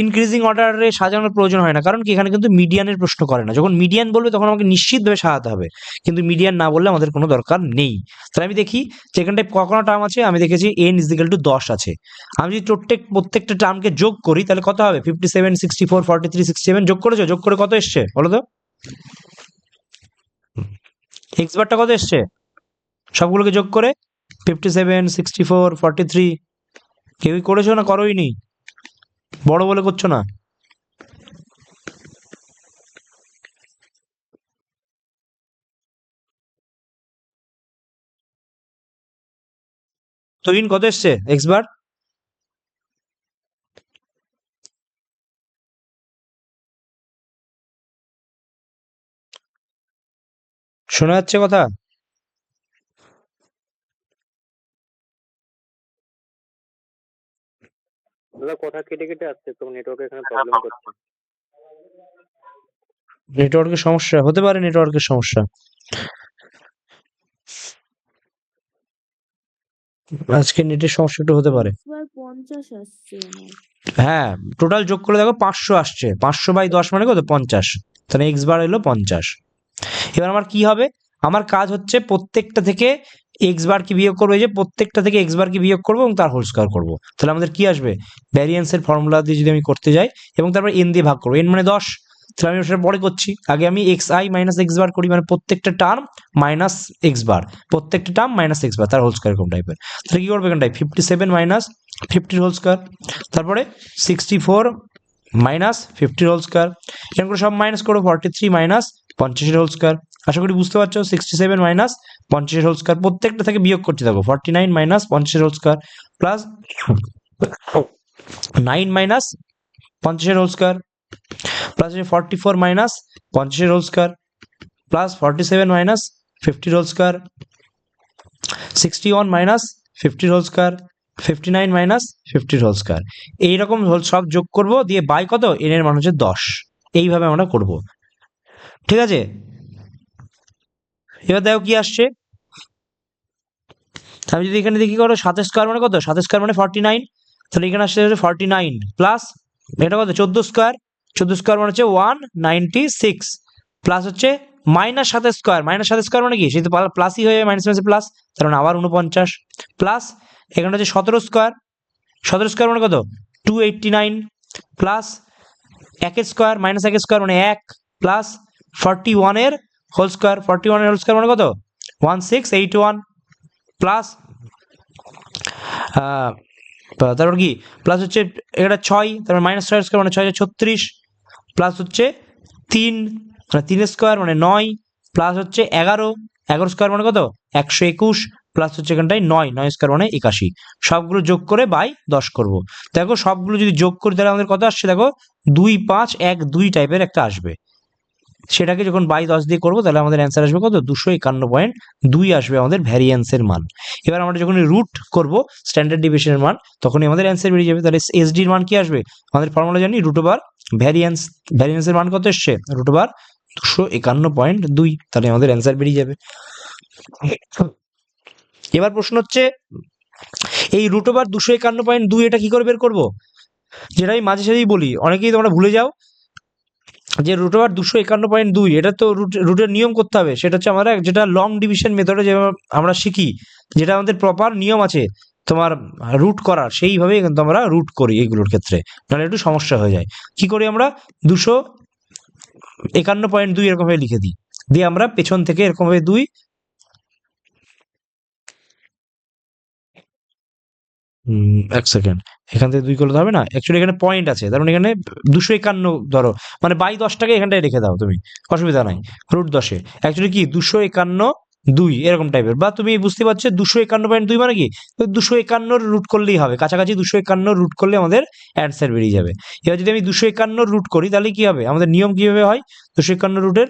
Speaker 1: ইনক্রিজিং অর্ডারে সাজানোর প্রয়োজন হয় না, কারণ কি এখানে কিন্তু মিডিয়ানের প্রশ্ন করে না। যখন মিডিয়ান বলবে তখন আমাকে নিশ্চিতভাবে সাজাতে হবে, কিন্তু মিডিয়ান না বললে আমাদের কোনো দরকার নেই। তাহলে আমি দেখি যে এখানটায় কখনো টার্ম আছে, আমি দেখেছি n = 10 আছে। আমি যদি প্রত্যেকটা টার্মকে যোগ করি তাহলে কত হবে? 57, 64, 43, 67 যোগ করেছো, যোগ করে কত এসছে বলো তো? এক্স বারটা কত এসছে সবগুলোকে যোগ করে? 57, 64, 43। কেউই করেছো না করোই নি? বড় বলে করছো না? তো কত এসছে এক্স বার? শোনা যাচ্ছে কথা?
Speaker 4: দাদা কথা কেটে কেটে আসছে, তো নেটওয়ার্ক এখানে প্রবলেম করছে।
Speaker 1: নেটওয়ার্কের সমস্যা হতে পারে, নেটওয়ার্কের সমস্যা। আজকে নেটের সমস্যা একটু হতে পারে।
Speaker 3: এবার 50 আসছে আমার।
Speaker 1: হ্যাঁ, টোটাল যোগ করে দেখো 500 আসছে। 500/10 মানে কত? 50। তাহলে এক্স বার এলো 50। এবার আমার কি হবে? আমার কাজ হচ্ছে প্রত্যেকটা থেকে এক্স বার কি বিয়োগ করবো, এই যে প্রত্যেকটা থেকে এক্স বার কি বিয়োগ করবো এবং তার হোল স্কোয়ার করবো। তাহলে আমাদের কি আসবে? ভ্যারিয়েন্সের ফর্মুলা দিয়ে যদি আমি করতে যাই এবং তারপর এন দিয়ে ভাগ করবো, এন মানে 10। তাহলে আমি সেটা পরে করছি, আগে আমি এক্স আই মাইনাস এক্স বার করি, মানে প্রত্যেকটা টার্ম মাইনাস এক্স বার, প্রত্যেকটা টার্ম মাইনাস এক্স বার তার হোল স্কোয়ার এরকম টাইপের। তাহলে কি করবো এখানটায়? 57 মাইনাস 50 হোল স্কোয়ার, তারপরে 64 মাইনাস 50 হোল স্কোয়ার, এরকম করে সব মাইনাস করো। 43 মাইনাস 50 হোল স্কোয়ার। আশা করি বুঝতে পারছো। 67 মাইনাস 50 হোল স্কোয়ার, প্রত্যেকটা থেকে বিয়োগ করতে থাকো। 49 minus 50 whole square plus 9 minus 50 whole square plus 44 minus 50 whole square plus 47 minus 50 whole square, 61 minus 50 whole square, 59 minus 50 whole square. এইরকম সব যোগ করব, দিয়ে বাই কত? এন এর মান হচ্ছে 10। এইভাবে আমরা করব, ঠিক আছে? এবার দেখো কি আসছে। আমি যদি এখানে দেখি করো 7 স্কোয়ার মানে কত? 7 স্কোয়ার মানে 49। তাহলে এখানে আসছে 49 প্লাস এটা কত? 14 স্কোয়ার। 14 স্কোয়ার মানে হচ্ছে 196 প্লাস হচ্ছে মাইনাস 7 স্কোয়ার। মাইনাস 7 স্কোয়ার মানে কি? সেই তো প্লাসই হয়ে যাবে, মাইনাস মাইনাসে প্লাস, তার মানে আবার 49 প্লাস এখানে হচ্ছে 17 স্কোয়ার। 17 স্কোয়ার মানে কত? 289 প্লাস 1 স্কোয়ার মাইনাস 1 স্কোয়ার মানে 1 প্লাস 41 এর হোল স্কোয়ার। 41 এর হোল স্কোয়ার মানে কত? 1681 প্লাস তারপর কি প্লাস হচ্ছে এটা 6, তারপর মাইনাস 6 স্কোয়ার মানে 6 36 প্লাস হচ্ছে 3 মানে 3 স্কোয়ার মানে 9 প্লাস হচ্ছে 11 স্কোয়ার মানে কত? 121 প্লাস হচ্ছে এখানটায় 9 স্কোয়ার মানে 81, সবগুলো যোগ করে বাই 10 করব। দেখো সবগুলো যদি যোগ করি তাহলে আমাদের কত আসছে, দেখো 2 5 1 2 টাইপের একটা আসবে। সেটাকে যখন বাই 10 দিয়ে করবো তাহলে আমাদের অ্যান্সার আসবে কত, 251.2 আসবে আমাদের ভ্যারিয়েন্সের মান। এবার আমরা যখন রুট করব স্ট্যান্ডার্ড ডিভিশনের মান, তখনই আমাদের অ্যান্সার বেরিয়ে যাবে। তাহলে এসডির মান কি আসবে, আমাদের ফর্মুলা জানি রুট ওভার ভ্যারিয়েন্স, ভ্যারিয়েন্সের মান কত এসছে, রুট ওভার 251.2, তাহলে আমাদের অ্যান্সার বেরিয়ে যাবে। এবার প্রশ্ন হচ্ছে এই রুট ওভার 251.2 এটা কি করে বের করবো, যেটা আমি মাঝে সাঝেই বলি, অনেকেই তোমরা ভুলে যাও যে রুট ওভার 251.2 এটা তো রুটের নিয়ম করতে হবে। সেটা হচ্ছে আমরা যেটা লং ডিভিশন মেথডে যে আমরা শিখি, যেটা আমাদের প্রপার নিয়ম আছে তোমার রুট করার, সেইভাবেই কিন্তু আমরা রুট করি এইগুলোর ক্ষেত্রে, নাহলে একটু সমস্যা হয়ে যায়। কি করি আমরা 251.2 এরকম ভাবে লিখে দিই, দিয়ে আমরা পেছন থেকে এরকম ভাবে 2 এক সেকেন্ড, এখান থেকে 2 করলে তো হবে না, অ্যাকচুয়ালি এখানে পয়েন্ট আছে, তার মানে এখানে 251 ধরো, মানে বাই 10টাকে এখানটায় রেখে দাও তুমি, অসুবিধা নাই, রুট 10-এ অ্যাকচুয়ালি কি 251.2 এরকম টাইপের, বা তুমি বুঝতে পারছো 251.2 মানে কি 251 রুট করলেই হবে, কাছাকাছি 251 রুট করলে আমাদের অ্যান্সার বেরিয়ে যাবে। এবার যদি আমি 251 রুট করি তাহলে কি হবে, আমাদের নিয়ম কিভাবে হয় 251 রুটের,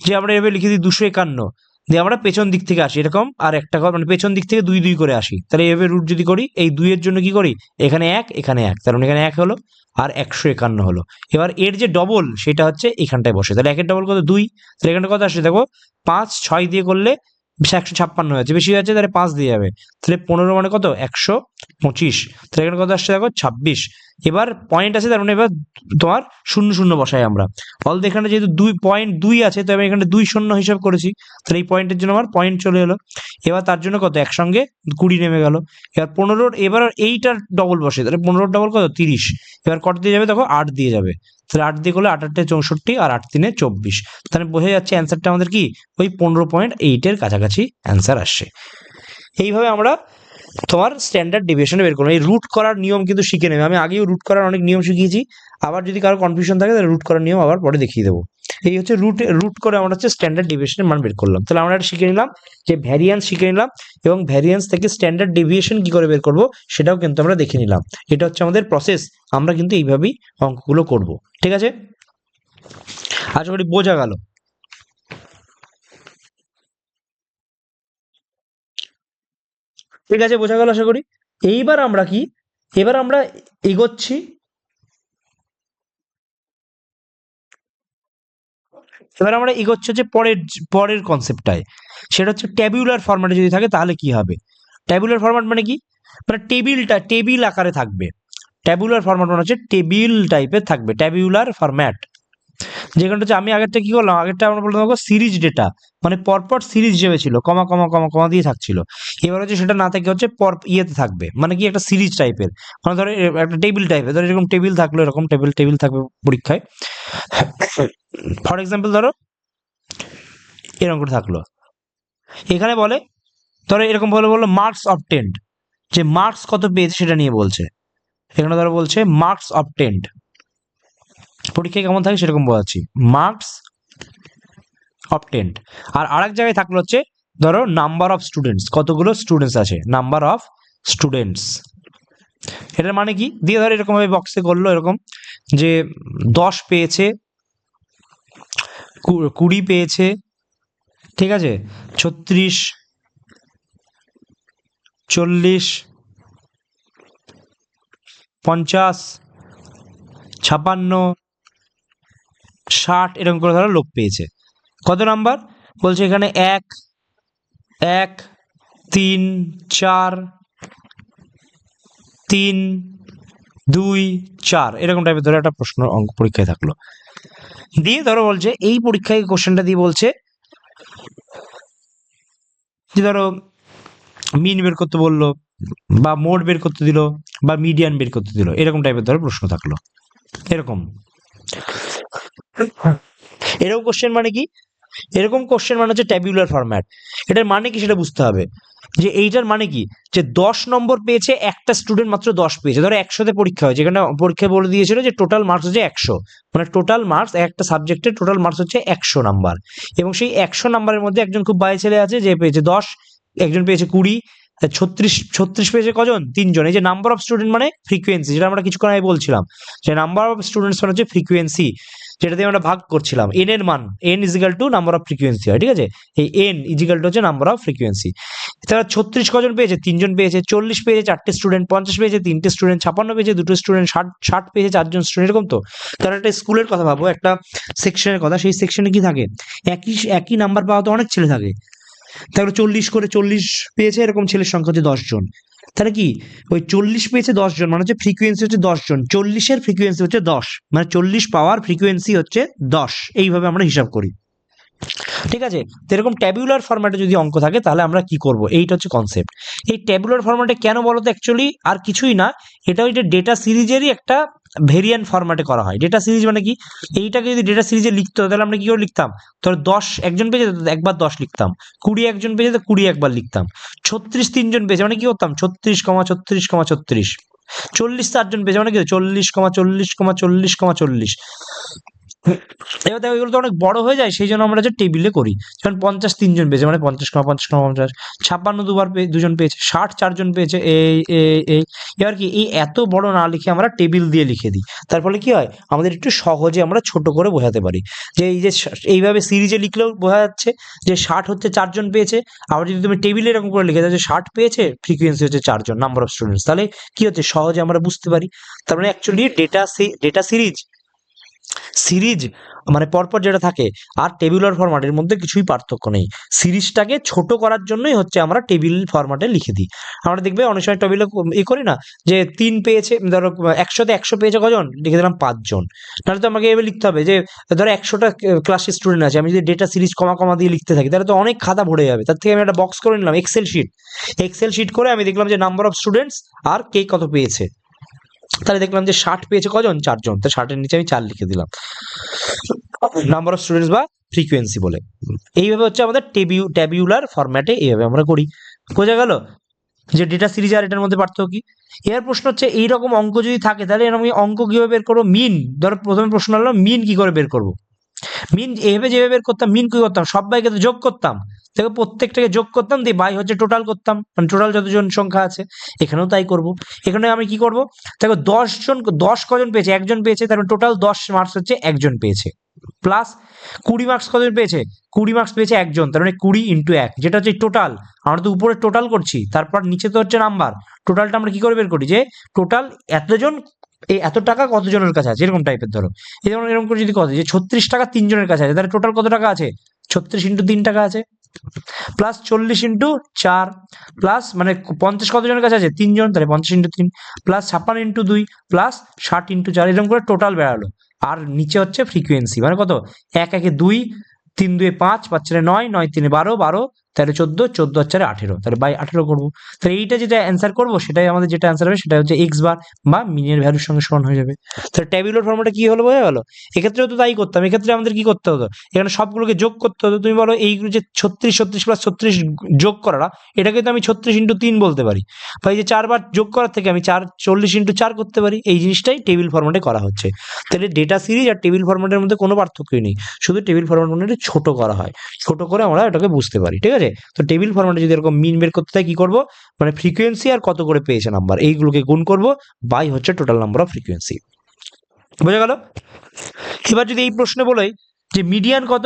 Speaker 1: যে আমরা এভাবে লিখে দিই 251 দিয়ে আমরা পেছন দিক থেকে আসি এরকম, আর একটা ঘর মানে পেছন দিক থেকে 2 2 করে আসি, তাহলে এইভাবে রুট যদি করি এই 2 এর জন্য কি করি, এখানে 1 এখানে 1, তার মানে এখানে 1 হলো আর 151 হলো। এবার এর যে ডবল সেটা হচ্ছে এখানটায় বসে, তাহলে 1 এর ডবল কত 2, তাহলে এখানটা কত আসছে দেখো 5 6 দিয়ে করলে 156 হয়েছে, বেশি হয়েছে তাহলে 5 দিয়ে যাবে, তাহলে 15 মানে কত 125, তাহলে এখানে কত আসছে দেখো 26। এবার পয়েন্ট আছে তার মানে এবার তোমার 0 0 বসাই আমরা, অল এখানে যেহেতু 2.2 আছে তো আমি এখানে 2 0 হিসাব করেছি, তাহলে এই পয়েন্টের জন্য আমার পয়েন্ট চলে এলো। এবার তার জন্য কত একসঙ্গে 20 নেমে গেল। এবার 15, এবার এইটার ডবল বসে, তাহলে 15 ডবল কত 30, এবার কত দিয়ে যাবে দেখো 8 দিয়ে যাবে, তাহলে 8 দিয়ে করলে 8 8 64 আর 8 3 24, তাহলে বোঝা যাচ্ছে অ্যান্সারটা আমাদের কি ওই 15.8 এর কাছাকাছি অ্যান্সার আসছে। এইভাবে আমরা তোমার স্ট্যান্ডার্ড ডেভিয়েশন বের করবো। এই রুট করার নিয়ম কিন্তু শিখে নেবে, আমি আগেও রুট করার অনেক নিয়ম শিখিয়েছি, আবার যদি কারো কনফিউশন থাকে তাহলে রুট করার নিয়ম আবার পরে দেখিয়ে দেবো। এই হচ্ছে রুট করে আমরা হচ্ছে স্ট্যান্ডার্ড ডেভিয়েশনের মান বের করলাম। তাহলে আমরা এটা শিখে নিলাম যে ভ্যারিয়েন্স শিখে নিলাম, এবং ভ্যারিয়েন্স থেকে স্ট্যান্ডার্ড ডেভিয়েশন কি করে বের করব সেটাও কিন্তু আমরা দেখে নিলাম। এটা হচ্ছে আমাদের প্রসেস, আমরা কিন্তু এইভাবেই অঙ্কগুলো করব। ঠিক আছে, আশা করি বোঝা গেল। ঠিক আছে, বোঝা গেল আশা করি। এইবার আমরা কি, এবার আমরা এগোচ্ছি এবার আমরা এগোচ্ছি হচ্ছে পরের কনসেপ্টটায়, সেটা হচ্ছে ট্যাবুলার ফরম্যাটে যদি থাকে তাহলে কি হবে। ট্যাবুলার ফরম্যাট মানে কি, মানে টেবিল আকারে থাকবে। ট্যাবুলার ফরম্যাট মানে হচ্ছে টেবিল টাইপের থাকবে, ট্যাবুলার ফরম্যাট। যেখানটা হচ্ছে আমি আগেরটা কি করলাম, আগেরটা আমরা বললাম দেখো সিরিজ ডেটা, মানে পরপর সিরিজ হিসেবে ছিল, কমা কমা কমা কমা দিয়ে থাকছিল। এবার হচ্ছে সেটা না থেকে হচ্ছে ইয়েতে থাকবে, মানে কি একটা সিরিজ টাইপের, মানে ধরো একটা টেবিল টাইপের, ধরো এরকম টেবিল থাকলো, এরকম টেবিল থাকবে পরীক্ষায়। ফর এক্সাম্পল ধরো এরকম করে থাকলো, এখানে বলে ধরো এরকম বললো মার্কস অবটেন্ড, যে মার্কস কত পেয়েছে সেটা নিয়ে বলছে। এখানে ধরো বলছে মার্কস অবটেন্ড, পরীক্ষায় কেমন থাকে সেরকম বোঝাচ্ছি, মার্কস অবটেন্ড। আর আরেক জায়গায় থাকলো হচ্ছে ধরো নাম্বার অফ স্টুডেন্টস, কতগুলো স্টুডেন্টস আছে, নাম্বার অফ স্টুডেন্টস। এটার মানে কি দিয়ে ধরো এরকম ভাবে বক্সে করলো এরকম, যে 10 পেয়েছে, 20 পেয়েছে, ঠিক আছে, 36, 40, 50, 56, 60 এরকম করে ধরো লোক পেয়েছে। কত নাম্বার বলছে এখানে 1 1 3 4 3 2 4 এরকম টাইপের ধরো একটা প্রশ্ন অঙ্ক পরীক্ষায় থাকলো, দিয়ে ধরো বলছে এই পরীক্ষায় কোশ্চেনটা দিয়ে বলছে যে ধরো মিন বের করতে বললো, বা মোড বের করতে দিল, বা মিডিয়ান বের করতে দিল, এরকম টাইপের ধরো প্রশ্ন থাকলো। এরকম কোশ্চেন মানে কি, এরকম কোশ্চেন মানে হচ্ছে ট্যাবুলার ফরম্যাট। এটার মানে কি সেটা বুঝতে হবে, যে এইটার মানে কি, যে 10 নম্বর পেয়েছে একটা স্টুডেন্ট, মাত্র 10 পেয়েছে, ধরো 100তে পরীক্ষা হয়, যেখানে পরীক্ষায় বলে দিয়েছিল যে টোটাল মার্কস হচ্ছে 100, মানে টোটাল মার্কস একটা সাবজেক্টের টোটাল মার্কস হচ্ছে 100 নাম্বার, এবং সেই 100 নাম্বারের মধ্যে একজন খুব বাজে ছেলে আছে যে পেয়েছে 10, একজন পেয়েছে 20, 36 পেয়েছে কজন? 3 জন। এই যে নাম্বার অফ স্টুডেন্ট মানে ফ্রিকোয়েন্সি, যেটা আমরা কিছুক্ষণ আগে বলছিলাম, যে নাম্বার অফ স্টুডেন্টস মানে হচ্ছে ফ্রিকোয়েন্সি, যেটা দিয়ে আমরা ভাগ করছিলাম। এন এর মান, n equal to number of frequency হয়, ঠিক আছে? এই n ইজিক্যাল টু হচ্ছে নাম্বার অফ ফ্রিকোয়েন্সি। তারা 36 কজন পেয়েছে? 3 জন পেয়েছে। 40 পেয়েছে 4টে স্টুডেন্ট, 50 পেয়েছে 3টে স্টুডেন্ট, 56 পেয়েছে 2টো স্টুডেন্ট, 60 পেয়েছে 4জন স্টুডেন্ট, এরকম তো। তারা একটা স্কুলের কথা ভাবো, একটা সেকশনের কথা, সেই সেকশনে কি থাকে? একই নাম্বার পাওয়া তো অনেক ছেলে থাকে, তাহলে 40 করে 40 পেয়েছে, এরকম ছেলের সংখ্যা হচ্ছে 10 জন। তাহলে কি ওই 40 পেয়েছে 10 জন মানে হচ্ছে ফ্রিকোয়েন্সি হচ্ছে 10 জন, 40-এর ফ্রিকোয়েন্সি হচ্ছে 10, মানে 40 পাওয়ার ফ্রিকোয়েন্সি হচ্ছে 10, এইভাবে আমরা হিসাব করি, ঠিক আছে? তো এরকম ট্যাবুলার ফরম্যাটে যদি অঙ্ক থাকে তাহলে আমরা কি করব, এইটা হচ্ছে কনসেপ্ট। এই ট্যাবুলার ফরম্যাটে কেন বলো তো? অ্যাকচুয়ালি আর কিছুই না, এটা ওই যে ডেটা সিরিজেরই একটা ভেরিয়েন্ট ফরম্যাটে করা হয়। ডেটা সিরিজ মানে কি? এইটাকে যদি ডেটা সিরিজে লিখতে হতো তাহলে আমরা কি করে লিখতাম? ধরো 10 একজন পেয়েছে তো একবার 10 লিখতাম, 20 একজন পেয়েছে তো 20 একবার লিখতাম, 36 3জন পেয়েছে মানে কি করতাম? 36, 36, 36, 40 4জন পেয়েছে মানে কি? 40, 40, 40, 40। এবার দেখো এগুলো তো অনেক বড় হয়ে যায়, সেই জন্য আমরা যে টেবিলে করি। যেমন 50 3জন পেয়েছে মানে 50, 50, 50, 56 দুজন পেয়েছে, 60 4জন পেয়েছে, এই এবার কি এই এত বড় না লিখে আমরা টেবিল দিয়ে লিখে দিই। তার ফলে কি হয়, আমাদের একটু সহজে আমরা ছোট করে বোঝাতে পারি। যে এই যে এইভাবে সিরিজে লিখলেও বোঝা যাচ্ছে যে 60 হচ্ছে 4জন পেয়েছে। আবার যদি তুমি টেবিলে এরকম করে লিখে দাও যে 60 পেয়েছে, ফ্রিকোয়েন্সি হচ্ছে 4জন, নাম্বার অফ স্টুডেন্টস, তাহলে কি হচ্ছে, সহজে আমরা বুঝতে পারি। তার মানে অ্যাকচুয়ালি ডেটা সিরিজ মানে পরপর যেটা থাকে আর টেবিউলার ফরম্যাটের মধ্যে কিছুই পার্থক্য নেই। সিরিজটাকে ছোট করার জন্যই হচ্ছে আমরা টেবিল ফরম্যাটে লিখে দিই। আমরা দেখবে অনেক সময় টেবিলে করি না, যে 3 পেয়েছে, ধরো 100তে 100 পেয়েছে কজন, লিখে দিলাম 5 জন। তাহলে তো আমাকে এভাবে লিখতে হবে যে ধরো 100টা ক্লাসের স্টুডেন্ট আছে, আমি যদি ডেটা সিরিজ কমা দিয়ে লিখতে থাকি তাহলে তো অনেক খাতা ভরে যাবে। তার থেকে আমি একটা বক্স করে নিলাম, এক্সেল শিট করে আমি দেখলাম যে নাম্বার অফ স্টুডেন্টস আর কে কত পেয়েছে। তাহলে দেখলাম যে 60 পেয়েছে কজন, 4 জন, তো 60-এর নিচে আমি 4 লিখে দিলাম, নাম্বার অফ স্টুডেন্টস বা ফ্রিকোয়েন্সি বলে। এইভাবে হচ্ছে আমাদের ট্যাবুলার ফরম্যাটে এইভাবে আমরা করি। বোঝা গেল যে ডেটা সিরিজ আর এটার মধ্যে পার্থক্য কি? এর প্রশ্ন হচ্ছে এইরকম অঙ্ক যদি থাকে তাহলে এরকম অঙ্ক কিভাবে বের করবো? মিন, ধরো প্রথমে প্রশ্ন হলো মিন কি করে বের করবো। মিন এভাবে যেভাবে বের করতাম, মিন কি করতাম, সবাইকে তো যোগ করতাম, দেখো প্রত্যেকটাকে যোগ করতাম, দিয়ে বাই হচ্ছে টোটাল করতাম, মানে টোটাল যতজন সংখ্যা আছে। এখানেও তাই করব। এখানে আমি কি করব, দেখো 10 কজন পেয়েছে, একজন পেয়েছে, তারপরে টোটাল 10 মার্কস হচ্ছে একজন পেয়েছে, প্লাস 20 মার্কস কজন পেয়েছে, 20 মার্কস পেয়েছে একজন, তার মানে 20 ইন্টু 1, যেটা হচ্ছে টোটাল। আমরা তো উপরে টোটাল করছি, তারপর নিচে তো হচ্ছে নাম্বার। টোটালটা আমরা কি করে বের করি, যে টোটাল এতজন, এই এত টাকা কতজনের কাছে আছে, এরকম টাইপের। ধরো এই যেমন এরকম করে যদি কথা, যে 36 টাকা 3 জনের কাছে আছে, তাহলে টোটাল কত টাকা আছে, 36 ইন্টু 3 টাকা আছে, প্লাস 40 ইন্টু 4, প্লাস মানে 50 কতজনের কাছে আছে, 3 জন, তাহলে 50 into 3, plus 56 into 2, plus 60 into 4, এরকম করে টোটাল বেড়ালো। আর নিচে হচ্ছে ফ্রিকোয়েন্সি, মানে কত, 1 1 2, 3 2 5, 5 4 9, 9 3 12, 12 13 14, 14 4 18, তাহলে বাই 18 করবো। তাহলে এইটা যেটা অ্যান্সার করবো সেটাই আমাদের যেটা অ্যান্সার হবে সেটা হচ্ছে এক্স বার বা মিনের ভ্যালুর সঙ্গে সমান হয়ে যাবে। তাহলে ট্যাবুলার ফর্মেটে কি হলো, বোঝা গেল? এক্ষেত্রেও তো তাই করতাম। এক্ষেত্রে আমাদের কি করতে হতো, এখানে সবগুলোকে যোগ করতে হতো। তুমি বলো এইগুলো যে 36 প্লাস 36 যোগ করাটা, এটাকে তো আমি 36 ইন্টু 3 বলতে পারি, বা এই যে 4 বার যোগ করার থেকে আমি 40 ইন্টু 4 করতে পারি। এই জিনিসটাই টেবিল ফর্মেটে করা হচ্ছে। তাহলে ডেটা সিরিজ আর টেবিল ফর্মেটের মধ্যে কোনো পার্থক্যই নেই, শুধু টেবিল ফর্মেট মানে ছোট করা হয়, ছোট করে আমরা এটাকে বুঝতে পারি, ঠিক আছে? তো টেবিল ফর্মেটে যদি এরকম মিন বের করতে হয় কি করব, মানে ফ্রিকোয়েন্সি আর কত করে পেয়েছে নাম্বার, এইগুলোকে গুণ করব, বাই হচ্ছে টোটাল নাম্বার অফ ফ্রিকোয়েন্সি। বোঝা গেল? এবার যদি এই প্রশ্নে বলোই যে মিডিয়ান কত,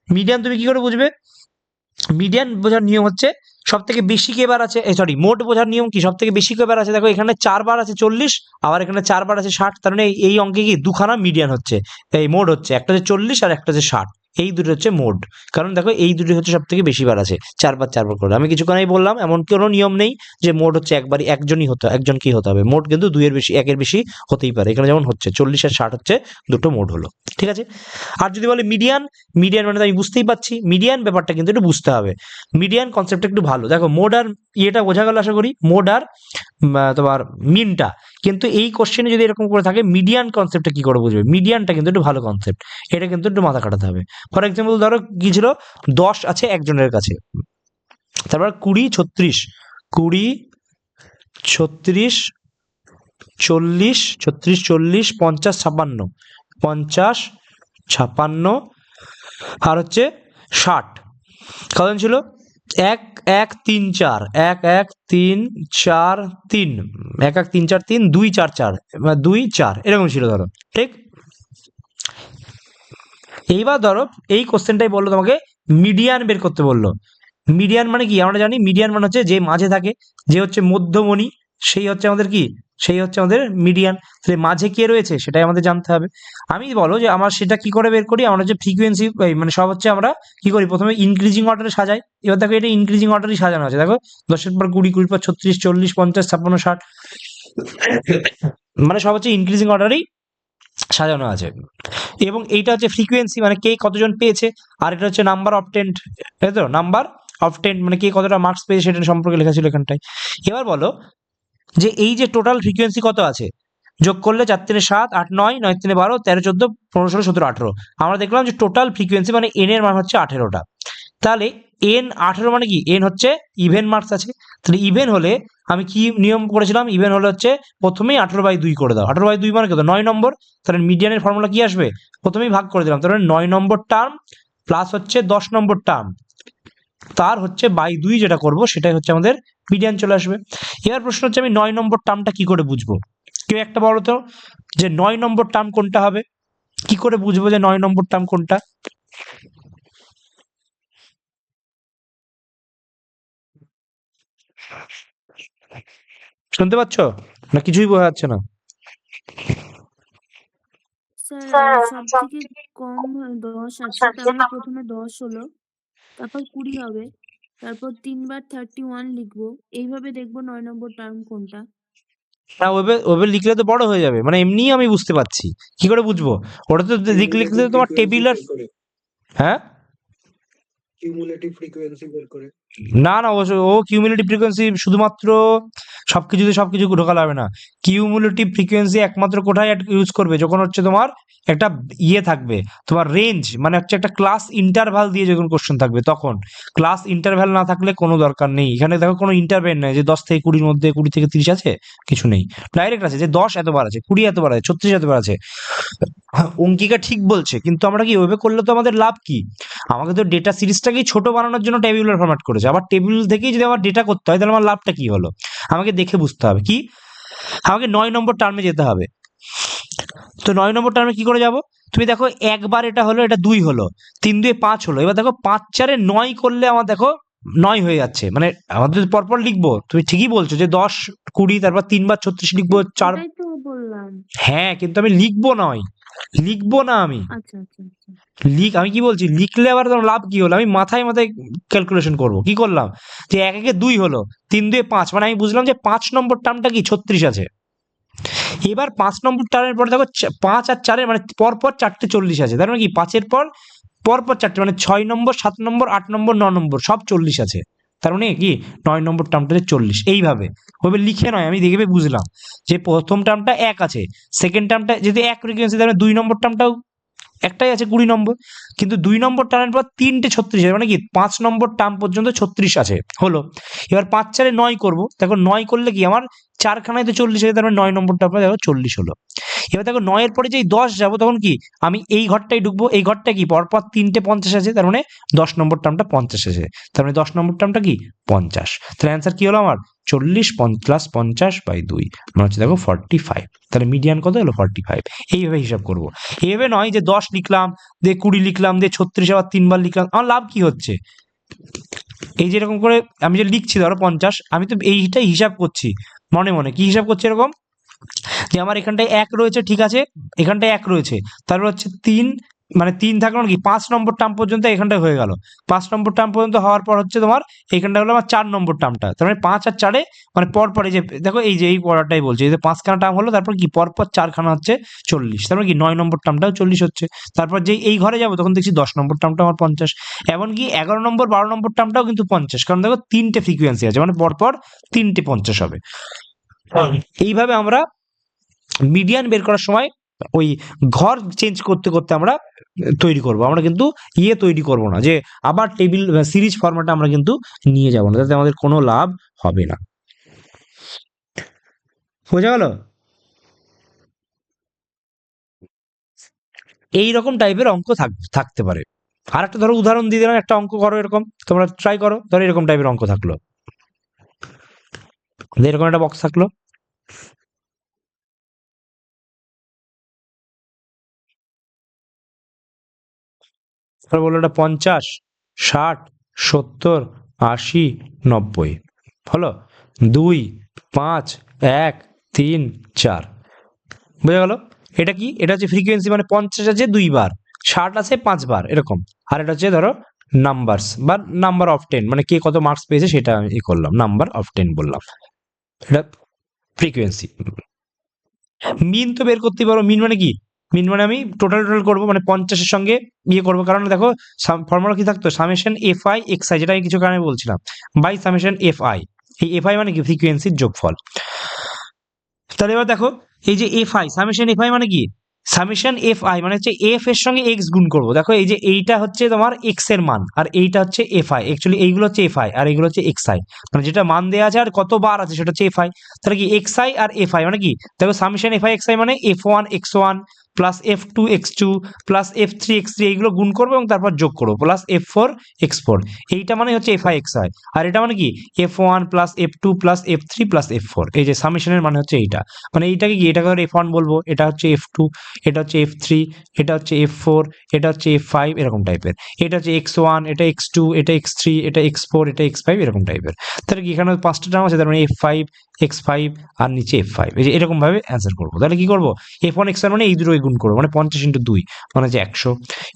Speaker 1: মিডিয়ান তুমি কি করে বুঝবে? মিডিয়ান বোঝার নিয়ম হচ্ছে সব থেকে বেশি কে বার আছে, সরি, মোট বোঝার নিয়ম কি, সব থেকে বেশি কে বার আছে। দেখো এখানে 4 বার আছে 40, আবার এখানে 4 বার আছে 60, তার মানে এই অঙ্কে কি দুখানা মিডিয়ান হচ্ছে, এই মোড হচ্ছে, একটা হচ্ছে 40 আর একটা হচ্ছে 60, এই দুটো হচ্ছে মোড। কারণ দেখো এই দুটো হচ্ছে সব থেকে বেশি বার আছে, 4 বার করে। আমি কিছুক্ষণ আগেই বললাম এমন কোনো নিয়ম নেই যে মোড হচ্ছে একবারই একজনকেই হতে হবে, মোড কিন্তু 2 এর বেশি 1 এর বেশি হতেই পারে। এখানে যেমন হচ্ছে 40 আর 60 হচ্ছে দুটো মোড হলো, ঠিক আছে? আর যদি বলে মিডিয়ান, মিডিয়ান মানে তো আমি বুঝতেই পারছি, মিডিয়ান ব্যাপারটা কিন্তু একটু বুঝতে হবে। মিডিয়ান কনসেপ্টটা একটু ভালো, দেখো মোড আর ইয়েটা বোঝা গেল আশা করি, মোড আর তোমার মিনটা। কিন্তু এই কোশ্চেনে যদি এরকম করে থাকে মিডিয়ান কনসেপ্টটা কি করে বুঝবে, মিডিয়ানটা কিন্তু একটু ভালো কনসেপ্ট, এটা কিন্তু একটু মাথা খাটাতে হবে। ফর এক্সাম্পল ধরো কি ছিল, 10 আছে একজনের কাছে, তারপর 20 36, 20 36 40, 36 40, 50 56, 50 56 আর হচ্ছে 60, কজন ছিল এক এক তিন চার, এক এক তিন চার তিন, এক এক তিন চার তিন, দুই চার চার, দুই চার, এরকম ছিল ধরো, ঠিক। এইবার ধরো এই কোশ্চেনটাই বললো তোমাকে মিডিয়ান বের করতে বললো। মিডিয়ান মানে কি আমরা জানি, মিডিয়ান মানে হচ্ছে যে মাঝে থাকে, যে হচ্ছে মধ্যমণি, সেই হচ্ছে আমাদের কি, সেই হচ্ছে আমাদের মিডিয়ান। তাহলে মাঝে কে রয়েছে সেটাই আমাদের জানতে হবে। আমি বলো যে আমার সেটা কি করে বের করি, আমরা যে ফ্রিকোয়েন্সি মানে সব হচ্ছে আমরা কি করি, প্রথমে ইনক্রিজিং অর্ডারে সাজাই। এবার দেখো এটা ইনক্রিজিং অর্ডারই সাজানো আছে, দেখো 10-এর পর 20, 20-এর পর 36, 40, 50, 56, 60, মানে সব হচ্ছে ইনক্রিজিং অর্ডারেই সাজানো আছে। এবং এইটা হচ্ছে ফ্রিকোয়েন্সি, মানে কে কতজন পেয়েছে, আর এটা হচ্ছে নাম্বার অফ টেন্ট, তাই তো, নাম্বার অফ টেন্ট মানে কে কতটা মার্কস পেয়েছে সেটা সম্পর্কে লেখা ছিল এখানটায়। এবার বলো যে এই যে টোটাল ফ্রিকোয়েন্সি কত আছে, যোগ করলে 4-3-7, 8-9, 9-3-12, 13-14, 15-16, 17-18, আমরা দেখলাম যে টোটাল ফ্রিকোয়েন্সি মানে এন এর মান হচ্ছে 18টা। তাহলে এন 18 মানে কি, এন হচ্ছে ইভেন মার্কস আছে। তাহলে ইভেন হলে আমি কি নিয়ম করেছিলাম, ইভেন হলে হচ্ছে প্রথমেই 18/2 করে দাও। 18/2 মানে কত, 9 নম্বর। তাহলে মিডিয়ানের ফর্মুলা কি আসবে, প্রথমেই ভাগ করে দিলাম, তাহলে 9 নম্বর টার্ম প্লাস হচ্ছে 10 নম্বর টার্ম, তার হচ্ছে বাই 2 যেটা করব সেটাই হচ্ছে আমাদের মিডিয়ান চলে আসবে। এবার প্রশ্ন হচ্ছে আমি 9 নম্বর টার্মটা কি করে বুঝবো, কেউ একটা বলো তো যে 9 নম্বর টার্ম কোনটা হবে, কি করে বুঝবো যে 9 নম্বর টার্ম কোনটা। শুনতে পাচ্ছ না, কিছুই বোঝা যাচ্ছে না।
Speaker 3: স্যার সব থেকে কম 10 আছে, তাহলে প্রথমে 10 হলো, তারপর 20 হবে, তারপর 3 বার 31 লিখবো, এইভাবে দেখবো 9 নম্বর টার্ম কোনটা।
Speaker 1: না, ওয়েবে ওয়েবে লিখলে তো বড় হয়ে যাবে, মানে এমনিই আমি বুঝতে পারছি, কি করে বুঝবো, ওটা তো লিখলে তোমার টেবিলার। হ্যাঁ,
Speaker 5: কিউমুলেটিভ ফ্রিকোয়েন্সি বের করে।
Speaker 1: না না, ও কিউমুলেটিভ ফ্রিকোয়েন্সি শুধুমাত্র সবকিছুতে সবকিছু ঢোকালে হবে না। কিউমুলেটিভ ফ্রিকোয়েন্সি একমাত্র কোথায় ইউজ করবে, যখন হচ্ছে তোমার একটা ইয়ে থাকবে, তোমার রেঞ্জ মানে হচ্ছে একটা ক্লাস ইন্টারভাল দিয়ে যখন কোশ্চেন থাকবে তখন। ক্লাস ইন্টারভাল না থাকলে কোনো দরকার নেই, এখানে দেখো কোনো ইন্টারভেল নেই যে 10 থেকে 20-র মধ্যে, 20 থেকে 30 আছে, কিছু নেই। ডাইরেক্ট আছে যে 10 এতবার আছে, 20 এতবার আছে, 36 এতবার আছে। অঙ্কিকা ঠিক বলছে, কিন্তু আমরা কি ওইভাবে করলে তো আমাদের লাভ কি, আমাকে তো ডেটা সিরিজটাকেই ছোট বানানোর জন্য টেবিউলার ফরম্যাট করেছে, আবার টেবিল থেকেই যদি আমার ডেটা করতে হয় তাহলে আমার লাভটা কি হলো, আমাকে দেখে বুঝতে হবে কি, আমাকে 9 নম্বর টার্মে যেতে হবে। তো 9 নম্বর টার্মে কি করে যাব, তুমি দেখো একবার এটা হলো, এটা 2 হলো, 3-2 5 হলো, এবার দেখো 5-4-এ 9 করলে আমার দেখো 9 হয়ে যাচ্ছে, মানে আমাদের পরপর লিখবো, তুমি ঠিকই বলছো যে 10, 20, তারপর 3 বার 36 লিখবো, 4।
Speaker 3: এটাই তো বললাম।
Speaker 1: হ্যাঁ, কিন্তু আমি লিখবো নয়, লিখবো না আমি,
Speaker 3: আচ্ছা আচ্ছা আচ্ছা।
Speaker 1: আমি কি বলছি, লিখলে আবার তোমার লাভ কি হলো, আমি মাথায় মাথায় ক্যালকুলেশন করব, কি করলাম যে 1-1-2 হলো, 3-2 5, মানে আমি বুঝলাম যে 5 নম্বর টার্মটা কি 36 আছে। এবার 5 নম্বর টার্মের পরে দেখো 5 আর 4-এর মানে পরপর 4টে 40 আছে, তার মানে কি 5-এর পর পরপর 4টে, মানে 6 নম্বর, 7 নম্বর, 8 নম্বর, 9 নম্বর সব 40 আছে, তার মানে কি 9 নম্বর টার্মটাতে 40, এইভাবে ওইভাবে লিখে নয়, আমি দেখে বুঝলাম যে প্রথম টার্মটা 1 আছে, সেকেন্ড টার্মটা যদি 1 ফ্রিকোয়েন্সি, তাহলে 2 নম্বর টার্মটাও একটাই আছে 20 নম্বর, কিন্তু 2 নম্বর টার্মের পর 3টে 36 আছে, মানে কি 5 নম্বর টার্ম পর্যন্ত 36 আছে হলো। এবার 5-4-এ 9 করবো, দেখো 9 করলে কি আমার 4খানায় তো 40 আছে, তার মানে 9 নম্বর টার্মে দেখো 40 হলো। এবার দেখো 9-এর পরে যেই 10 যাবো, তখন কি আমি এই ঘরটাই ঢুকবো, এই ঘরটা কি পরপর 3টে 50 আছে, তার মানে 10 নম্বর টার্মটা 50 আছে, তার মানে 10 নম্বর টার্মটা কি 50। তাহলে অ্যান্সার কি হলো আমার 40 প্লাস 50/2, মানে হচ্ছে দেখো 45। তাহলে মিডিয়ান কত হলো 45, এইভাবে হিসাব করবো। এইভাবে নয় যে 10 লিখলাম, দিয়ে 20 লিখলাম, দিয়ে 36 আবার 3 বার লিখলাম, আমার লাভ কি হচ্ছে। এই যেরকম করে আমি যে লিখছি ধরো 50, আমি তো এইটাই হিসাব করছি মনে মনে, কি হিসাব করছি এরকম যে আমার এখানটায় 1 রয়েছে, ঠিক আছে, এখানটায় 1 রয়েছে, তারপর হচ্ছে 3, মানে 3 থাকলো কি 5 নম্বর টার্ম পর্যন্ত এখানটায় হয়ে গেল, 5 নম্বর টার্ম পর্যন্ত হওয়ার পর হচ্ছে তোমার এখানটা হলো আমার 4 নম্বর টার্মটা, তার মানে 5 আর 4-এ মানে পরপর এই যে দেখো এই যে এই পড়াটাই বলছে, এই যে 5খানা টার্ম হলো, তারপর কি পরপর 4খানা হচ্ছে 40, তারপর কি 9 নম্বর টার্মটাও 40 হচ্ছে, তারপর যেই এই ঘরে যাবো তখন দেখছি 10 নম্বর টার্মটা আমার 50, এমনকি 11 নম্বর 12 নম্বর টার্মটাও কিন্তু 50, কারণ দেখো 3টে ফ্রিকোয়েন্সি আছে, মানে পরপর 3টে 50 হবে। এইভাবে আমরা মিডিয়ান বের করার সময় ওই ঘর চেঞ্জ করতে করতে আমরা তৈরি করব, আমরা কিন্তু ইয়ে তৈরি করব না যে আবার টেবিল সিরিজ ফরম্যাটে আমরা কিন্তু নিয়ে যাব না, তাতে আমাদের কোনো লাভ হবে না। বোঝা গেল, এই রকম টাইপের অঙ্ক থাকতে পারে। আর একটা ধরো উদাহরণ দিয়ে দিলাম, একটা অঙ্ক করো এরকম, তোমরা ট্রাই করো। ধরো এরকম টাইপের অঙ্ক থাকলো, এরকম একটা বক্স থাকলো, তারপর বললো এটা 50, 60, 70, 80, 90 হলো। 2, 5, 1, 3, 4 বোঝা গেল। এটা কি? এটা হচ্ছে ফ্রিকোয়েন্সি, মানে 50 আছে 2 বার, 60 আছে 5 বার এরকম। আর এটা হচ্ছে ধরো নাম্বারস বা নাম্বার অফ 10, মানে কে কত মার্কস পেয়েছে সেটা আমি করলাম, নাম্বার অফ 10 বললাম। এটা ফ্রিকোয়েন্সি। মিন তো বের করতে পারো। মিন মানে কি? মিন মানে আমি টোটাল করবো, মানে 50-এর সঙ্গে ইয়ে করবো। কারণ দেখো ফর্মুলা কি থাকতো, summation F I x I, যেটা আমি কিছু কারণে বলছিলাম, বাই সামেশন এফ আই। এই এফ আই মানে কি? ফ্রিকোয়েন্সির যোগফল। তাহলে এবার দেখো, এই যে F I, summation F I মানে কি? সামেশন এফ আই মানে হচ্ছে এফ এর সঙ্গে এক্স গুণ করবো। দেখো এই যে এইটা হচ্ছে তোমার এক্স এর মান, আর এইটা হচ্ছে এফ আই। অ্যাকচুয়ালি এইগুলো হচ্ছে এফ আই আর এইগুলো হচ্ছে এক্স আই, মানে যেটা মান দেওয়া আছে আর কত বার আছে সেটা হচ্ছে এফ আই। তাহলে কি এক্স আই আর এফ আই মানে কি? দেখো summation F I x i মানে f one x one plus f two x two plus f three x three, এইগুলো গুণ করবো এবং তারপর যোগ করবো plus f four x four. এইটা মানে হচ্ছে এফ আই এক্স আই। আর এটা মানে কি? F one plus f two plus f three plus f four. এই যে সামেশনের মানে হচ্ছে এইটা, মানে এইটাকে কি? এটাকে ধরো এফ ওয়ান বলবো, এটা হচ্ছে এফ টু, এটা হচ্ছে এফ থ্রি, এটা হচ্ছে এফ ফোর, এটা হচ্ছে এফ ফাইভ, এরকম টাইপের। এটা হচ্ছে এক্স ওয়ান, এটা এক্স টু, এটা এক্স থ্রি, এটা এক্স ফোর, এটা এক্স ফাইভ, এরকম টাইপের। তাহলে কি এখানে 5টা টার্ম আছে, তার মানে এফ ফাইভ এক্স ফাইভ আর নিচে এফ ফাইভ। এই যে এরকম ভাবে অ্যান্সার করবো। তাহলে কি করবো? এফ ওয়ান এক্স ওয়ান মানে এই দুটোই গুণ করবো, মানে 50 ইন্টু 2 মানে হচ্ছে 100।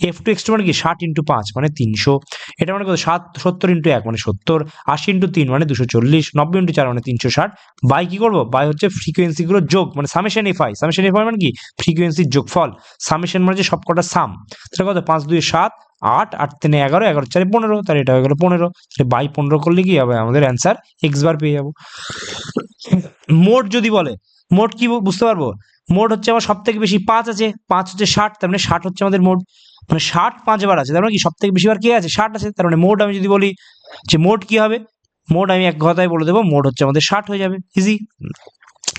Speaker 1: এফ টু এক্স টু মানে কি? 60 ইন্টু 5 মানে 300। এটা মানে কত? 70 ইন্টু 1 মানে 70, 80 ইন্টু 3 মানে 240, 90 ইন্টু 4 মানে 360। বাই কি করবো? বাই হচ্ছে ফ্রিকোয়েন্সি গুলো যোগ, মানে summation F I. Summation F I মানে কি? ফ্রিকোয়েন্সির যোগফল। সামেশন মানে যে সবকটা সাম। তাহলে কত? 5 2 7, 8, 8 3 11, 11 4 15, তাহলে এটা হয়ে গেল 15। তাহলে বাই 15 করলে কি হবে? আমাদের অ্যান্সার এক্স বার পেয়ে যাবো। মোট যদি বলে, মোট কি বুঝতে পারবো? মোট হচ্ছে আমার সব থেকে বেশি 5 আছে, 5 হচ্ছে 60, তার মানে 60 হচ্ছে আমাদের মোট, মানে 60 5 বার আছে, তার মানে কি সব থেকে বেশি বার কে আছে? 60 আছে। তার মানে মোট আমি যদি বলি যে মোট কি হবে, মোট আমি এক কথায় বলে দেবো, মোট হচ্ছে আমাদের 60 হয়ে যাবে, ইজি।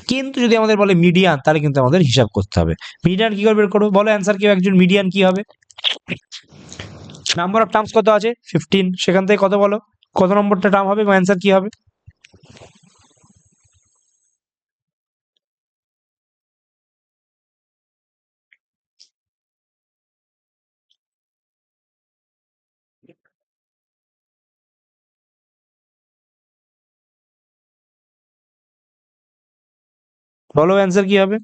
Speaker 1: কিন্তু যদি আমাদের বলে মিডিয়ান, তাহলে কিন্তু আমাদের হিসাব করতে হবে। মিডিয়ান কি করে বের করবো? বলো অ্যান্সার কেউ একজন, মিডিয়ান কি হবে? নাম্বার অফ টার্মস কত আছে? 15, সেখান থেকে কত বলো, কত নম্বরটা টার্ম হবে এবং অ্যান্সার কি হবে? বলো অ্যান্সার কি হবে?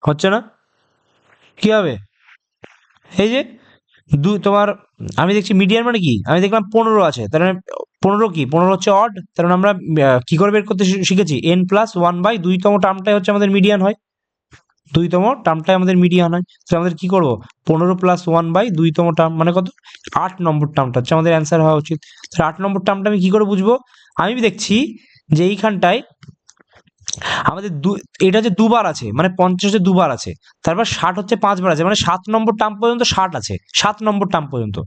Speaker 1: হচ্ছে না? কি হবে? এই যে তোমার, আমি দেখছি মিডিয়ান মানে কি, আমি দেখলাম 15 আছে, তার মানে 15 কি? 15 হচ্ছে অড। তার মানে আমরা কি করে বের করতে শিখেছি? n প্লাস 1/2 তম টার্মটাই হচ্ছে আমাদের মিডিয়ান হয়, 2তম টার্মটাই আমাদের মিডিয়ান হয়। তাহলে আমাদের কি করবো? 15 প্লাস 1/2 তম টার্ম মানে কত? 8 নম্বর টার্মটা হচ্ছে আমাদের অ্যান্সার হওয়া উচিত। তাহলে 8 নম্বর টার্মটা আমি কি করে বুঝবো? আমি দেখছি যে এইখানটায় আমাদের এটা হচ্ছে দুবার আছে, মানে 50 হচ্ছে দুবার আছে, তারপর 60 হচ্ছে 5 বার আছে, মানে 7 নম্বর টার্ম পর্যন্ত 60 আছে, 7 নম্বর টার্ম পর্যন্ত।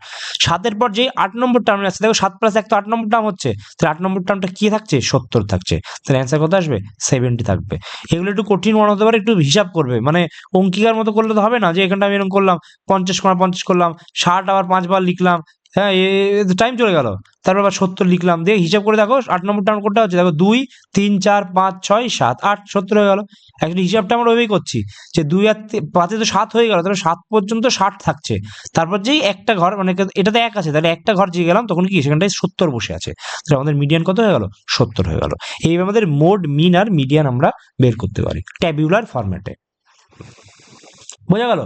Speaker 1: 7-এর পর যে 8 নম্বর টার্ম আছে, দেখো 7 প্লাস 1 তো 8 নম্বর টার্ম হচ্ছে, তাহলে 8 নম্বর টার্মটা কি থাকছে? 70 থাকছে। তাহলে অ্যান্সার কত আসবে? 70 থাকবে। এগুলো একটু কঠিন মনে হতে পারে, একটু হিসাব করবে, মানে অঙ্কিকার মতো করলে তো হবে না যে এখানটা আমি এরকম করলাম 50 করলাম 60 আবার 5 বার লিখলাম, হ্যাঁ টাইম চলে গেল, তারপর আবার 70 লিখলাম, দিয়ে হিসাব করে দেখো 8 নম্বর টার্ম কোনটা হচ্ছে, দেখো 2 3 4 5 6 7 8 70 হয়ে গেল। অ্যাকচুয়ালি হিসাবটা আমরা ওইভাবেই করছি যে 2 আর 5-এ তো 7 হয়ে গেল, তাহলে 7 পর্যন্ত 60 থাকছে, তারপর যেই একটা ঘর, মানে এটাতে 1 আছে, তাহলে একটা ঘর যে গেলাম তখন কি সেখানটায় 70 বসে আছে, তাহলে আমাদের মিডিয়ান কত হয়ে গেল? 70 হয়ে গেল। এইভাবে আমাদের মোড, মিন আর মিডিয়ান আমরা বের করতে পারি ট্যাবুলার ফরম্যাটে। বোঝা গেল?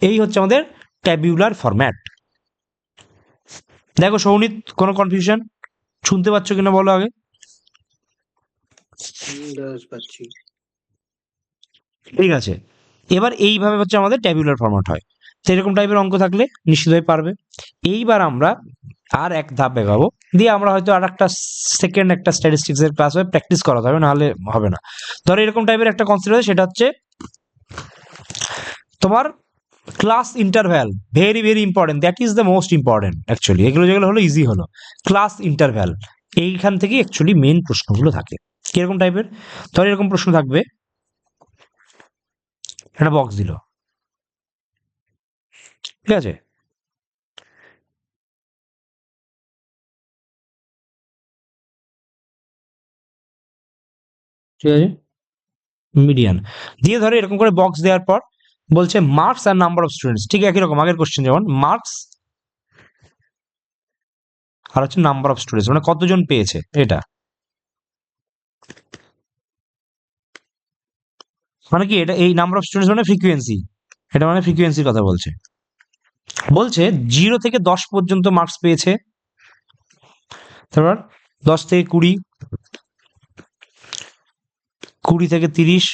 Speaker 1: এই হচ্ছে আমাদের ট্যাবুলার ফরম্যাট। দেখো সৌনিত, কোনো কনফিউশন? শুনতে পাচ্ছ কিনা বলো আগে?
Speaker 5: পাচ্ছি।
Speaker 1: ঠিক আছে, এবার এইভাবে হচ্ছে আমাদের ট্যাবুলার ফরম্যাট হয়। তো এরকম টাইপের অঙ্ক থাকলে নিশ্চিতভাবে পারবে। এইবার আমরা আর এক ধাপ এগাবো, দিয়ে আমরা হয়তো আর একটা সেকেন্ড একটা স্ট্যাটিস্টিক্স এর ক্লাস হবে, প্র্যাকটিস করাতে হবে, নাহলে হবে না। ধরো এরকম টাইপের একটা কনসেপ্ট আছে, সেটা হচ্ছে তোমার class interval. Very very important, that is the most important actually. এগুলো যেগুলো হলো ইজি হলো, ক্লাস ইন্টারভ্যাল এইখান থেকে অ্যাকচুয়ালি মেইন প্রশ্নগুলো থাকে। কিরকম টাইপের? ধরো এরকম প্রশ্ন থাকবে, একটা বক্স দিল, ঠিক আছে, ঠিক আছে, মিডিয়ান দিয়ে ধরো এরকম করে বক্স দেওয়ার পর বলছে মার্কস আর নাম্বার অফ স্টুডেন্টস, ঠিক একই রকম আগের কোশ্চেন, যেমন মার্কস আর হচ্ছে নাম্বার অফ স্টুডেন্টস, মানে কতজন পেয়েছে এটা। মানে কি এটা, এই নাম্বার অফ স্টুডেন্টস মানে ফ্রিকোয়েন্সি, এটা মানে ফ্রিকোয়েন্সির কথা বলছে। বলছে 0 থেকে 10 পর্যন্ত মার্কস পেয়েছে, তারপর 10 থেকে 20, 20 থেকে 30,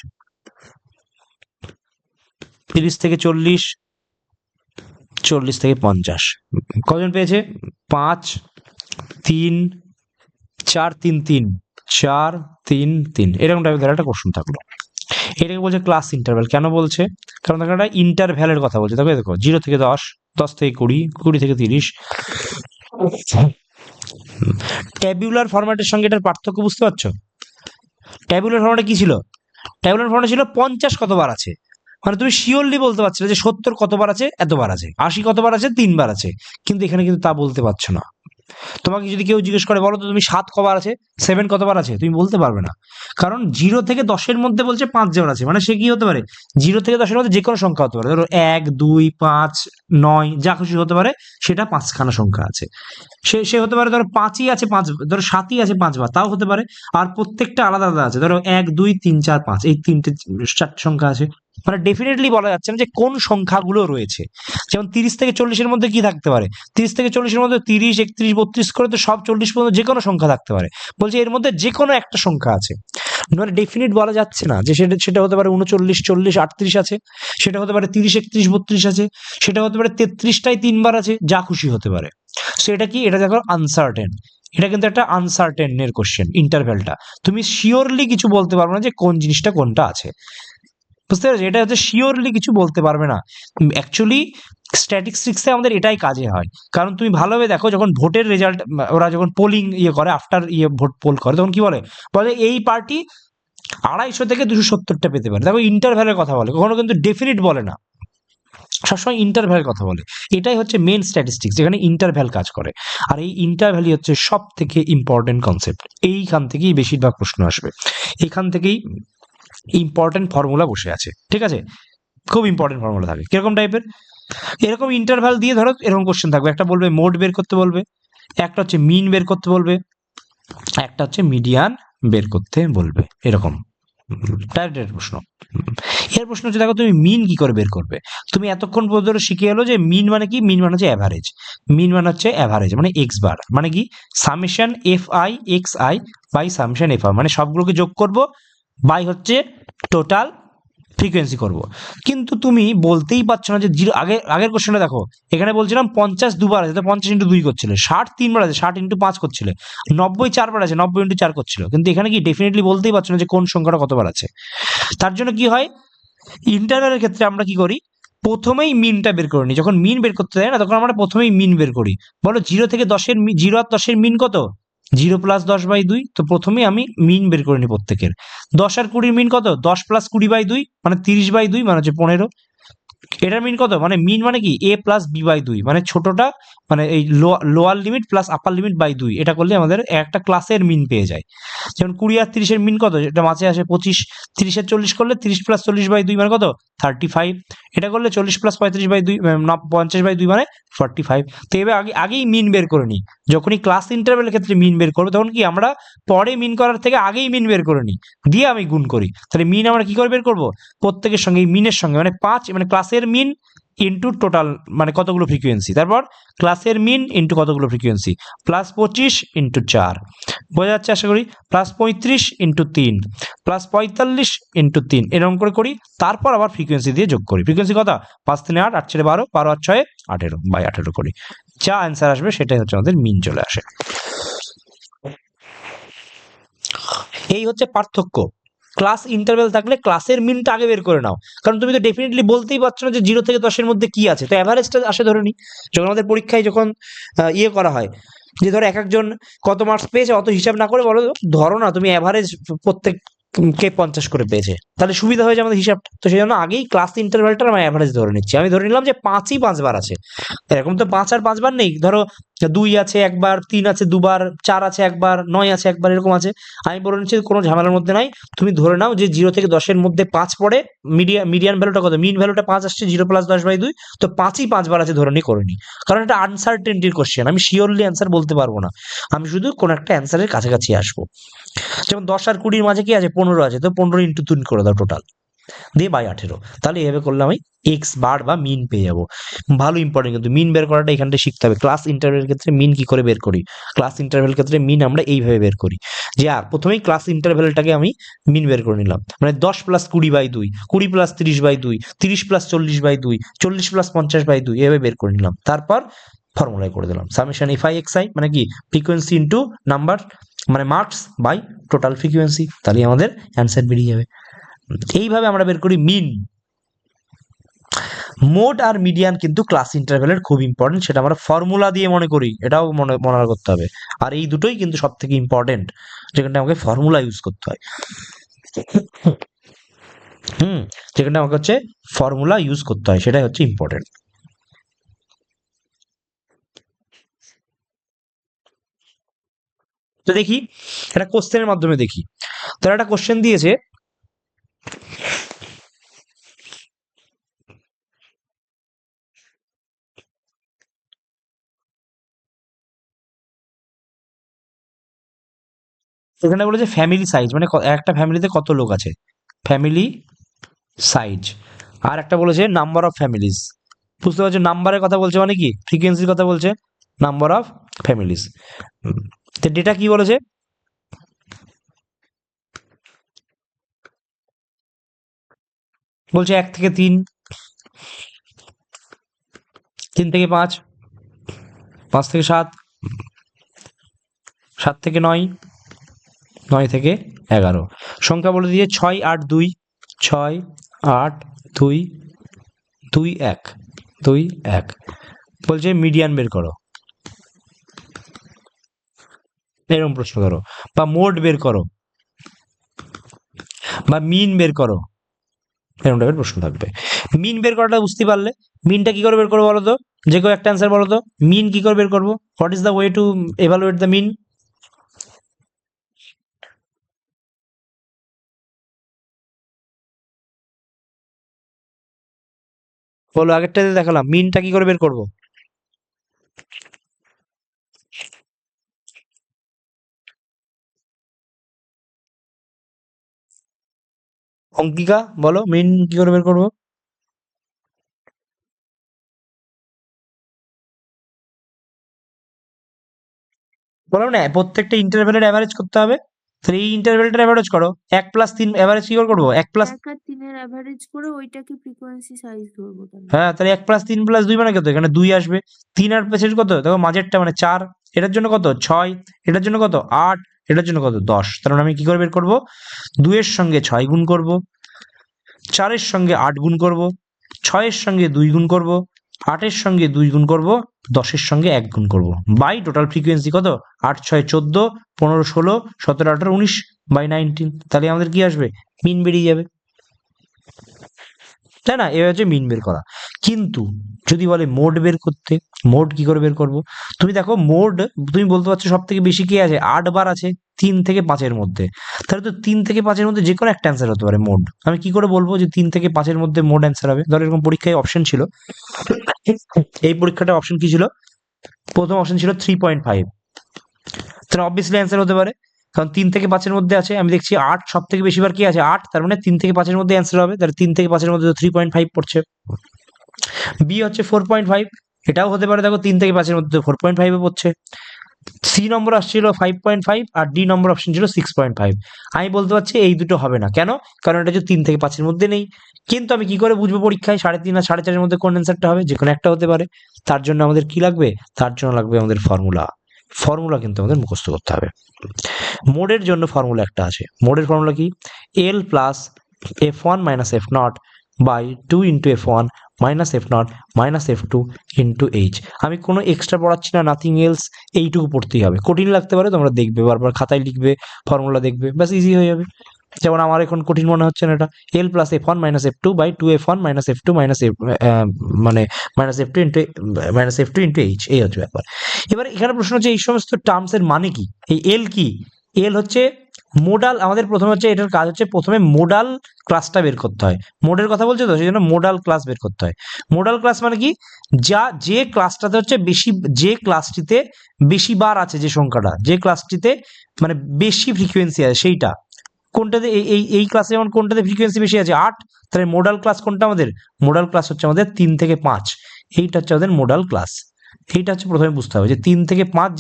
Speaker 1: 30 থেকে 40, 40 থেকে 50, কজন পেয়েছে? 5 3 4 3 3 4 3 3, এরকম টাইপের ধরে একটা কোশ্চেন থাকলো। এটাকে বলছে ক্লাস ইন্টারভ্যাল। কেন বলছে? কারণ দেখো একটা ইন্টারভ্যালের কথা বলছে। দেখো দেখো 0 থেকে 10, 10 থেকে 20, 20 থেকে 30। ট্যাবুলার ফরম্যাটের সঙ্গে এটার পার্থক্য বুঝতে পারছো? ট্যাবুলার ফরম্যাটে কি ছিল? ট্যাবুলার ফরম্যাটে ছিল 50 কতবার আছে, মানে তুমি শিওরলি বলতে পারছো না যে 70 কতবার আছে, এতবার আছে, 80 কতবার আছে, 3 বার আছে। কিন্তু এখানে কিন্তু তা বলতে পারছো না। তোমাকে যদি কেউ জিজ্ঞেস করে বলো তো তুমি 7 কবার আছে, 7 কতবার আছে, তুমি বলতে পারবে না। কারণ 0 থেকে 10-এর মধ্যে বলছে 5 বার আছে, মানে সে কি হতে পারে? 0 থেকে 10-এর মধ্যে যে কোনো সংখ্যা হতে পারে। ধরো 1 2 5 9 যা খুশি হতে পারে, সেটা 5খানা সংখ্যা আছে। সে হতে পারে ধরো 5ই আছে 5, ধরো 7ই আছে 5 বার, তাও হতে পারে। আর প্রত্যেকটা আলাদা আলাদা আছে, ধরো 1 2 3 4 5, এই 4টে সংখ্যা আছে। মানে ডেফিনেটলি বলা যাচ্ছে না যে কোন সংখ্যাগুলো রয়েছে। যেমন 30 থেকে 40-এর মধ্যে কি থাকতে পারে? 30 থেকে 40-এর মধ্যে 30 31 32 করে তো সব 40 পর্যন্ত যে কোনো সংখ্যা থাকতে পারে। বলছে এর মধ্যে যে কোনো একটা সংখ্যা আছে, মানে ডেফিনিট বলা যাচ্ছে না যে সেটা হতে পারে 39 40 38 আছে, সেটা হতে পারে 30 31 32 আছে, সেটা হতে পারে 33টাই 3 বার আছে, যা খুশি হতে পারে। সো এটা কি? এটা দেখো আনসার্টেন। এটা কিন্তু একটা আনসার্টেন এর কোশ্চেন, ইন্টারভ্যালটা। তুমি শিওরলি কিছু বলতে পারবে না যে কোন জিনিসটা কোনটা আছে, বুঝতে পেরেছো? এটা হচ্ছে শিওরলি কিছু বলতে পারবে না। অ্যাকচুয়ালি স্ট্যাটিস্টিক্সে আমাদের এটাই কাজে হয়। কারণ তুমি ভালোভাবে দেখো, যখন ভোটের রেজাল্ট, ওরা যখন পোলিং করে, আফটার ভোট পোল করে, তখন কি বলে? বলে এই পার্টি 250 থেকে 270টা পেতে পারে। দেখো ইন্টারভ্যালের কথা বলে, কখনো কিন্তু ডেফিনিট বলে না, সবসময় ইন্টারভ্যালের কথা বলে। এটাই হচ্ছে মেন স্ট্যাটিস্টিক্স, যেখানে ইন্টারভ্যাল কাজ করে। আর এই ইন্টারভ্যালই হচ্ছে সব থেকে ইম্পর্টেন্ট কনসেপ্ট। এইখান থেকেই বেশিরভাগ প্রশ্ন আসবে, এখান থেকেই ইম্পর্টেন্ট ফর্মুলা বসে আছে, ঠিক আছে? খুব ইম্পর্টেন্ট ফর্মুলা থাকে। কিরকম টাইপের? এরকম ইন্টারভ্যাল দিয়ে ধরো এরকম কোশ্চেন থাকবে, একটা বলবে মোড বের করতে বলবে, একটা হচ্ছে মিন বের করতে বলবে, একটা হচ্ছে মিডিয়ান বের করতে বলবে, এরকম ডাইরেক্ট প্রশ্ন। এর প্রশ্ন হচ্ছে, দেখো তুমি মিন কি করে বের করবে? তুমি এতক্ষণ পর্যন্ত শিখে এলো যে মিন মানে কি? মিন মানে হচ্ছে অ্যাভারেজ। মিন মানে হচ্ছে অ্যাভারেজ, মানে এক্স বার, মানে কি? Summation F I x I by summation F I, মানে সবগুলোকে যোগ করব বাই হচ্ছে টোটাল ফ্রিকোয়েন্সি করব। কিন্তু তুমি বলতেই পারছো না যে আগের কোশ্চেনটা দেখো, এখানে বলছিলাম 50 দুবার আছে, তো 50 × 2 করছিলে, 60 3 বার আছে, 60 × 5 করছিলে, 90 4 বার আছে, 90 × 4 করছিল। কিন্তু এখানে কি ডেফিনেটলি বলতেই পারছো না যে কোন সংখ্যাটা কতবার আছে। তার জন্য কি হয়, ইন্টারভ্যালের ক্ষেত্রে আমরা কি করি, প্রথমেই মিনটা বের করে নিই। যখন মিন বের করতে যাই না, তখন আমরা প্রথমেই মিন বের করি। বলো 0 থেকে 10-এর 0 আর 10-এর মিন কত? 0 + 10/2। তো প্রথমেই আমি মিন বের করে নিই প্রত্যেকের। 10 আর 20-র মিন কত? 10 + 20/2, মানে 30/2, মানে হচ্ছে 15। এটার মিন কত? মানে মিন মানে কি? a + b/2, মানে ছোটটা, মানে এই lower limit plus upper limit by 2। এটা করলে আমাদের একটা ক্লাসের মিন পেয়ে যায়। যেমন 20 আর 30-এর মিন কত? এটা মাঝে আসে 25। 30 আর 40 করলে 30 + 40/2 মানে কত? 35। এটা করলে 40 + 35/2 50/2 মানে 45। তো এবার আগেই মিন বের করে নিই। যখনই ক্লাস ইন্টারভ্যালের ক্ষেত্রে মিন বের করবো, তখন কি আমরা পরে মিন করার থেকে আগেই মিন বের করে নিই, দিয়ে আমি গুণ করি। তাহলে মিন আমরা কি করে বের করবো? প্রত্যেকের সঙ্গে, এই মিনের সঙ্গে, মানে 5, মানে ক্লাসের মিন ইন্টু টোটাল মানে কতগুলো ফ্রিকোয়েন্সি, তারপর ক্লাসের মিন ইন্টু কতগুলো ফ্রিকোয়েন্সি, প্লাস 25 ইন্টু 4, বোঝা যাচ্ছে আশা করি, প্লাস 35 ইন্টু 3, প্লাস 45 ইন্টু 3, এরকম করে করি। তারপর আবার ফ্রিকোয়েন্সি দিয়ে যোগ করি। ফ্রিকোয়েন্সি কত? 5 3 8, 8 4 12, 12 আর 6 18, বাই 18 করি। যা অ্যান্সার আসবে সেটাই হচ্ছে আমাদের মিন চলে আসে। এই হচ্ছে পার্থক্য। ক্লাস ইন্টারভেল থাকলে ক্লাসের মিনটা আগে বের করে নাও, কারণ তুমি তো ডেফিনেটলি বলতেই পারছো না যে 0 থেকে 10-এর মধ্যে কি আছে, তো অ্যাভারেজটা আসে ধরে নি। যখন আমাদের পরীক্ষায় যখন ইয়ে করা হয় যে ধরো এক একজন কত মার্কস পেয়েছে অত হিসাব না করে বলো, ধরো না তুমি অ্যাভারেজ প্রত্যেককে 50 করে পেয়েছে, তাহলে সুবিধা হয়ে যায় আমাদের হিসাবটা। তো সেই জন্য আগেই ক্লাস ইন্টারভেলটা আমি অ্যাভারেজ ধরে নিচ্ছি। আমি ধরে নিলাম যে 5ই 5 বার আছে, এরকম তো 5 আর 5 বার নেই, ধরো 2 আছে একবার, 3 আছে দুবার, 4 আছে একবার, 9 আছে একবার, এরকম আছে। আমি বলে নিচ্ছি কোনো ঝামেলার মধ্যে নাই, তুমি ধরে নাও যে 0 থেকে 10-এর মধ্যে 5 পড়ে, মিডিয়ান ভ্যালুটা কত, মিন ভ্যালুটা 5 আসছে, 0 প্লাস 10/2, তো 5ই 5 বার আছে ধরে নি, করে নি। কারণ এটা আনসার্টেনটির কোশ্চেন, আমি শিওরলি অ্যান্সার বলতে পারবো না, আমি শুধু কোন একটা অ্যান্সারের কাছাকাছি আসবো। যেমন 10 আর 20-র মাঝে কি আছে, 15 আছে, তো 15 ইন্টু 3 করে দাও টোটাল, দিয়ে বাই 18, তাহলে এভাবে করলে আমি এক্স বার বা মিন পেয়ে যাবো। ভালো ইম্পর্টেন্ট, কিন্তু মিন বের করাটা এখানটা শিখতে হবে। ক্লাস ইন্টারভেলের ক্ষেত্রে মিন কি করে বের করি, ক্লাস ইন্টারভেলের ক্ষেত্রে মিন আমরা এইভাবে বের করি যে প্রথমেই ক্লাস ইন্টারভেলটাকে আমি মিন বের করে নিলাম, মানে 10 প্লাস 20/2, 20 প্লাস 30/2, 30 প্লাস 40/2, 40 প্লাস 50/2, এভাবে বের করে নিলাম। তারপর ফর্মুলায় করে দিলাম summation F I x i, মানে কি ফ্রিকোয়েন্সি ইন্টু নাম্বার মানে মার্কস বাই টোটাল ফ্রিকোয়েন্সি, তাহলে আমাদের অ্যান্সার বেরিয়ে যাবে। এইভাবে আমরা বের করি মিন। মোড আর মিডিয়ান কিন্তু ক্লাস ইন্টারভেলের খুব ইম্পর্টেন্ট, সেটা আমরা ফর্মুলা দিয়ে মনে করি, এটাও মনে করতে হবে। আর এই দুটোই কিন্তু সব থেকে ইম্পর্টেন্ট, যেখানে আমাকে ফর্মুলা ইউজ করতে হয়। যেখানে আমাকে হচ্ছে ফর্মুলা ইউজ করতে হয়, সেটাই হচ্ছে ইম্পর্টেন্ট। তো দেখি একটা কোশ্চেনের মাধ্যমে দেখি। তারা একটা কোশ্চেন দিয়েছে, এখানে বলেছে ফ্যামিলি সাইজ, মানে একটা ফ্যামিলিতে কত লোক আছে, ফ্যামিলি সাইজ। আর একটা বলেছে নাম্বার অফ ফ্যামিলিজ, বুঝতে পারছো নাম্বারের কথা বলছে মানে কি, ফ্রিকোয়েন্সির কথা বলছে, নাম্বার অফ ফ্যামিলিজ। তো ডেটা কি বলেছে, বলছে 1 থেকে 3, 3 থেকে 5, 5 থেকে 7, 7 থেকে 9, 9 থেকে 11। সংখ্যা বলে দিয়ে 6 8 2, 6 8 2 2 1 2 1। বলছে মিডিয়ান বের করো, এরকম প্রশ্ন করো, বা মোড বের করো, বা মিন বের করো, এরকম টাইপের প্রশ্ন থাকবে। মিন বের করাটা বুঝতে পারলে, মিনটা কি করে বের করবো বলো তো, যে কেউ একটা অ্যান্সার বলো তো, মিন কি করে বের করবো, what is the way to evaluate the mean? বলো, আগেরটাতে দেখালাম, মিনটা কি করে বের করবো? অঙ্কিকা বলো, মিন কি করে বের করবো? বললাম না প্রত্যেকটা ইন্টারভ্যালের অ্যাভারেজ করতে হবে, তাহলে এই ইন্টারভ্যালটার অ্যাভারেজ করো, 1 প্লাস 3 অ্যাভারেজ কি করে করবো, 1 প্লাস
Speaker 3: 1 আর 3 এর অ্যাভারেজ করে ওইটাকে ফ্রিকোয়েন্সি সাইজ ধরবো তাহলে।
Speaker 1: হ্যাঁ, তাহলে 1 প্লাস 3 প্লাস 2 মানে কত, এখানে 2 আসবে, 3 আর পেছনে কত দেখো মাঝেরটা মানে 4, এটার জন্য কত 6, এটার জন্য কত 8, এটার জন্য কত 10। তার মানে আমি কি করে বের করবো, 2 এর সঙ্গে 6 গুণ করব, 4 এর সঙ্গে 8 গুণ করব, 6 এর সঙ্গে 2 গুণ করব, 8 এর সঙ্গে 2 গুণ করব, 10 এর সঙ্গে 1 গুণ করব, বাই টোটাল ফ্রিকোয়েন্সি কত 8 6 14, 15 16, 17 18 19 বাই 19, তাহলে আমাদের কি আসবে, মিন বেরিয়ে যাবে, তাই না? এবার হচ্ছে মিন বের করা। কিন্তু যদি বলে মোড বের করতে, মোড কি করে বের করব? তুমি দেখো মোড, তুমি বলতে পারছো সব থেকে বেশি কি আছে, 8 বার আছে 3 থেকে 5-এর মধ্যে, তাহলে তো 3 থেকে 5-এর মধ্যে যে কোনো একটা অ্যান্সার হতে পারে মোড। আমি কি করে বলবো যে 3 থেকে 5-এর মধ্যে মোড অ্যান্সার হবে? ধরো এরকম পরীক্ষায় অপশন ছিল, এই পরীক্ষাটা অপশন কি ছিল, প্রথম অপশন ছিল 3.5, তাহলে অবভিয়াসলি অ্যান্সার হতে পারে, কারণ 3 থেকে 5-এর মধ্যে আছে, আমি দেখছি 8 সব থেকে বেশিবার কি আছে 8, তার মানে 3 থেকে 5-এর মধ্যে অ্যান্সার হবে, তাহলে 3 থেকে 5-এর মধ্যে তো 3.5 পড়ছে, বি হচ্ছে 4.5, এটাও হতে পারে, দেখো 3 থেকে 5-এর মধ্যে 4.5 পড়ছে। সি নম্বর আসছিল 5.5 আর ডি নম্বর অপশন ছিল 6.5। আমি বলতে পারছি এই দুটো হবে না, কেন? কারণ এটা যে 3 থেকে 5-এর মধ্যে নেই। কিন্তু আমি কি করে বুঝবো পরীক্ষায় 3.5 আর 4.5-এর মধ্যে কোন অ্যান্সারটা হবে? যে কোনো একটা হতে পারে। তার জন্য আমাদের কি লাগবে? তার জন্য লাগবে আমাদের ফর্মুলা কিন্তু আমাদের মুখস্থ করতে হবে। মোডের জন্য ফর্মুলা একটা আছে। মোডের ফর্মুলা কি? L plus f1 minus f naught by 2 into f1 minus f naught minus f two into h. আমি কোনো এক্সট্রা পড়াচ্ছি না, নাথিং এলস, এইটুকু পড়তেই হবে। কঠিন লাগতে পারে, তোমরা দেখবে, বারবার খাতায় লিখবে, ফর্মুলা দেখবে, ব্যাস ইজি হয়ে যাবে। যেমন আমার এখন কঠিন মনে হচ্ছে না এটা। L plus f1 minus f two by 2f1 minus f two minus মানে minus f two into h, এই হচ্ছে ব্যাপার। এবার এখানে প্রশ্ন হচ্ছে এই সমস্ত টার্মস এর মানে কি? এই এল কি? এল হচ্ছে মোডাল। আমাদের প্রথমে হচ্ছে এটার কাজ হচ্ছে প্রথমে মোডাল ক্লাসটা বের করতে হয়। মোডের কথা বলছে তো, সেই জন্য মোডাল ক্লাস বের করতে হয়। মোডাল ক্লাস মানে কি? যে ক্লাসটাতে হচ্ছে বেশি, যে ক্লাসটিতে বেশি বার আছে, যে সংখ্যাটা, যে ক্লাসটিতে মানে বেশি ফ্রিকোয়েন্সি আছে, সেইটা কোনটাতে? এই ক্লাসে যেমন কোনটাতে ফ্রিকোয়েন্সি বেশি আছে? 8। তাহলে মোডাল ক্লাস কোনটা আমাদের? মোডাল ক্লাস হচ্ছে আমাদের 3 থেকে 5। এইটা হচ্ছে আমাদের মোডাল ক্লাস। এইটা হচ্ছে প্রথমে বুঝতে হবে যে 3 থেকে 5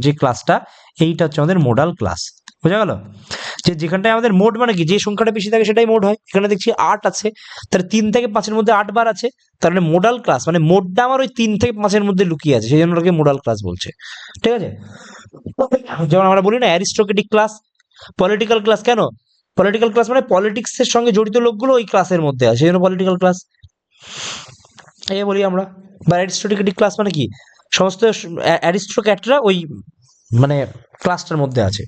Speaker 1: যে ক্লাসটা, এইটা হচ্ছে আমাদের মোডাল ক্লাস। বোঝা গেল? যে যেখানটায় আমাদের মোড মানে কি, যে সংখ্যাটা বেশি থাকে সেটাই মোড হয়। এখানে দেখছি 8 আছে, তাহলে 3 থেকে 5-এর মধ্যে 8 বার আছে, তাহলে মোডাল ক্লাস মানে মোডটা আমার ওই 3 থেকে 5-এর মধ্যে লুকিয়ে আছে, সেই জন্য ওটাকে মোডাল ক্লাস বলছে। ঠিক আছে? যেমন আমরা বলি না অ্যারিস্টোক্রেটিক ক্লাস, পলিটিক্যাল ক্লাস। কেন পলিটিক্যাল ক্লাস? মানে পলিটিক্সের সঙ্গে জড়িত লোকগুলো ওই ক্লাসের মধ্যে আছে, সেই জন্য পলিটিক্যাল ক্লাস এই বলি আমরা। বা অ্যারিস্টোক্রেটিক ক্লাস মানে কি? সমস্ত অ্যারিস্টোক্র্যাটরা ওই মানে ক্লাসটার মধ্যে আছে।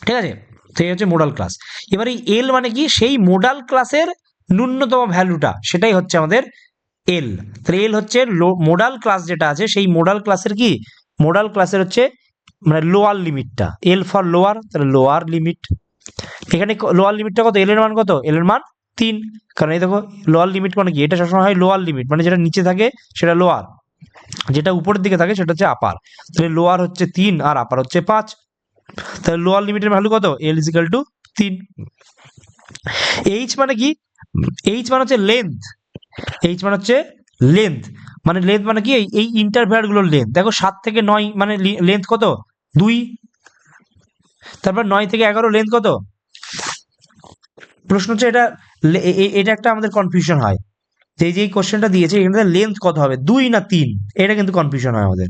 Speaker 1: ঠিক আছে? তো এই হচ্ছে মোডাল ক্লাস। এবার এই এল মানে কি? সেই মোডাল ক্লাসের ন্যূনতম ভ্যালুটা, সেটাই হচ্ছে আমাদের এল। তাহলে এল হচ্ছে মোডাল ক্লাস যেটা আছে, সেই মোডাল ক্লাসের কি? মোডাল ক্লাসের হচ্ছে মানে লোয়ার লিমিটটা। এল ফর লোয়ার, তাহলে লোয়ার লিমিট। এখানে লোয়ার লিমিটটা কত? এল এর মান কত? এল এর মান 3। কারণ এই দেখো লোয়ার লিমিট মানে কি? এটা সবসময় হয় লোয়ার লিমিট, মানে যেটা নিচে থাকে সেটা লোয়ার, যেটা উপরের দিকে থাকে সেটা হচ্ছে আপার। তাহলে লোয়ার হচ্ছে 3 আর আপার হচ্ছে 5। তাহলে লোয়ার লিমিটের ভ্যালু কত? এল ইজ ইকুয়াল টু 3। এইচ মানে কি? এইচ মানে হচ্ছে লেন্থ। এইচ মানে হচ্ছে লেন্থ। মানে লেন্থ মানে কি? এই ইন্টারভ্যাল গুলোর লেন্থ। দেখো 7 থেকে 9 মানে লেন্থ কত? 2। তারপর 9 থেকে 11 লেন্থ কত? প্রশ্ন হচ্ছে এটা, এটা একটা আমাদের কনফিউশন হয় যে এই যে কোশ্চেনটা দিয়েছে এখানে লেন্থ কত হবে, 2 না 3, এটা কিন্তু কনফিউশন হয় আমাদের।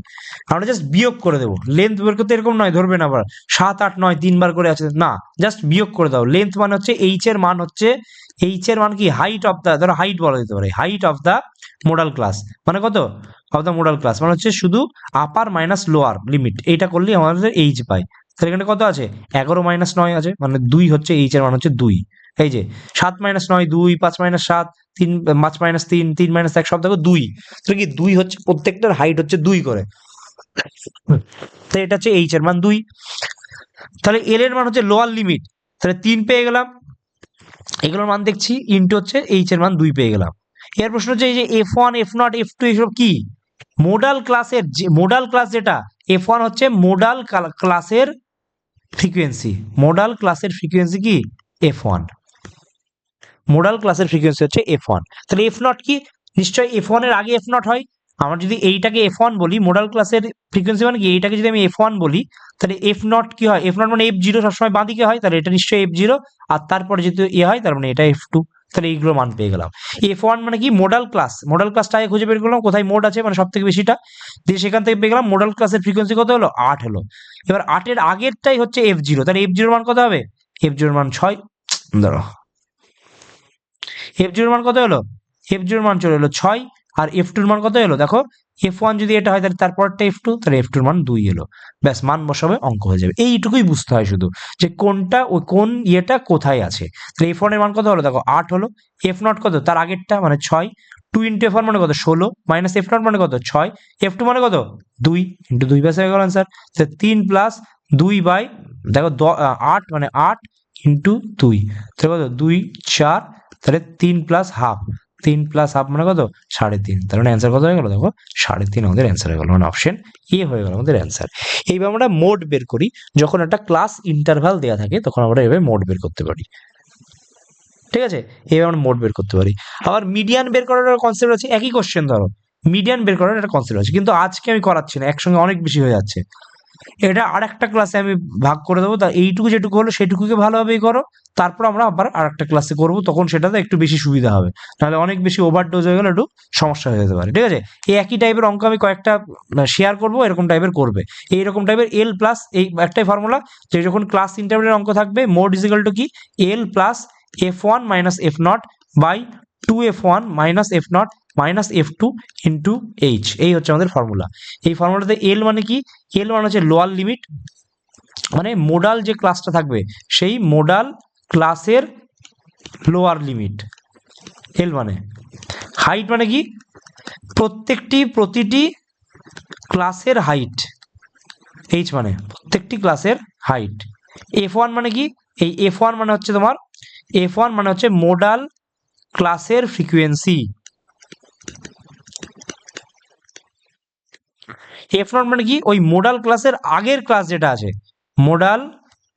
Speaker 1: আমরা জাস্ট বিয়োগ করে দেবো। লেন্থ বের করতে এরকম নয়, ধরবে না আবার 7 8 9 3 বার করে আছে, না, জাস্ট বিয়োগ করে দাও। লেন্থ মানে হচ্ছে এইচ এর মান, হচ্ছে এইচ এর মান কি? হাইট অফ দা, ধরো হাইট বলা যেতে পারে, height of the modal class মানে কত? অফ দা মোডাল ক্লাস মানে হচ্ছে শুধু আপার মাইনাস লোয়ার লিমিট, এইটা করলেই আমাদের এইচ পাই। তাহলে এখানে কত আছে? 11 মাইনাস 9 আছে, মানে 2 হচ্ছে এইচ এর মান হচ্ছে 2। এই যে 7 মাইনাস 9 2, 5 মাইনাস 7 3, 5 মাইনাস 3 3 মাইনাস 1, সব দেখো 2। তাহলে কি 2 হচ্ছে প্রত্যেকটার হাইট হচ্ছে 2 করে। তো এটা হচ্ছে এইচ এর মান 2। তাহলে এল এর মান হচ্ছে লোয়ার লিমিট, তাহলে 3 পেয়ে গেলাম, এগুলোর মান দেখছি, ইনটু হচ্ছে এইচ এর মান 2 পেয়ে গেলাম। এর প্রশ্ন হচ্ছে এই যে f1 f0 f2 এসব কি? মোডাল ক্লাসের, যে মোডাল ক্লাস যেটা, f1 হচ্ছে মোডাল ক্লাসের ফ্রিকোয়েন্সি। মোডাল ক্লাসের ফ্রিকোয়েন্সি কি? f1। মোডাল ক্লাসের ফ্রিকোয়েন্সি হচ্ছে f1। তাহলে f0 কি? নিশ্চয়ই f1 এর আগে f0 হয়। আমরা যদি এইটাকে f1 বলি, মোডাল ক্লাসের ফ্রিকোয়েন্সি মানে কি? এইটাকে যদি আমি f1 বলি, তাহলে f0 কি হয়? f0 মানে f0 সবসময় বাঁদিকে হয়, তাহলে এটা নিশ্চয়ই f0, আর তারপরে যেহেতু হয় তার মানে এটা f2। তাহলে এইগুলো মান পেয়ে গেলাম। f1 মানে কি? Modal class. মোডাল ক্লাসটা আগে খুঁজে বের করলাম কোথায় মোড আছে, মানে সব থেকে বেশিটা, দিয়ে সেখান থেকে পেয়ে গেলাম মোডাল ক্লাসের ফ্রিকোয়েন্সি কত হলো? 8 হলো। এবার 8 এর আগেরটাই হচ্ছে f0, তাহলে f0 মান কত হবে? f0 মান 6। ধরো f0 মান কত হলো? f0 মান চলে এলো 6, আর f2 মান কত এলো? দেখো f1 যদি এটা হয় তাহলে তারপরটা f2, তাহলে f2 মান 2 এলো। ব্যাস, মান বসাবে, অঙ্ক হয়ে যাবে। এইটুকুই বুঝতে হয় শুধু, যে কোনটা ওই কোন ইয়েটা কোথায় আছে। তাহলে f1 এর মান কত হলো? দেখো 8 হলো। f0 কত? তার আগেরটা মানে 6। 2 ইন্টু f1 মানে কত? 16, মাইনাস f0 মানে কত? 6, f2 মানে কত? 2 ইন্টু 2, ব্যাস হয়ে গেল অ্যান্সার। 3 প্লাস 2 বাই, দেখো 8 মানে 8 ইন্টু 2, তাহলে কত? 2 4, তাহলে 3 প্লাস হাফ, 3 প্লাস হাফ মানে কত? 3.5। তার মানে অ্যান্সার কত হয়ে গেল? দেখো 3.5 আমাদের অ্যান্সার হয়ে গেল, মানে অপশন এ হয়ে গেল আমাদের অ্যান্সার। এইভাবে আমরা মোড বের করি, যখন একটা ক্লাস ইন্টারভাল দেওয়া থাকে তখন আমরা এভাবে মোড বের করতে পারি। ঠিক আছে, এইভাবে আমরা মোড বের করতে পারি। আবার মিডিয়ান বের করার কনসেপ্ট আছে, একই কোশ্চেন ধরো মিডিয়ান বের করার একটা কনসেপ্ট আছে, কিন্তু আজকে আমি করাচ্ছি না, একসঙ্গে অনেক বেশি হয়ে যাচ্ছে। এটা আর একটা ক্লাসে আমি ভাগ করে দেবো, তা এইটুকু যেটুকু হলো সেটুকুকে ভালোভাবেই করো, তারপর আমরা আবার আর একটা ক্লাসে করবো, তখন সেটাতে একটু বেশি সুবিধা হবে, নাহলে অনেক বেশি ওভারডোজ হয়ে গেলে একটু সমস্যা হয়ে যেতে পারে। ঠিক আছে, এই একই টাইপের অঙ্ক আমি কয়েকটা শেয়ার করবো, এরকম টাইপের করবে, এইরকম টাইপের এল প্লাস এই একটাই ফর্মুলা, যে যখন ক্লাস ইন্টারভেলের অঙ্ক থাকবে মোড ইজ ইকুয়াল টু কি l plus f1 minus f naught by 2f1 minus f naught minus f2 into h, এই হচ্ছে আমাদের ফর্মুলা। এই ফর্মুলাতে এল মানে কি, এল মানে হচ্ছে লোয়ার লিমিট, মানে মোডাল যে ক্লাসটা থাকবে সেই মোডাল ক্লাসের লোয়ার লিমিট, এল মানে। হাইট মানে কি, প্রতিটি ক্লাসের হাইট, এইচ মানে প্রত্যেকটি ক্লাসের হাইট। f1 মানে কি, এই f1 মানে হচ্ছে তোমার, f1 মানে হচ্ছে মোডাল ক্লাসের ফ্রিকোয়েন্সি, f0 মানে কি, ওই মোডাল ক্লাসের আগের ক্লাস যেটা আছে, মোডাল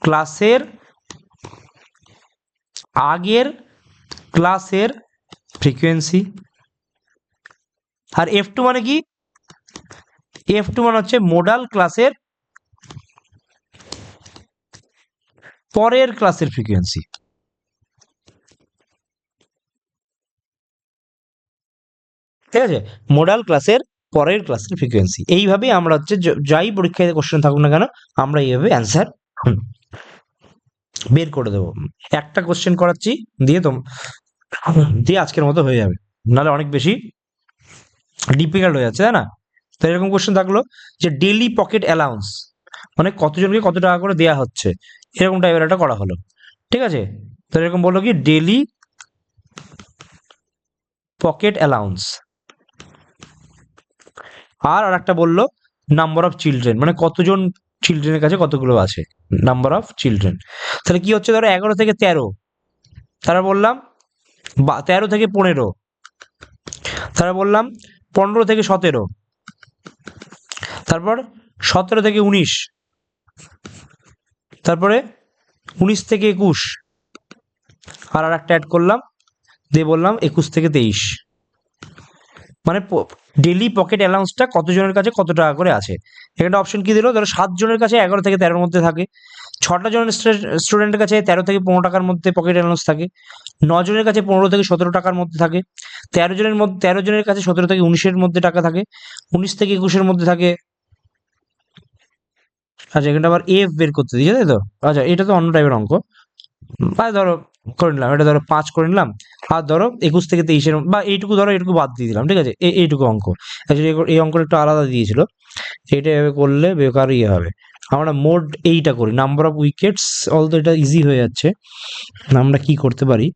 Speaker 1: ক্লাসের আগের ক্লাসের ফ্রিকোয়েন্সি। আর f2 মানে কি, f2 মানে হচ্ছে মোডাল ক্লাসের পরের ক্লাসের ফ্রিকোয়েন্সি। ঠিক আছে, মোডাল ক্লাসের পরের ক্লাসের ফ্রিকোয়েন্সি। এইভাবেই আমরা হচ্ছে যাই পরীক্ষায় কোশ্চেন থাকুক না কেন, আমরা এইভাবে অ্যান্সার বের করে দেবো। একটা কোশ্চেন করাচ্ছি দিয়ে আজকের মতো হয়ে যাবে, নাহলে অনেক বেশি ডিফিকাল্ট হয়ে যাচ্ছে, তাই না? তো এরকম কোশ্চেন থাকলো যে ডেইলি পকেট অ্যালাউন্স, মানে কতজনকে কত টাকা করে দেওয়া হচ্ছে, এরকম টাইপের একটা করা হলো। ঠিক আছে, তো এরকম বললো কি ডেইলি পকেট অ্যালাউন্স, আর একটা বললো নাম্বার অফ চিলড্রেন, মানে কতজন চিলড্রেনের কাছে কতগুলো আছে, নাম্বার অফ চিলড্রেন। তাহলে কি হচ্ছে, ধরো 11 থেকে 13, তারা বললাম 13 থেকে 15, তারা বললাম 15 থেকে 17, তারপর 17 থেকে 19, তারপরে 19 থেকে 21, আর একটা অ্যাড করলাম, দিয়ে বললাম 21 থেকে 23। মানে ডেইলি পকেট অ্যালাউন্সটা কতজনের কাছে কত টাকা করে আছে। এখানে অপশন কি দিল, ধরো 7 জনের কাছে 11 থেকে 13 মধ্যে থাকে, 6টা জনের স্টুডেন্টের কাছে 13 থেকে 15 টাকার মধ্যে পকেট অ্যালাউন্স থাকে, 9 জনের কাছে 15 থেকে 17 টাকার মধ্যে থাকে, 13 জনের কাছে 17 থেকে 19-এর মধ্যে টাকা থাকে, 19 থেকে 21-এর মধ্যে থাকে। আচ্ছা, এখানটা আবার এফ বের করতে দিয়েছে, তাই তো? আচ্ছা, এটা তো অন্য টাইপের অঙ্ক, ধরো করে নিলাম, এটা ধরো 5 করে নিলাম, আর ধরো 21 থেকে 23-এর বা এইটুকু, ধরো এইটুকু বাদ দিয়ে দিলাম। ঠিক আছে, এইটুকু অঙ্ক, এই অঙ্কটা একটু আলাদা দিয়েছিল, এটা এভাবে করলে বেকার ইয়ে হবে। আমরা মোড এইটা করি, নাম্বার অফ উইকেটস, অলতো এটা ইজি হয়ে যাচ্ছে, আমরা কি করতে পারি,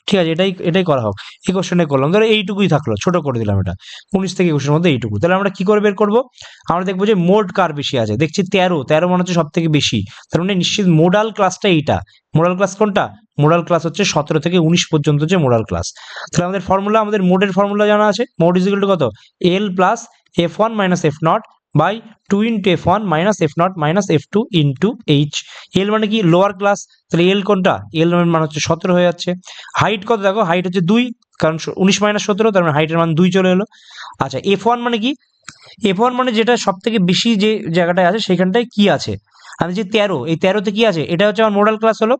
Speaker 1: ঠিক আছে, এটাই করা হোক। এই কোশ্চেনটাই করলাম, ধরো এইটুকুই থাকলো, ছোট করে দিলাম এটা, 19 থেকে 21-এর মধ্যে এইটুকু। তাহলে আমরা কি করে বের করবো, আমরা দেখবো যে মোড কার বেশি আছে, দেখছি 13 মনে হচ্ছে সব থেকে বেশি, তার মানে নিশ্চিত মোডাল ক্লাসটা এইটা। মোডাল ক্লাস কোনটা, মোডাল ক্লাস হচ্ছে 17 থেকে 19 পর্যন্ত যে মোডাল ক্লাস। তাহলে আমাদের ফর্মুলা, আমাদের মোডের ফর্মুলা জানা আছে, মোড ইজ ইকুয়াল টু কত, l plus f1 minus f naught by 2 into f1 minus f naught minus f2 into h. L মানে কি লোয়ার ক্লাস, তাহলে এল কোনটা, এল মানে হচ্ছে 17 হয়ে যাচ্ছে। হাইট কত, দেখো হাইট হচ্ছে 2, কারণ 19 মাইনাস 17, তার মানে হাইটের মান 2 চলে এলো। আচ্ছা, f1 মানে কি, f1 মানে যেটা সব থেকে বেশি যে জায়গাটায় আছে সেখানটায় কি আছে, আমি যে 13, এই 13তে কি আছে, এটা হচ্ছে আমার মোডাল ক্লাস হলো।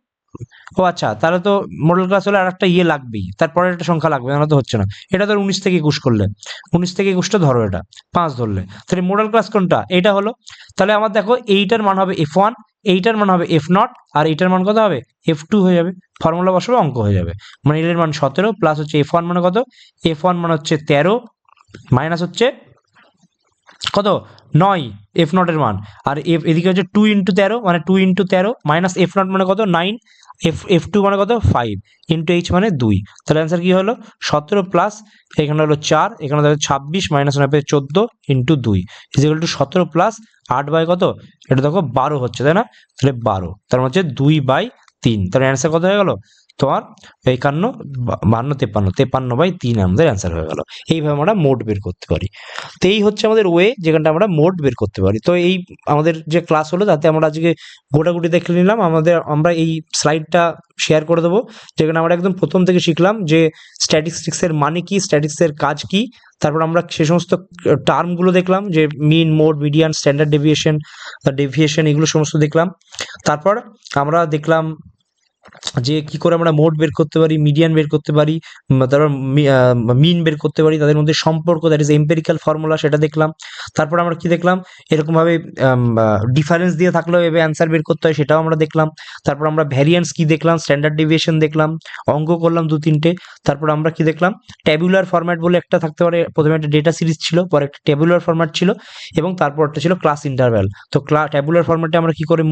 Speaker 1: ও আচ্ছা, তাহলে তো মডেল ক্লাস হলে আর একটা ইয়ে লাগবেই, তারপরে একটা সংখ্যা লাগবে, না তো হচ্ছে না। এটা ধর 19 থেকে 21 করলে, 19 থেকে 21টা ধরো, এটা 5 ধরলে, তাহলে মডেল ক্লাস কোনটা, এইটা হলো। তাহলে আমার দেখো এইটার মান হবে f1, এইটার মান হবে f0, আর এইটার মান কত হবে, f2 হয়ে যাবে। ফর্মুলা বসাবে, অঙ্ক হয়ে যাবে। মানে এর মান 17 প্লাস হচ্ছে f1 মানে কত, f1 মানে হচ্ছে 13 মাইনাস হচ্ছে কত, 9 f0 এর মান, আর এদিকে হচ্ছে 2 ইন্টু 13, মানে 2 ইন্টু 13 মাইনাস f0 মানে কত 9, f2 মানে কত 5 ইন্টু এইচ মানে 2। তাহলে অ্যান্সার কি হলো 17 প্লাস এখানে হলো 4, এখানে হলো 26 minus 14 into 2 is equal to 17 plus 8 by কত, এটা দেখো 12 হচ্ছে, তাই না? তাহলে 12, তার মানে হচ্ছে 2/3। তাহলে অ্যান্সার কত হয়ে গেল, তোমার 51, 52, 53 আমাদের অ্যান্সার হয়ে গেল। এইভাবে আমরা মোড বের করতে পারি। তো এই হচ্ছে আমাদের ওয়ে যেখানটা আমরা মোড বের করতে পারি। তো এই আমাদের যে ক্লাস হলো তাতে আমরা আজকে গোটাগুটি দেখে নিলাম। আমরা এই স্লাইডটা শেয়ার করে দেবো, যেখানে আমরা একদম প্রথম থেকে শিখলাম যে স্ট্যাটিস্টিক্সের মানে কি, স্ট্যাটিস্টিক্সের কাজ কি। তারপর আমরা সে সমস্ত টার্মগুলো দেখলাম, যে মিন, মোড, মিডিয়ান, স্ট্যান্ডার্ড ডেভিয়েশন এগুলো সমস্ত দেখলাম। তারপর আমরা দেখলাম যে কি করে আমরা মোড বের করতে পারি, মিডিয়ান বের করতে পারি, তারপর মিন বের করতে পারি, তাদের মধ্যে সম্পর্ক, দ্যাট ইজ এম্পেরিক্যাল ফর্মুলা, সেটা দেখলাম। তারপর আমরা কি দেখলাম, এরকমভাবে ডিফারেন্স দিয়ে থাকলেও এভাবে অ্যান্সার বের করতে হয়, সেটাও আমরা দেখলাম। তারপর আমরা ভ্যারিয়েন্স কি দেখলাম, স্ট্যান্ডার্ড ডেভিয়েশন দেখলাম, অঙ্ক করলাম 2-3টে। তারপর আমরা কি দেখলাম, ট্যাবুলার ফরম্যাট বলে একটা থাকতে পারে, প্রথমে একটা ডেটা সিরিজ ছিল, পরে একটা ট্যাবুলার ফরম্যাট ছিল, এবং তারপর একটা ছিল ক্লাস ইন্টারভ্যাল। তো ট্যাবুলার ফরম্যাটে আমরা কি করে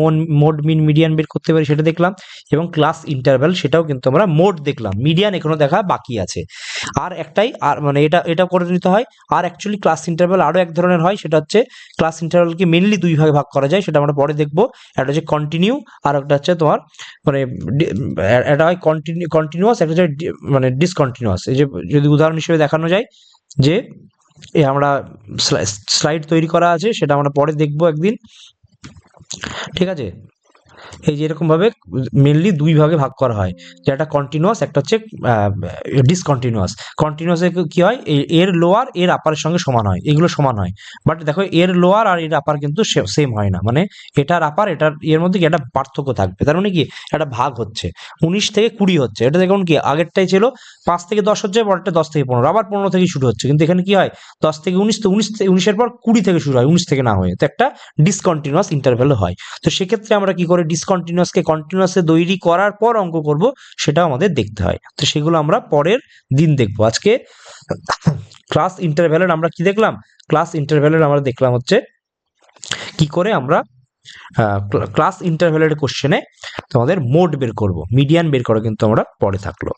Speaker 1: মোড, মিন, মিডিয়ান বের করতে পারি সেটা দেখলাম, এবং ক্লাস ইন্টারভ্যাল সেটাও কিন্তু আমরা মোড দেখলাম। মিডিয়ান এখনো দেখা বাকি আছে। আর একটাই, আর মানে এটা করে নিতে হয়। আর অ্যাকচুয়ালি ক্লাস ইন্টারভ্যাল আরও এক ধরনের হয়, সেটা হচ্ছে ক্লাস ইন্টারভ্যালকে মেনলি 2 ভাগে ভাগ করা যায়, সেটা আমরা পরে দেখবো। একটা হচ্ছে কন্টিনিউ, আর একটা হচ্ছে তোমার মানে একটা হয় কন্টিনিউয়াস, একটা হচ্ছে মানে ডিসকন্টিনিউয়াস। এই যে যদি উদাহরণ হিসেবে দেখানো যায়, যে আমরা স্লাইড তৈরি করা আছে, সেটা আমরা পরে দেখবো একদিন, ঠিক আছে। এই যে এরকম ভাবে মেনলি 2 ভাগে ভাগ করা হয়, যে একটা কন্টিনিউয়াস, একটা হচ্ছে ডিসকন্টিনিউয়াস। কন্টিনিউয়াসে কি হয়, এর লোয়ার এর আপারের সঙ্গে সমান হয়, এগুলো সমান হয়। বাট দেখো এর লোয়ার আর এর আপার কিন্তু সেম হয় না, মানে এটার আপার এটার এর মধ্যে কি একটা পার্থক্য থাকবে। তার মানে কি একটা ভাগ হচ্ছে, 19 থেকে 20 হচ্ছে। এটা দেখুন কি আগেরটাই ছিল 5 থেকে 10 হচ্ছে, পরেরটা 10 থেকে 15, আবার 15 থেকে শুরু হচ্ছে। কিন্তু এখানে কি হয়, 10 থেকে 19, তো 19-এর পর 20 থেকে শুরু হয়, 19 থেকে না হয়ে। তো একটা ডিসকন্টিনিউয়াস ইন্টারভ্যাল হয়। তো সেক্ষেত্রে আমরা কি করে ডিসকন্টিনিউয়াসকে কন্টিনিউয়াসে তৈরি করার পর অঙ্ক করব, সেটাও আমাদের দেখতে হয়। তো সেগুলো আমরা পরের দিন দেখবো। আজকে ক্লাস ইন্টারভ্যালের আমরা কি দেখলাম, ক্লাস ইন্টারভ্যালের আমরা দেখলাম হচ্ছে কি করে আমরা ক্লাস ইন্টারভ্যালের কোশ্চেনে তোমাদের মোড বের করব, মিডিয়ান বের করা কিন্তু আমরা পরে থাকলো।